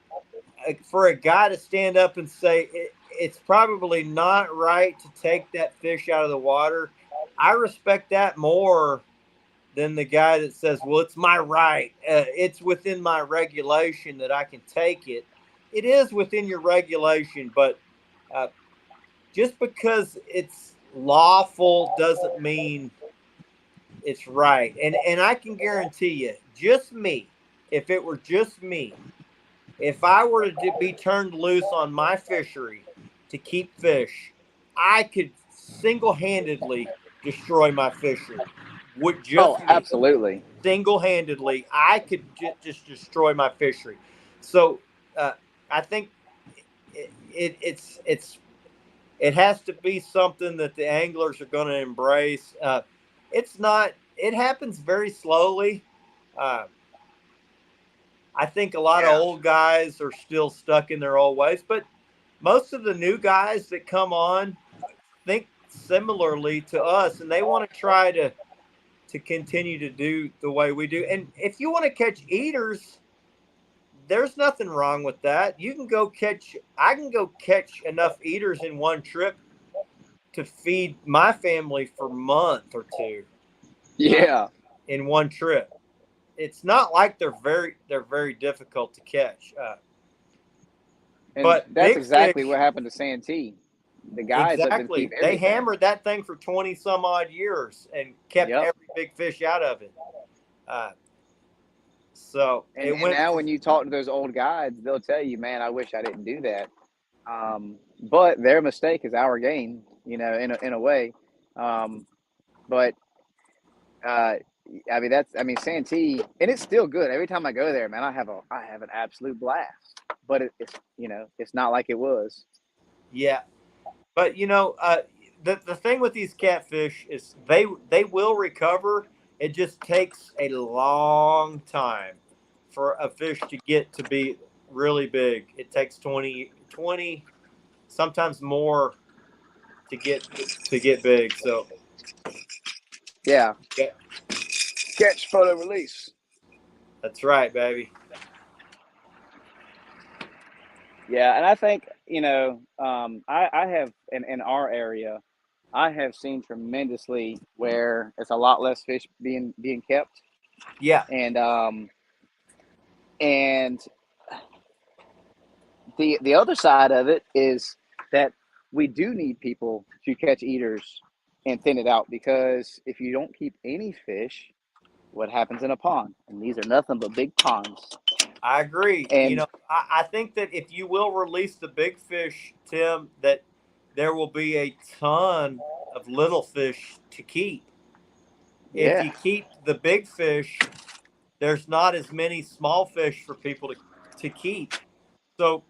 for a guy to stand up and say it's probably not right to take that fish out of the water, I respect that more than the guy that says, well, it's my right. It's within my regulation that I can take it. It is within your regulation, but just because it's lawful doesn't mean it's right. And I can guarantee you, just me, if it were just me, if I were to be turned loose on my fishery to keep fish, I could single-handedly destroy my fishery. Would just me. Absolutely. Single-handedly, I could just destroy my fishery. So I think it has to be something that the anglers are going to embrace. It's not. It happens very slowly. I think a lot of old guys are still stuck in their old ways, but most of the new guys that come on think similarly to us, and they want to try to continue to do the way we do. And if you want to catch eaters, there's nothing wrong with that. You can go catch. I can go catch enough eaters in one trip to feed my family for a month or two. Yeah. In one trip. It's not like they're very difficult to catch. And but that's exactly fish, what happened to Santee. the guys let them Exactly. keep They everything. hammered that thing for 20 some odd years and kept Yep. every big fish out of it. So And, it and went now from, when you talk to those old guides, they'll tell you, man, I wish I didn't do that. But their mistake is our gain, in a way. But I mean Santee, and it's still good. Every time I go there, man, I have an absolute blast. But it's not like it was. yeah. But the thing with these catfish is they will recover. It just takes a long time for a fish to get to be really big. It takes 20, sometimes more to get big. So Yeah. yeah, Catch, photo, release. that's right, baby. Yeah, and I think I have in our area, I have seen tremendously where it's a lot less fish being kept, Yeah, and the other side of it is that we do need people to catch eaters and thin it out, because if you don't keep any fish, what happens in a pond? And these are nothing but big ponds. I agree. And I think that if you will release the big fish, Tim, that there will be a ton of little fish to keep. If yeah, you keep the big fish, there's not as many small fish for people to keep. So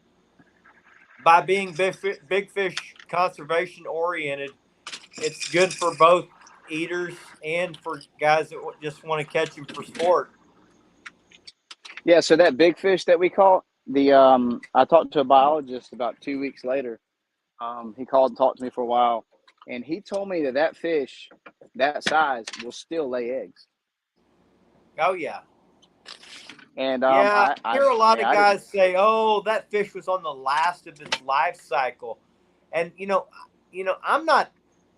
by being big fish conservation oriented, it's good for both eaters and for guys that just want to catch them for sport. yeah. So that big fish that we caught, I talked to a biologist about 2 weeks later. He called and talked to me for a while, and he told me that fish that size will still lay eggs. Oh yeah. And Yeah, I hear a I lot mean, of I didn't. guys say, "Oh, that fish was on the last of its life cycle," and I'm not.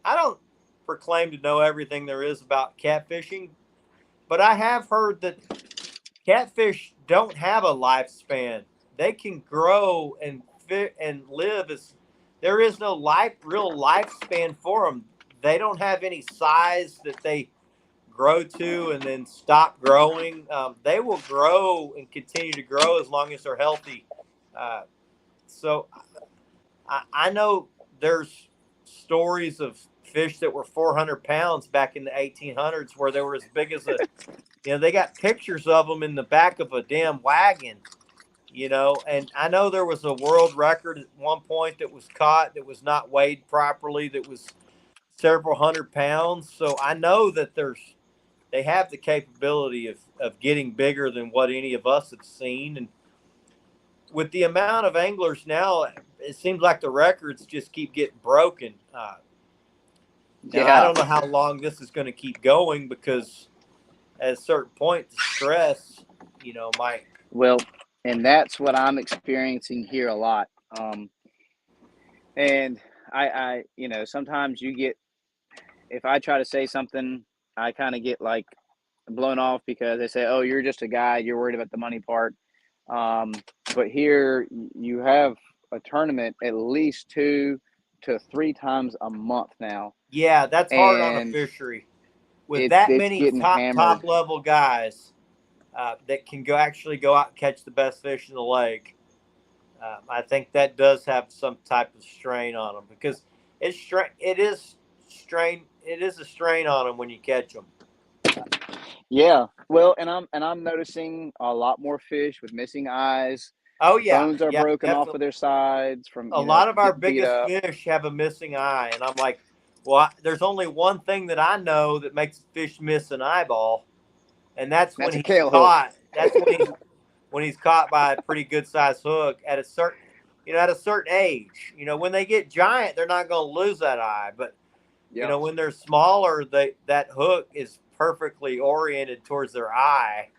I don't proclaim to know everything there is about catfishing, but I have heard that catfish don't have a lifespan. They can grow and fit and live as there is no real lifespan for them. They don't have any size that they grow to and then stop growing. They will grow and continue to grow as long as they're healthy. Uh, so I know there's stories of fish that were 400 pounds back in the 1800s where they were as big as they got pictures of them in the back of a damn wagon. And I know there was a world record at one point that was caught that was not weighed properly, that was several hundred pounds. So I know that they have the capability of getting bigger than what any of us have seen. And with the amount of anglers now, it seems like the records just keep getting broken. Now, I Yeah. don't know how long this is going to keep going because at a certain point, the stress, might. Well, and that's what I'm experiencing here a lot. And sometimes if I try to say something, I kind of get like blown off because they say, "Oh, you're just a guy. You're worried about the money part." Um, but here you have a tournament at least 2 to 3 times a month now, Yeah, that's hard on a and fishery with it's that it's many getting top hammered. level guys that can go out and catch the best fish in the lake. I think that does have some type of strain on them because it is a strain on them when you catch them. Yeah, well, and I'm noticing a lot more fish with missing eyes. Oh yeah, Bones are yeah, broken off of definitely. their sides from A lot of our getting beat biggest up. fish have a missing eye, and I'm like, well, there's only one thing that I know that makes a fish miss an eyeball, and that's when That's a he's kale hook. caught. That's when he's caught by a pretty good sized hook at a certain age. When they get giant, they're not going to lose that eye, but Yep. when they're smaller, that hook is perfectly oriented towards their eye.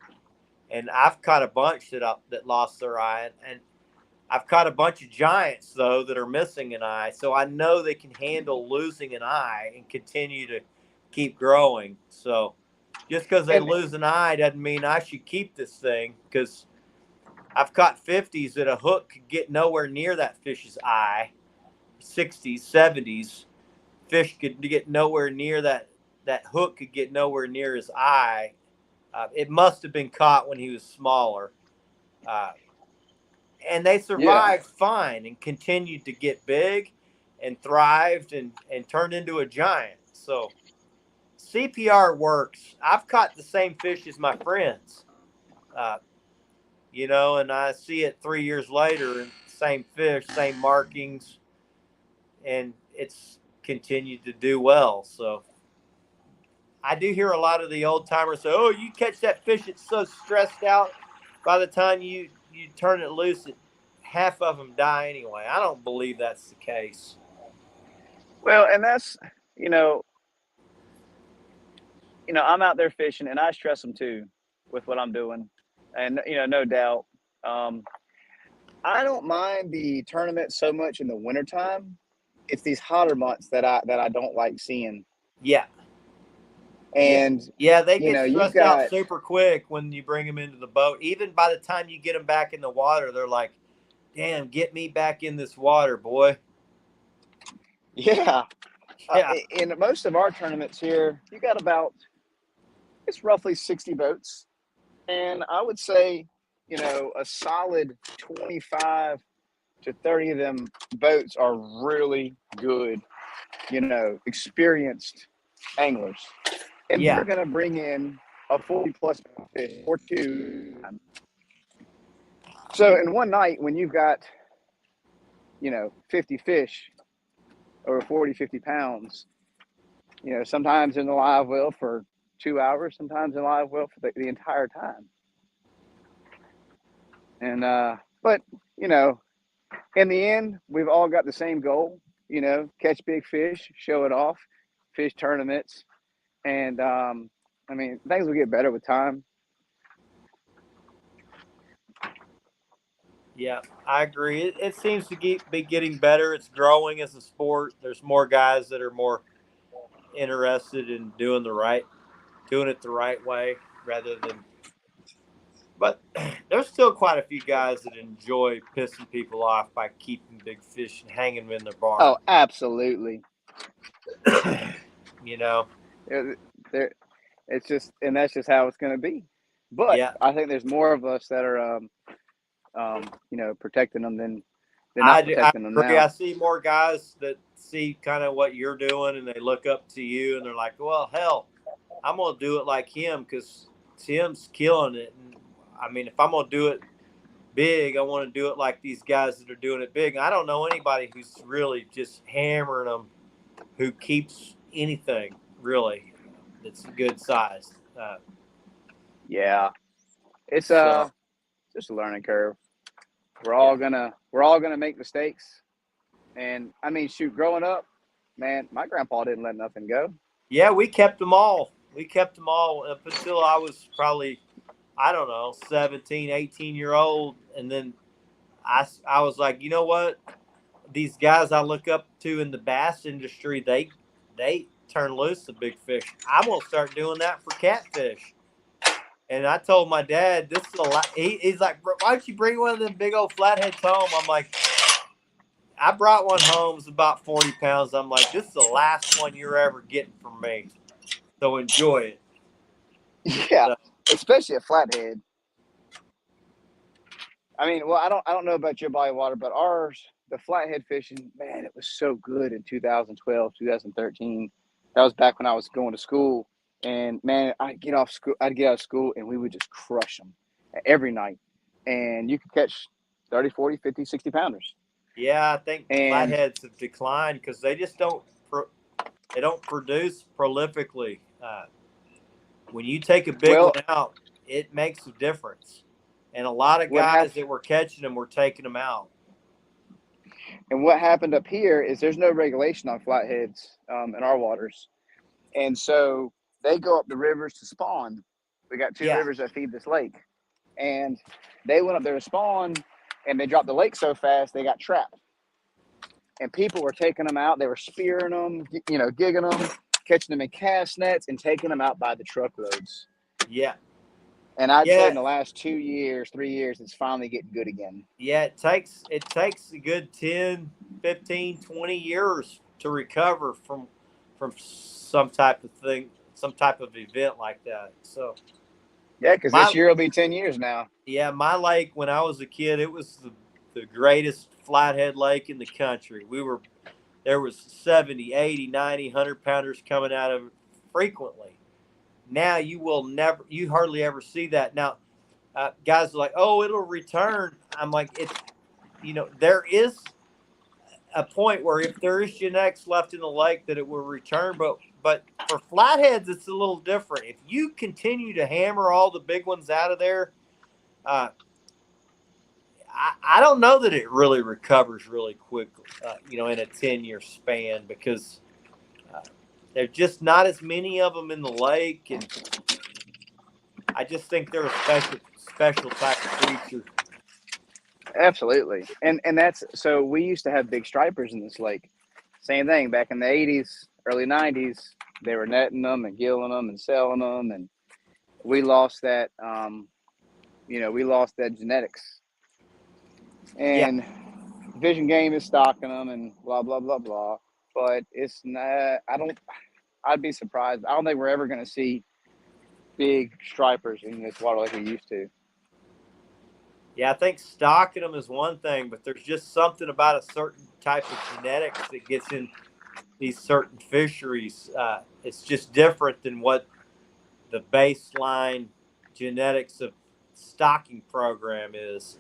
And I've caught a bunch that lost their eye, and I've caught a bunch of giants though that are missing an eye, so I know they can handle losing an eye and continue to keep growing. So just because they And lose an eye doesn't mean I should keep this thing, because I've caught 50s that a hook could get nowhere near that fish's eye, 60s, 70s, fish could get nowhere near that hook could get nowhere near his eye. It must have been caught when he was smaller. And they Yeah. survived fine and continued to get big and thrived and turned into a giant. So CPR works. I've caught the same fish as my friends, and I see it 3 years later, and same fish, same markings, and it's continued to do well. So I do hear a lot of the old timers say, "Oh, you catch that fish, it's so stressed out. By the time you turn it loose, half of them die anyway." I don't believe that's the case. Well, and that's, you know, I'm out there fishing and I stress them too with what I'm doing. And, no doubt. Um, I don't mind the tournament so much in the wintertime. It's these hotter months that I don't like seeing. Yeah, yeah, And, yeah. They get you've stressed out got, super quick when you bring them into the boat. Even by the time you get them back in the water, they're like, "Damn, get me back in this water, boy." yeah. Yeah, In most of our tournaments here, you got it's roughly 60 boats. And I would say, a solid 25 to 30 of them boats are really good, experienced anglers. And yeah, they're going to bring in a 40 plus fish or two. So in one night, when you've got, 50 fish or 40, 50 pounds, sometimes in the live well for 2 hours, sometimes in live well for the entire time. And, but, in the end, we've all got the same goal, catch big fish, show it off, fish tournaments. And, things will get better with time. yeah. I agree. It seems to be getting better. It's growing as a sport. There's more guys that are more interested in doing it the right way rather than. But there's still quite a few guys that enjoy pissing people off by keeping big fish and hanging them in their barn. Oh, absolutely. you know, There, it's just, and that's just how it's going to be. But yeah, I think there's more of us that are, protecting them than not I protecting them agree. now. I see more guys that see kind of what you're doing and they look up to you and they're like, well, hell, I'm going to do it like him because Tim's killing it. And I mean, if I'm going to do it big, I want to do it like these guys that are doing it big. I don't know anybody who's really just hammering them who keeps anything really that's a good size. Yeah, it's So just a learning curve. We're yeah, all gonna make mistakes. And I mean, shoot, growing up, man, my grandpa didn't let nothing go. yeah, we kept them all. We kept them all up until I was probably, I don't know, 17, 18-year-old. And then I was like, you know what? These guys I look up to in the bass industry, they turn loose the big fish. I'm going to start doing that for catfish. And I told my dad, this is a lot. He's like, why don't you bring one of them big old flatheads home? I'm like, I brought one home. It's about 40 pounds. I'm like, this is the last one you're ever getting from me. So enjoy it. Yeah, So, especially a flathead. I mean, well, I don't know about your body of water, but ours, the flathead fishing, man, it was so good in 2012, 2013. That was back when I was going to school, and man, I'd get out of school, and we would just crush them every night, and you could catch 30, 40, 50, 60 pounders. yeah, I think And flatheads have declined because they just they don't produce prolifically. When you take a big well, one out, it makes a difference. And a lot of what guys happened? that were catching them were taking them out. And what happened up here is there's no regulation on flatheads in our waters, and so they go up the rivers to spawn. We got two Yeah, rivers that feed this lake, and they went up there to spawn, and they dropped the lake so fast they got trapped. And people were taking them out. They were spearing them, gigging them, catching them in cast nets, and taking them out by the truckloads. yeah. And I'd say Yeah, in the last 2 years, 3 years, it's finally getting good again. yeah, it takes a good 10, 15, 20 years to recover from some type of thing, some type of event like that. So Yeah, because my this year will be 10 years now. yeah, my lake when I was a kid, it was the greatest flathead lake in the country. There was 70, 80, 90, 100 pounders coming out of it frequently. Now you hardly ever see that. Now guys are like, oh, it'll return. I'm like, there is a point where if there is genetics left in the lake that it will return, but for flatheads it's a little different. If you continue to hammer all the big ones out of there, uh, I don't know that it really recovers really quickly, in a 10-year span because uh, there's just not as many of them in the lake, and I just think they're a special type of creature. Absolutely. And that's so we used to have big stripers in this lake. Same thing back in the 80s, early 90s. They were netting them and gilling them and selling them. And we lost that, we lost that genetics. Yeah, And Vision Game is stocking them and blah, blah, blah, blah. But it's not, I'd be surprised. I don't think we're ever going to see big stripers in this water like we used to. yeah, I think stocking them is one thing, but there's just something about a certain type of genetics that gets in these certain fisheries. It's just different than what the baseline genetics of stocking program is.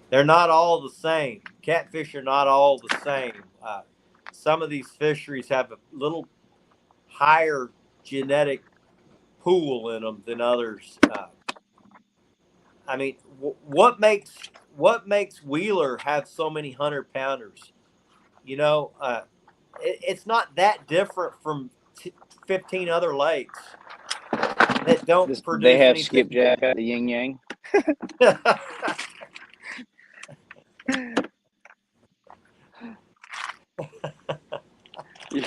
They're not all the same. Catfish are not all the same. Some of these fisheries have a little higher genetic pool in them than others. I mean, what makes Wheeler have so many 100 pounders? It's not that different from 15 other lakes that don't They produce have anything. skipjack at the yin yang.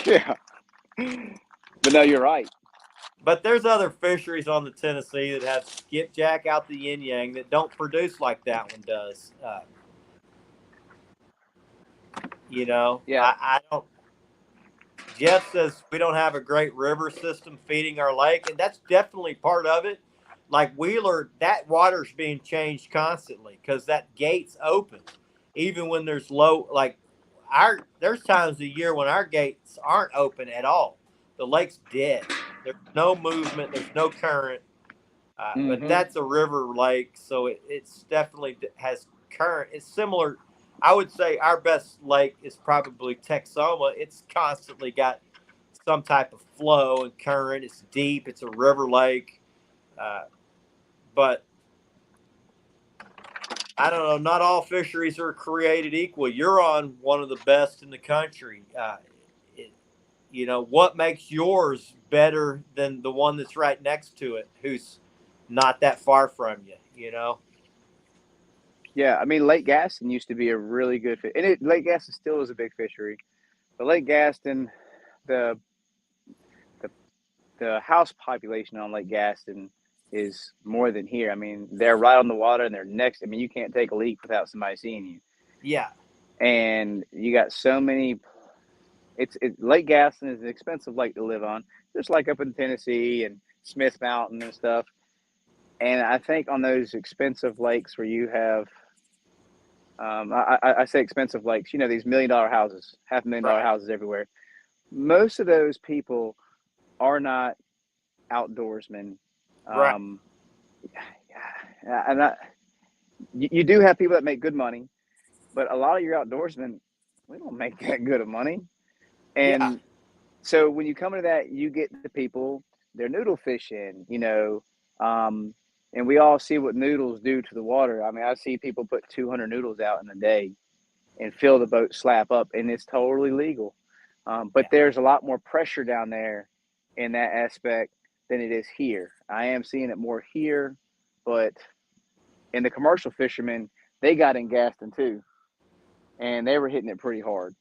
Yeah. But no, you're right. But there's other fisheries on the Tennessee that have skipjack out the yin yang that don't produce like that one does. Yeah. I don't. Jeff says we don't have a great river system feeding our lake, and that's definitely part of it. Like Wheeler, that water's being changed constantly because that gate's open, even when there's low. Like there's times of the year when our gates aren't open at all. The lake's dead. There's no movement. There's no current. But Hmm. that's a river lake, so it's definitely has current. It's similar. I would say our best lake is probably Texoma. It's constantly got some type of flow and current. It's deep. It's a river lake, uh, but I don't know. Not all fisheries are created equal. You're on one of the best in the country. It, what makes yours better than the one that's right next to it, who's not that far from you? Yeah. I mean, Lake Gaston used to be a really good fish. And Lake Gaston still is a big fishery. But Lake Gaston, the, the, the house population on Lake Gaston is more than here. I mean, they're right on the water and they're next. I mean, you can't take a leak without somebody seeing you. Yeah, And you got so many. Lake Gaston is an expensive lake to live on, just like up in Tennessee and Smith Mountain and stuff. And I think on those expensive lakes where you have, I say expensive lakes, these $1 million houses, $500,000 right, houses everywhere. Most of those people are not outdoorsmen. right. Um, and you do have people that make good money, but a lot of your outdoorsmen, we don't make that good of money. Yeah, And so when you come into that, you get the people, they're noodle fishing, um, and we all see what noodles do to the water. I mean, I see people put 200 noodles out in a day and fill the boat slap up, and it's totally legal. But yeah, there's a lot more pressure down there in that aspect than it is here. I am seeing it more here, but in the commercial fishermen, they got in Gaston too, and they were hitting it pretty hard.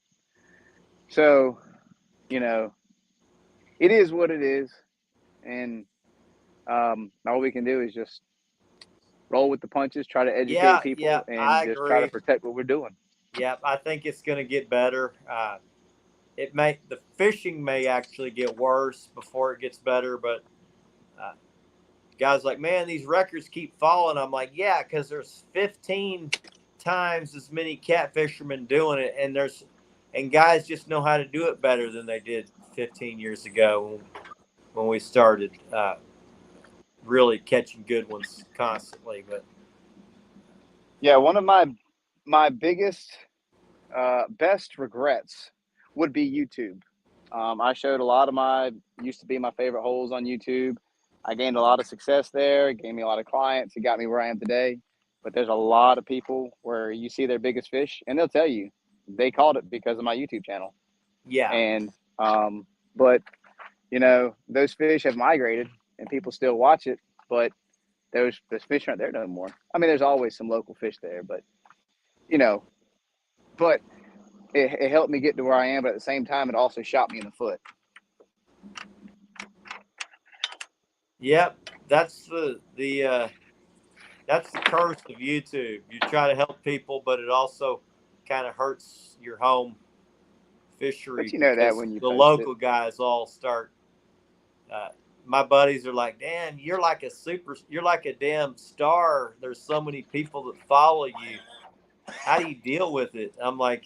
So, you know, it is what it is, and all we can do is just roll with the punches, try to educate Yeah, people, and I just try to agree. protect what we're doing. Yeah, I think it's going to get better. The fishing may actually get worse before it gets better, but uh, guys like, man, these records keep falling. I'm like, yeah, because there's 15 times as many catfishermen doing it, and guys just know how to do it better than they did 15 years ago when we started really catching good ones constantly. But Yeah, one of my biggest best regrets would be YouTube. I showed a lot of my used to be my favorite holes on YouTube. I gained a lot of success there. It gave me a lot of clients. It got me where I am today. But there's a lot of people where you see their biggest fish, and they'll tell you they caught it because of my YouTube channel. yeah, And but those fish have migrated, and people still watch it. But those fish aren't there no more. I mean, there's always some local fish there, but you know, but it helped me get to where I am, but at the same time, it also shot me in the foot. yep, that's that's the curse of YouTube. You try to help people, but it also kind of hurts your home But fishery you know that because when you the post it. local guys all start. Uh, my buddies are like, "Dan, you're like a damn star. There's so many people that follow you. How do you deal with it?" I'm like,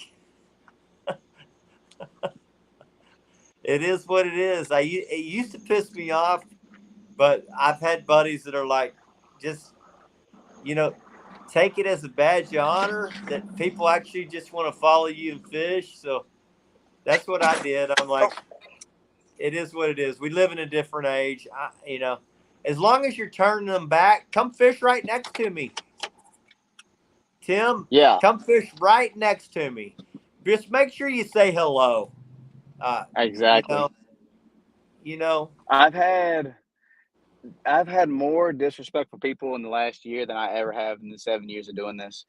"It is what it is." It used to piss me off, but I've had buddies that are like, just you know, take it as a badge of honor that people actually just want to follow you and fish. So that's what I did. I'm like, it is what it is. We live in a different age. As long as you're turning them back, come fish right next to me. Tim, Yeah, come fish right next to me. Just make sure you say hello. Uh, you exactly. know, you know, I've had more disrespectful people in the last year than I ever have in the 7 years of doing this.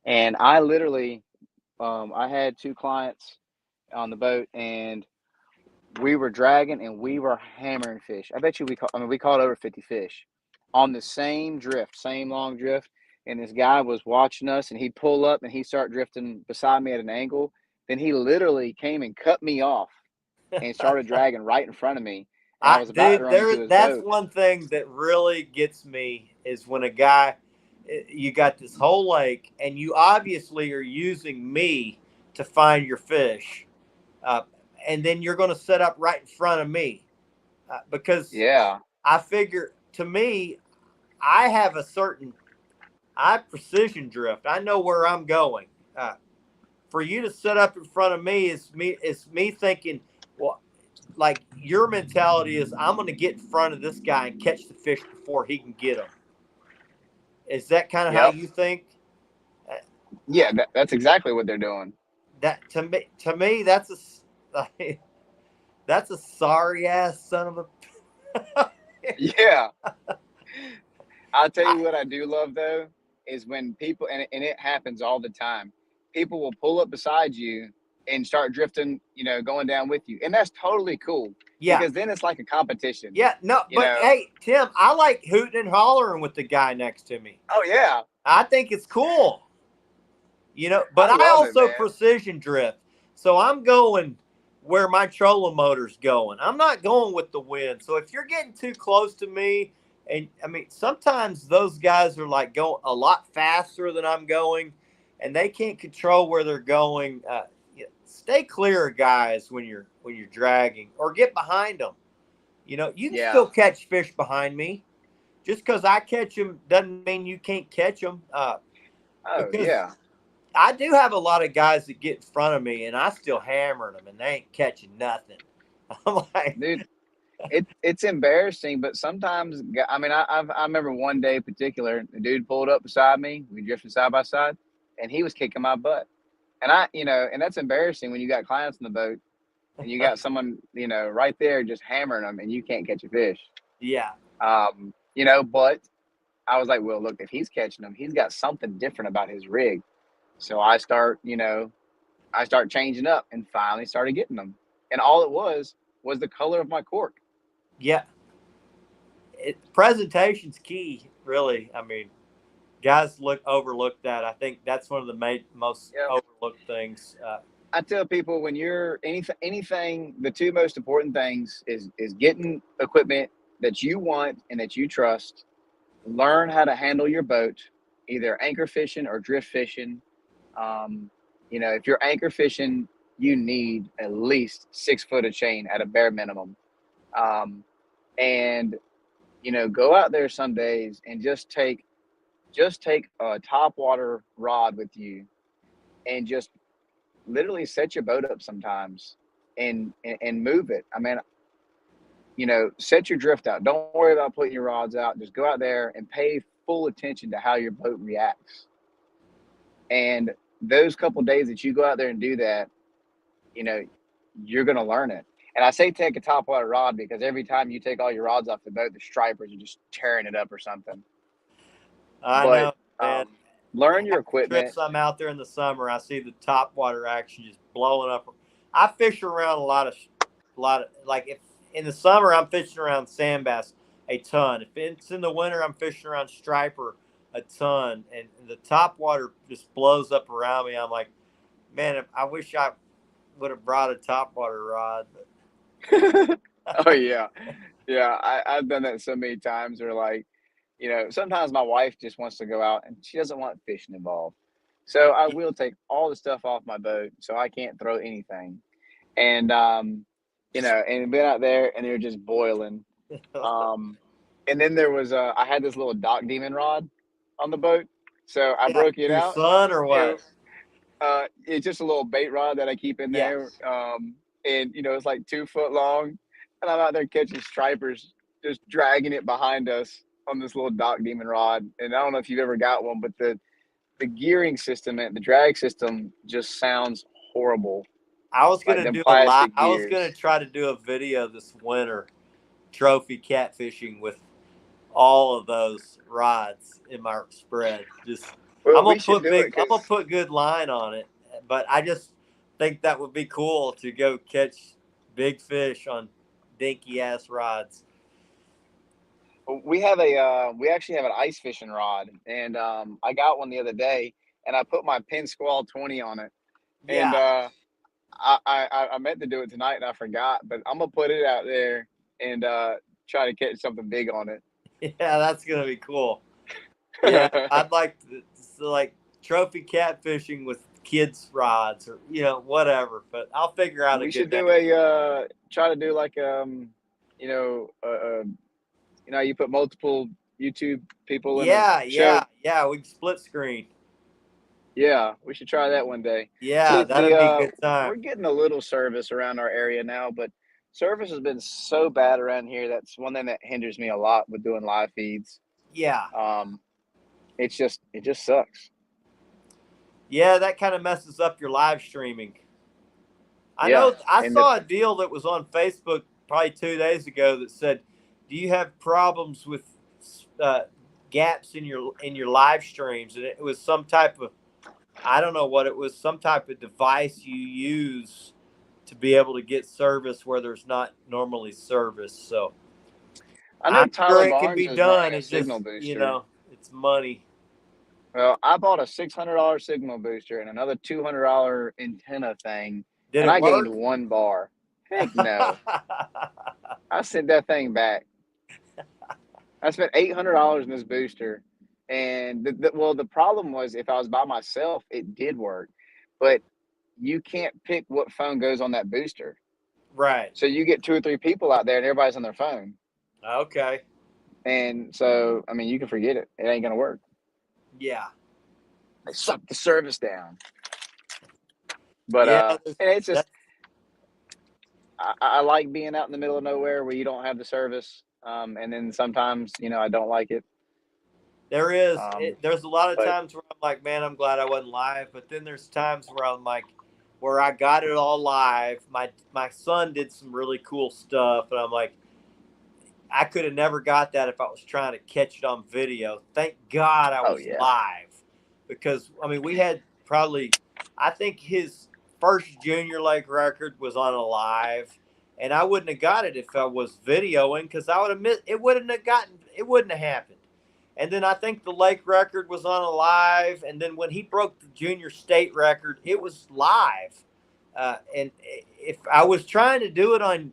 And I literally, I had two clients on the boat, and we were dragging and we were hammering fish. I bet you we caught over 50 fish on the same drift, same long drift. And this guy was watching us, and he'd pull up and he'd start drifting beside me at an angle. Then he literally came and cut me off and started dragging right in front of me. And I was about to dude, run into his that's boat. one thing that really gets me is when a guy, you got this whole lake, and you obviously are using me to find your fish, uh, and then you're going to set up right in front of me, because Yeah. I figure to me, I precision drift. I know where I'm going. For you to set up in front of me is me thinking, well, like your mentality is I'm going to get in front of this guy and catch the fish before he can get them. Is that kind of how Yep. you think? Uh, Yeah, that's exactly what they're doing. That to me that's a sorry ass son of a. Yeah. I'll tell I, you what I do love though is when people, and it happens all the time. People will pull up beside you and start drifting, going down with you, and that's totally cool yeah, because then it's like a competition. yeah, no, You but know? hey, Tim, I like hooting and hollering with the guy next to me. Oh yeah, I think it's cool, but I I love it, also man. precision drift. So I'm going where my trolling motor's going. I'm not going with the wind. So if you're getting too close to me, and I mean, sometimes those guys are like going a lot faster than I'm going, and they can't control where they're going. Stay clear of guys when you're dragging, or get behind them. You can Yeah. still catch fish behind me. Just because I catch them doesn't mean you can't catch them. Oh Because yeah. I do have a lot of guys that get in front of me, and I still hammering them, and they ain't catching nothing. I'm like, Dude, it's embarrassing, but sometimes I mean I remember one day in particular, the dude pulled up beside me. We drifted side by side, and he was kicking my butt. And and that's embarrassing when you got clients in the boat and you got someone, right there just hammering them and you can't catch a fish. yeah, But I was like, well, look, if he's catching them, he's got something different about his rig. So I start changing up and finally started getting them. And all it was the color of my cork. yeah. Presentation's key, really. I mean, guys overlook that. I think that's one of the most Yep. overlooked things. I tell people when you're anything, the two most important things is getting equipment that you want and that you trust. Learn how to handle your boat, either anchor fishing or drift fishing. Um, if you're anchor fishing, you need at least 6 foot of chain at a bare minimum. Um, and go out there some days and just take a top water rod with you and just literally set your boat up sometimes and move it. I mean, set your drift out. Don't worry about putting your rods out. Just go out there and pay full attention to how your boat reacts. And those couple days that you go out there and do that, you're going to learn it. And I say take a top water rod because every time you take all your rods off the boat, the stripers are just tearing it up or something. I But know, man. learn your Half the equipment. trips I'm out there in the summer, I see the top water action just blowing up. I fish around a lot of like if in the summer I'm fishing around sand bass a ton. If it's in the winter, I'm fishing around striper a ton, and the top water just blows up around me. I'm like, man, I wish I would have brought a top water rod. Oh yeah, yeah. I've done that so many times. Where like, sometimes my wife just wants to go out and she doesn't want fishing involved. So I will take all the stuff off my boat so I can't throw anything. And and been out there and they're just boiling. And then there was I had this little dock demon rod on the boat. So I broke it Your out. son or what? It's just a little bait rod that I keep in there. Yes. And it's like 2 foot long. And I'm out there catching stripers, just dragging it behind us on this little dock demon rod. And I don't know if you've ever got one, but the gearing system and the drag system just sounds horrible. I was Like gonna them do a live. plastic I was gonna gears. try to do a video this winter, trophy catfishing with all of those rods in my spread. Just Well, I'm we gonna should put do it I'm gonna because put good line on it, but I just think that would be cool to go catch big fish on dinky ass rods. we actually have an ice fishing rod, and I got one the other day, and I put my Pin Squall 20 on it, and Yeah, I meant to do it tonight and I forgot, but I'm gonna put it out there and try to catch something big on it. yeah, that's gonna be cool. Yeah, I'd like to like trophy catfishing with kids rods or whatever, but I'll figure out a We good should name. do try to do like you know you put multiple YouTube people in a Yeah, show. yeah. We can split screen. Yeah, we should try that one day. Yeah, that'd be a good We're time. getting a little service around our area now, but service has been so bad around here. That's one thing that hinders me a lot with doing live feeds. Yeah, Um, it just sucks. yeah. That kind of messes up your live streaming. I Yeah, know. I and saw a deal that was on Facebook probably 2 days ago that said, "Do you have problems with gaps in your live streams?" And it was some type of, I don't know what it was, some type of device you use to be able to get service where there's not normally service. So I know I'm sure Tyler it can Barnes be is done. running a It's just signal booster. it's money. Well, I bought a $600 signal booster and another $200 antenna thing, Did and it I gained work? one bar. Heck no! I sent that thing back. I spent $800 in this booster, and the problem was if I was by myself, it did work, but you can't pick what phone goes on that booster. Right. So you get two or three people out there, and everybody's on their phone, Okay. and so I mean, you can forget it. It ain't gonna work. Yeah. They suck the service down. But Yeah. and it's just That, I like being out in the middle of nowhere where you don't have the service. And then sometimes I don't like it. there is. Um, There's a lot of but times where I'm like, man, I'm glad I wasn't live. But then there's times where I'm like, where I got it all live. My son did some really cool stuff, and I'm like, I could have never got that if I was trying to catch it on video. Thank God I oh was yeah, live, because I mean we had probably, I think his first junior lake record was on a live, and I wouldn't have got it if I was videoing because I would have missed. It wouldn't have happened. And then I think the lake record was on a live. And then when he broke the junior state record, it was live. And if I was trying to do it on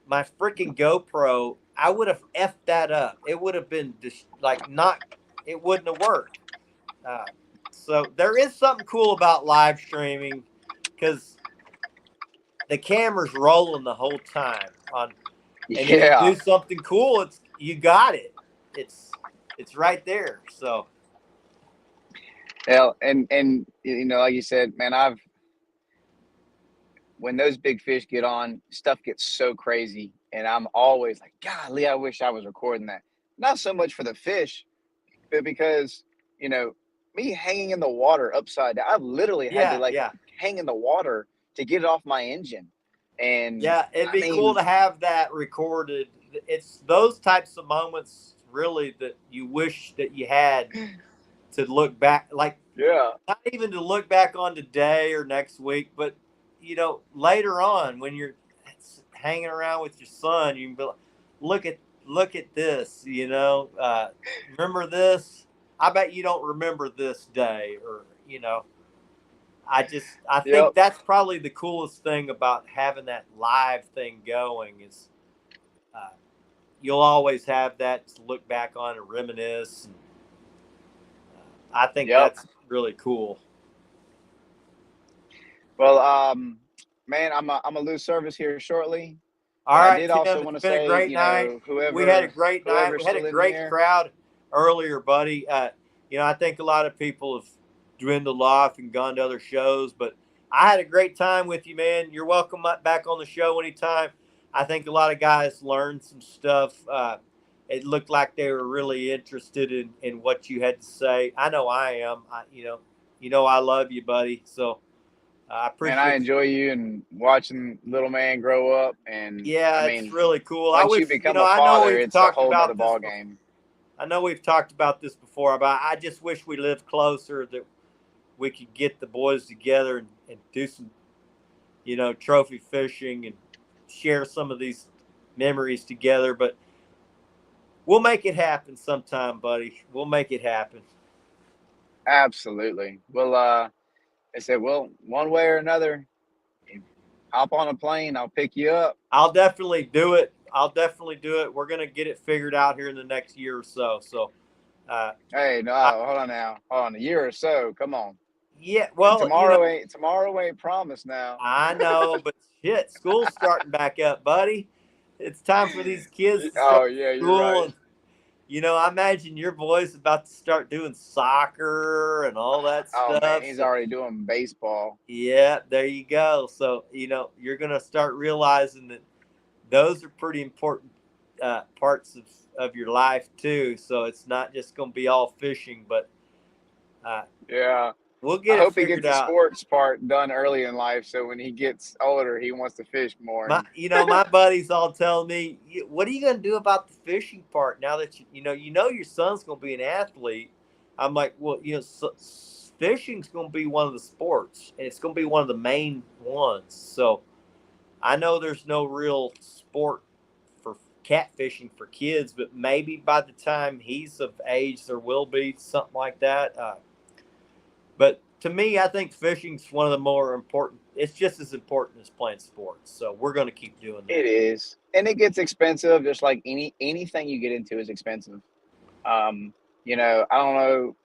my freaking GoPro, I would have effed that up. It would have been just like not, it wouldn't have worked. Uh, so there is something cool about live streaming because the camera's rolling the whole time on, and if you Yeah. do something cool, it's you got it. It's right there. So Hell, and you know, like you said, man, when those big fish get on, stuff gets so crazy, and I'm always like, golly, I wish I was recording that. Not so much for the fish, but because you know, me hanging in the water upside down, I've literally had to yeah, like yeah, hang in the water to get it off my engine, and yeah. It'd I be cool mean, to have that recorded. It's those types of moments really that you wish that you had to look back, like yeah, not even to look back on today or next week, but later on when you're hanging around with your son, you can be like, look at this. Remember this? I bet you don't remember this day, or I think yep, that's probably the coolest thing about having that live thing going is uh, you'll always have that to look back on and reminisce. And, I think yep. that's really cool. Well, man, I'm gonna lose service here shortly, All but I right, did Tim, also it's want to been a say, great you night. know, We had a whoever great night. whoever's We had a still in great here, crowd earlier, buddy. I think a lot of people have dwindled off and gone to other shows, but I had a great time with you, man. You're welcome back on the show anytime. I think a lot of guys learned some stuff. It looked like they were really interested in what you had to say. I know I am. I love you, buddy. So I man, I appreciate you. enjoy you and watching little man grow up. And I Yeah, it's mean, really cool. I once you wish, become a I know father, we've it's a talked whole nother about this ball before. game. I know we've talked about this before, but I just wish we lived closer that we could get the boys together and do some, trophy fishing and share some of these memories together. But we'll make it happen sometime, buddy. We'll make it happen. Absolutely. Well, I said, well, one way or another, you hop on a plane, I'll pick you up. I'll definitely do it. I'll definitely do it. We're going to get it figured out here in the next year or so. So, uh, Hey, no, I, hold on now, hold on, a year or so. Come on, yeah, well, tomorrow ain't promised now. I know, but shit, school's starting back up, buddy. It's time for these kids to start Oh yeah, you're school, right. and I imagine your boy's about to start doing soccer and all that Oh man, stuff. he's So already doing baseball. yeah, there you go. So you're gonna start realizing that those are pretty important parts of your life too. So it's not just gonna be all fishing, but uh, Yeah. we'll I get it hope he figured gets the out. sports part done early in life, so when he gets older, he wants to fish more. My, And my buddies all tell me, "What are you going to do about the fishing part now that your son's going to be an athlete?" I'm like, "Well, fishing's going to be one of the sports, and it's going to be one of the main ones." So I know there's no real sport for catfishing for kids, but maybe by the time he's of age, there will be something like that. But to me, I think fishing's one of the more important. It's just as important as playing sports. So we're going to keep doing it that. is, and it gets expensive. Just like anything you get into is expensive. I don't know.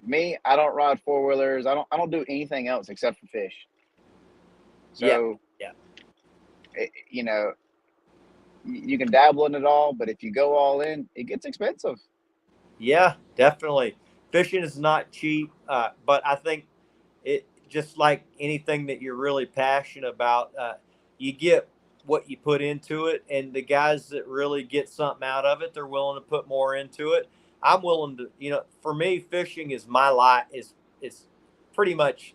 Me, I don't ride four wheelers. I don't do anything else except for fish. Yeah, So, yeah, you can dabble in it all, but if you go all in, it gets expensive. yeah, definitely. Fishing is not cheap, but I think it just like anything that you're really passionate about, you get what you put into it, and the guys that really get something out of it, they're willing to put more into it. I'm willing to, for me, fishing is my life. Is pretty much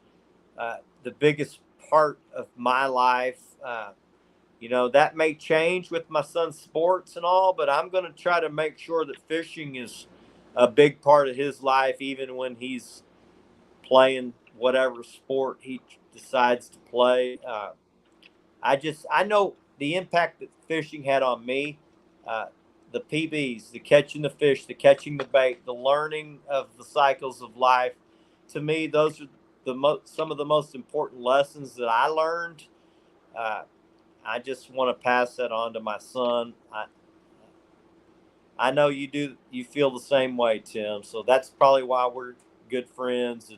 the biggest part of my life. That may change with my son's sports and all, but I'm going to try to make sure that fishing is a big part of his life, even when he's playing whatever sport he decides to play. I know the impact that fishing had on me. Uh, the PBs, the catching the fish, the catching the bait, the learning of the cycles of life. To me, those are some of the most important lessons that I learned. Uh, I just want to pass that on to my son. I know you do. You feel the same way, Tim. So that's probably why we're good friends.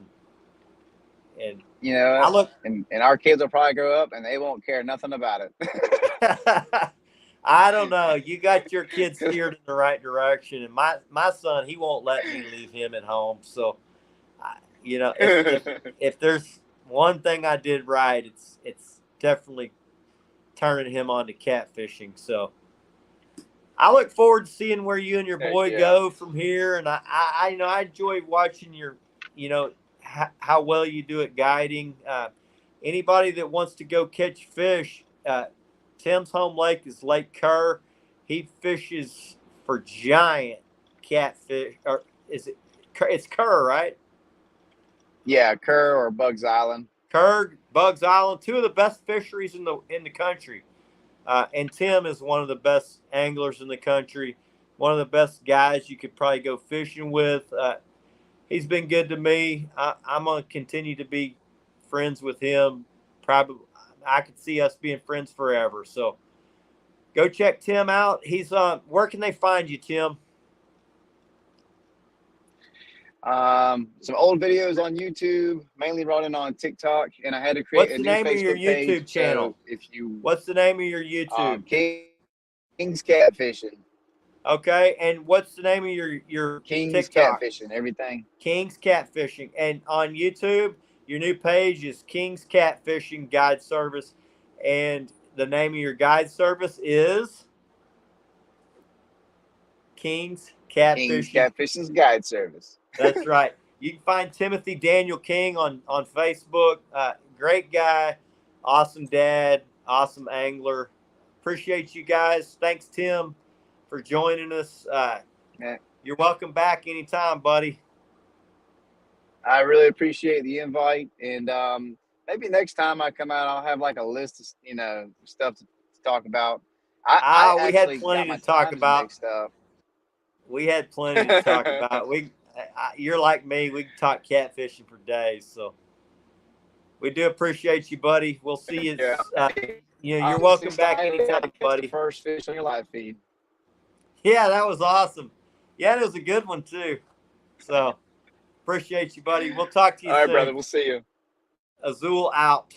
And You know, I look. and our kids will probably grow up and they won't care nothing about it. I don't know. You got your kids steered in the right direction, and my son, he won't let me leave him at home. So, you know, if there's one thing I did right, it's definitely turning him on to catfishing. So, I look forward to seeing where you and your boy go from here, and I you know I enjoy watching your, you know, how well you do at guiding. Anybody that wants to go catch fish, Tim's home lake is Lake Kerr. He fishes for giant catfish, or is it? It's Kerr, right? Yeah, Kerr or Bugs Island. Kerr, Bugs Island, two of the best fisheries in the country. And Tim is one of the best anglers in the country, one of the best guys you could probably go fishing with. He's been good to me. I'm going to continue to be friends with him. Probably, I could see us being friends forever. So go check Tim out. He's where can they find you, Tim? Some old videos on YouTube, mainly running on TikTok, and I had to create What's a the new name of your Facebook YouTube page. channel? So if you, What's the name of your YouTube? King's Catfishing. Okay, and what's the name of your King's TikTok? Catfishing, everything. King's Catfishing, and on YouTube, your new page is King's Catfishing Guide Service, and the name of your guide service is King's King's Catfishing. Catfishing's Guide Service. That's right. You can find Timothy Daniel King on Facebook. Great guy, awesome dad, awesome angler. Appreciate you guys. Thanks, Tim, for joining us. You're welcome back anytime, buddy. I really appreciate the invite, and maybe next time I come out, I'll have like a list of stuff to talk about. We had plenty to talk about. Mixed up. We had plenty to talk about. You're like me. We can talk catfishing for days. So we do appreciate you, buddy. We'll see you. Yeah. You're welcome back anytime, buddy. The first fish on your live feed. Yeah, that was awesome. Yeah, it was a good one too. So appreciate you, buddy. We'll talk to you soon. All right, brother. We'll see you. Azul out.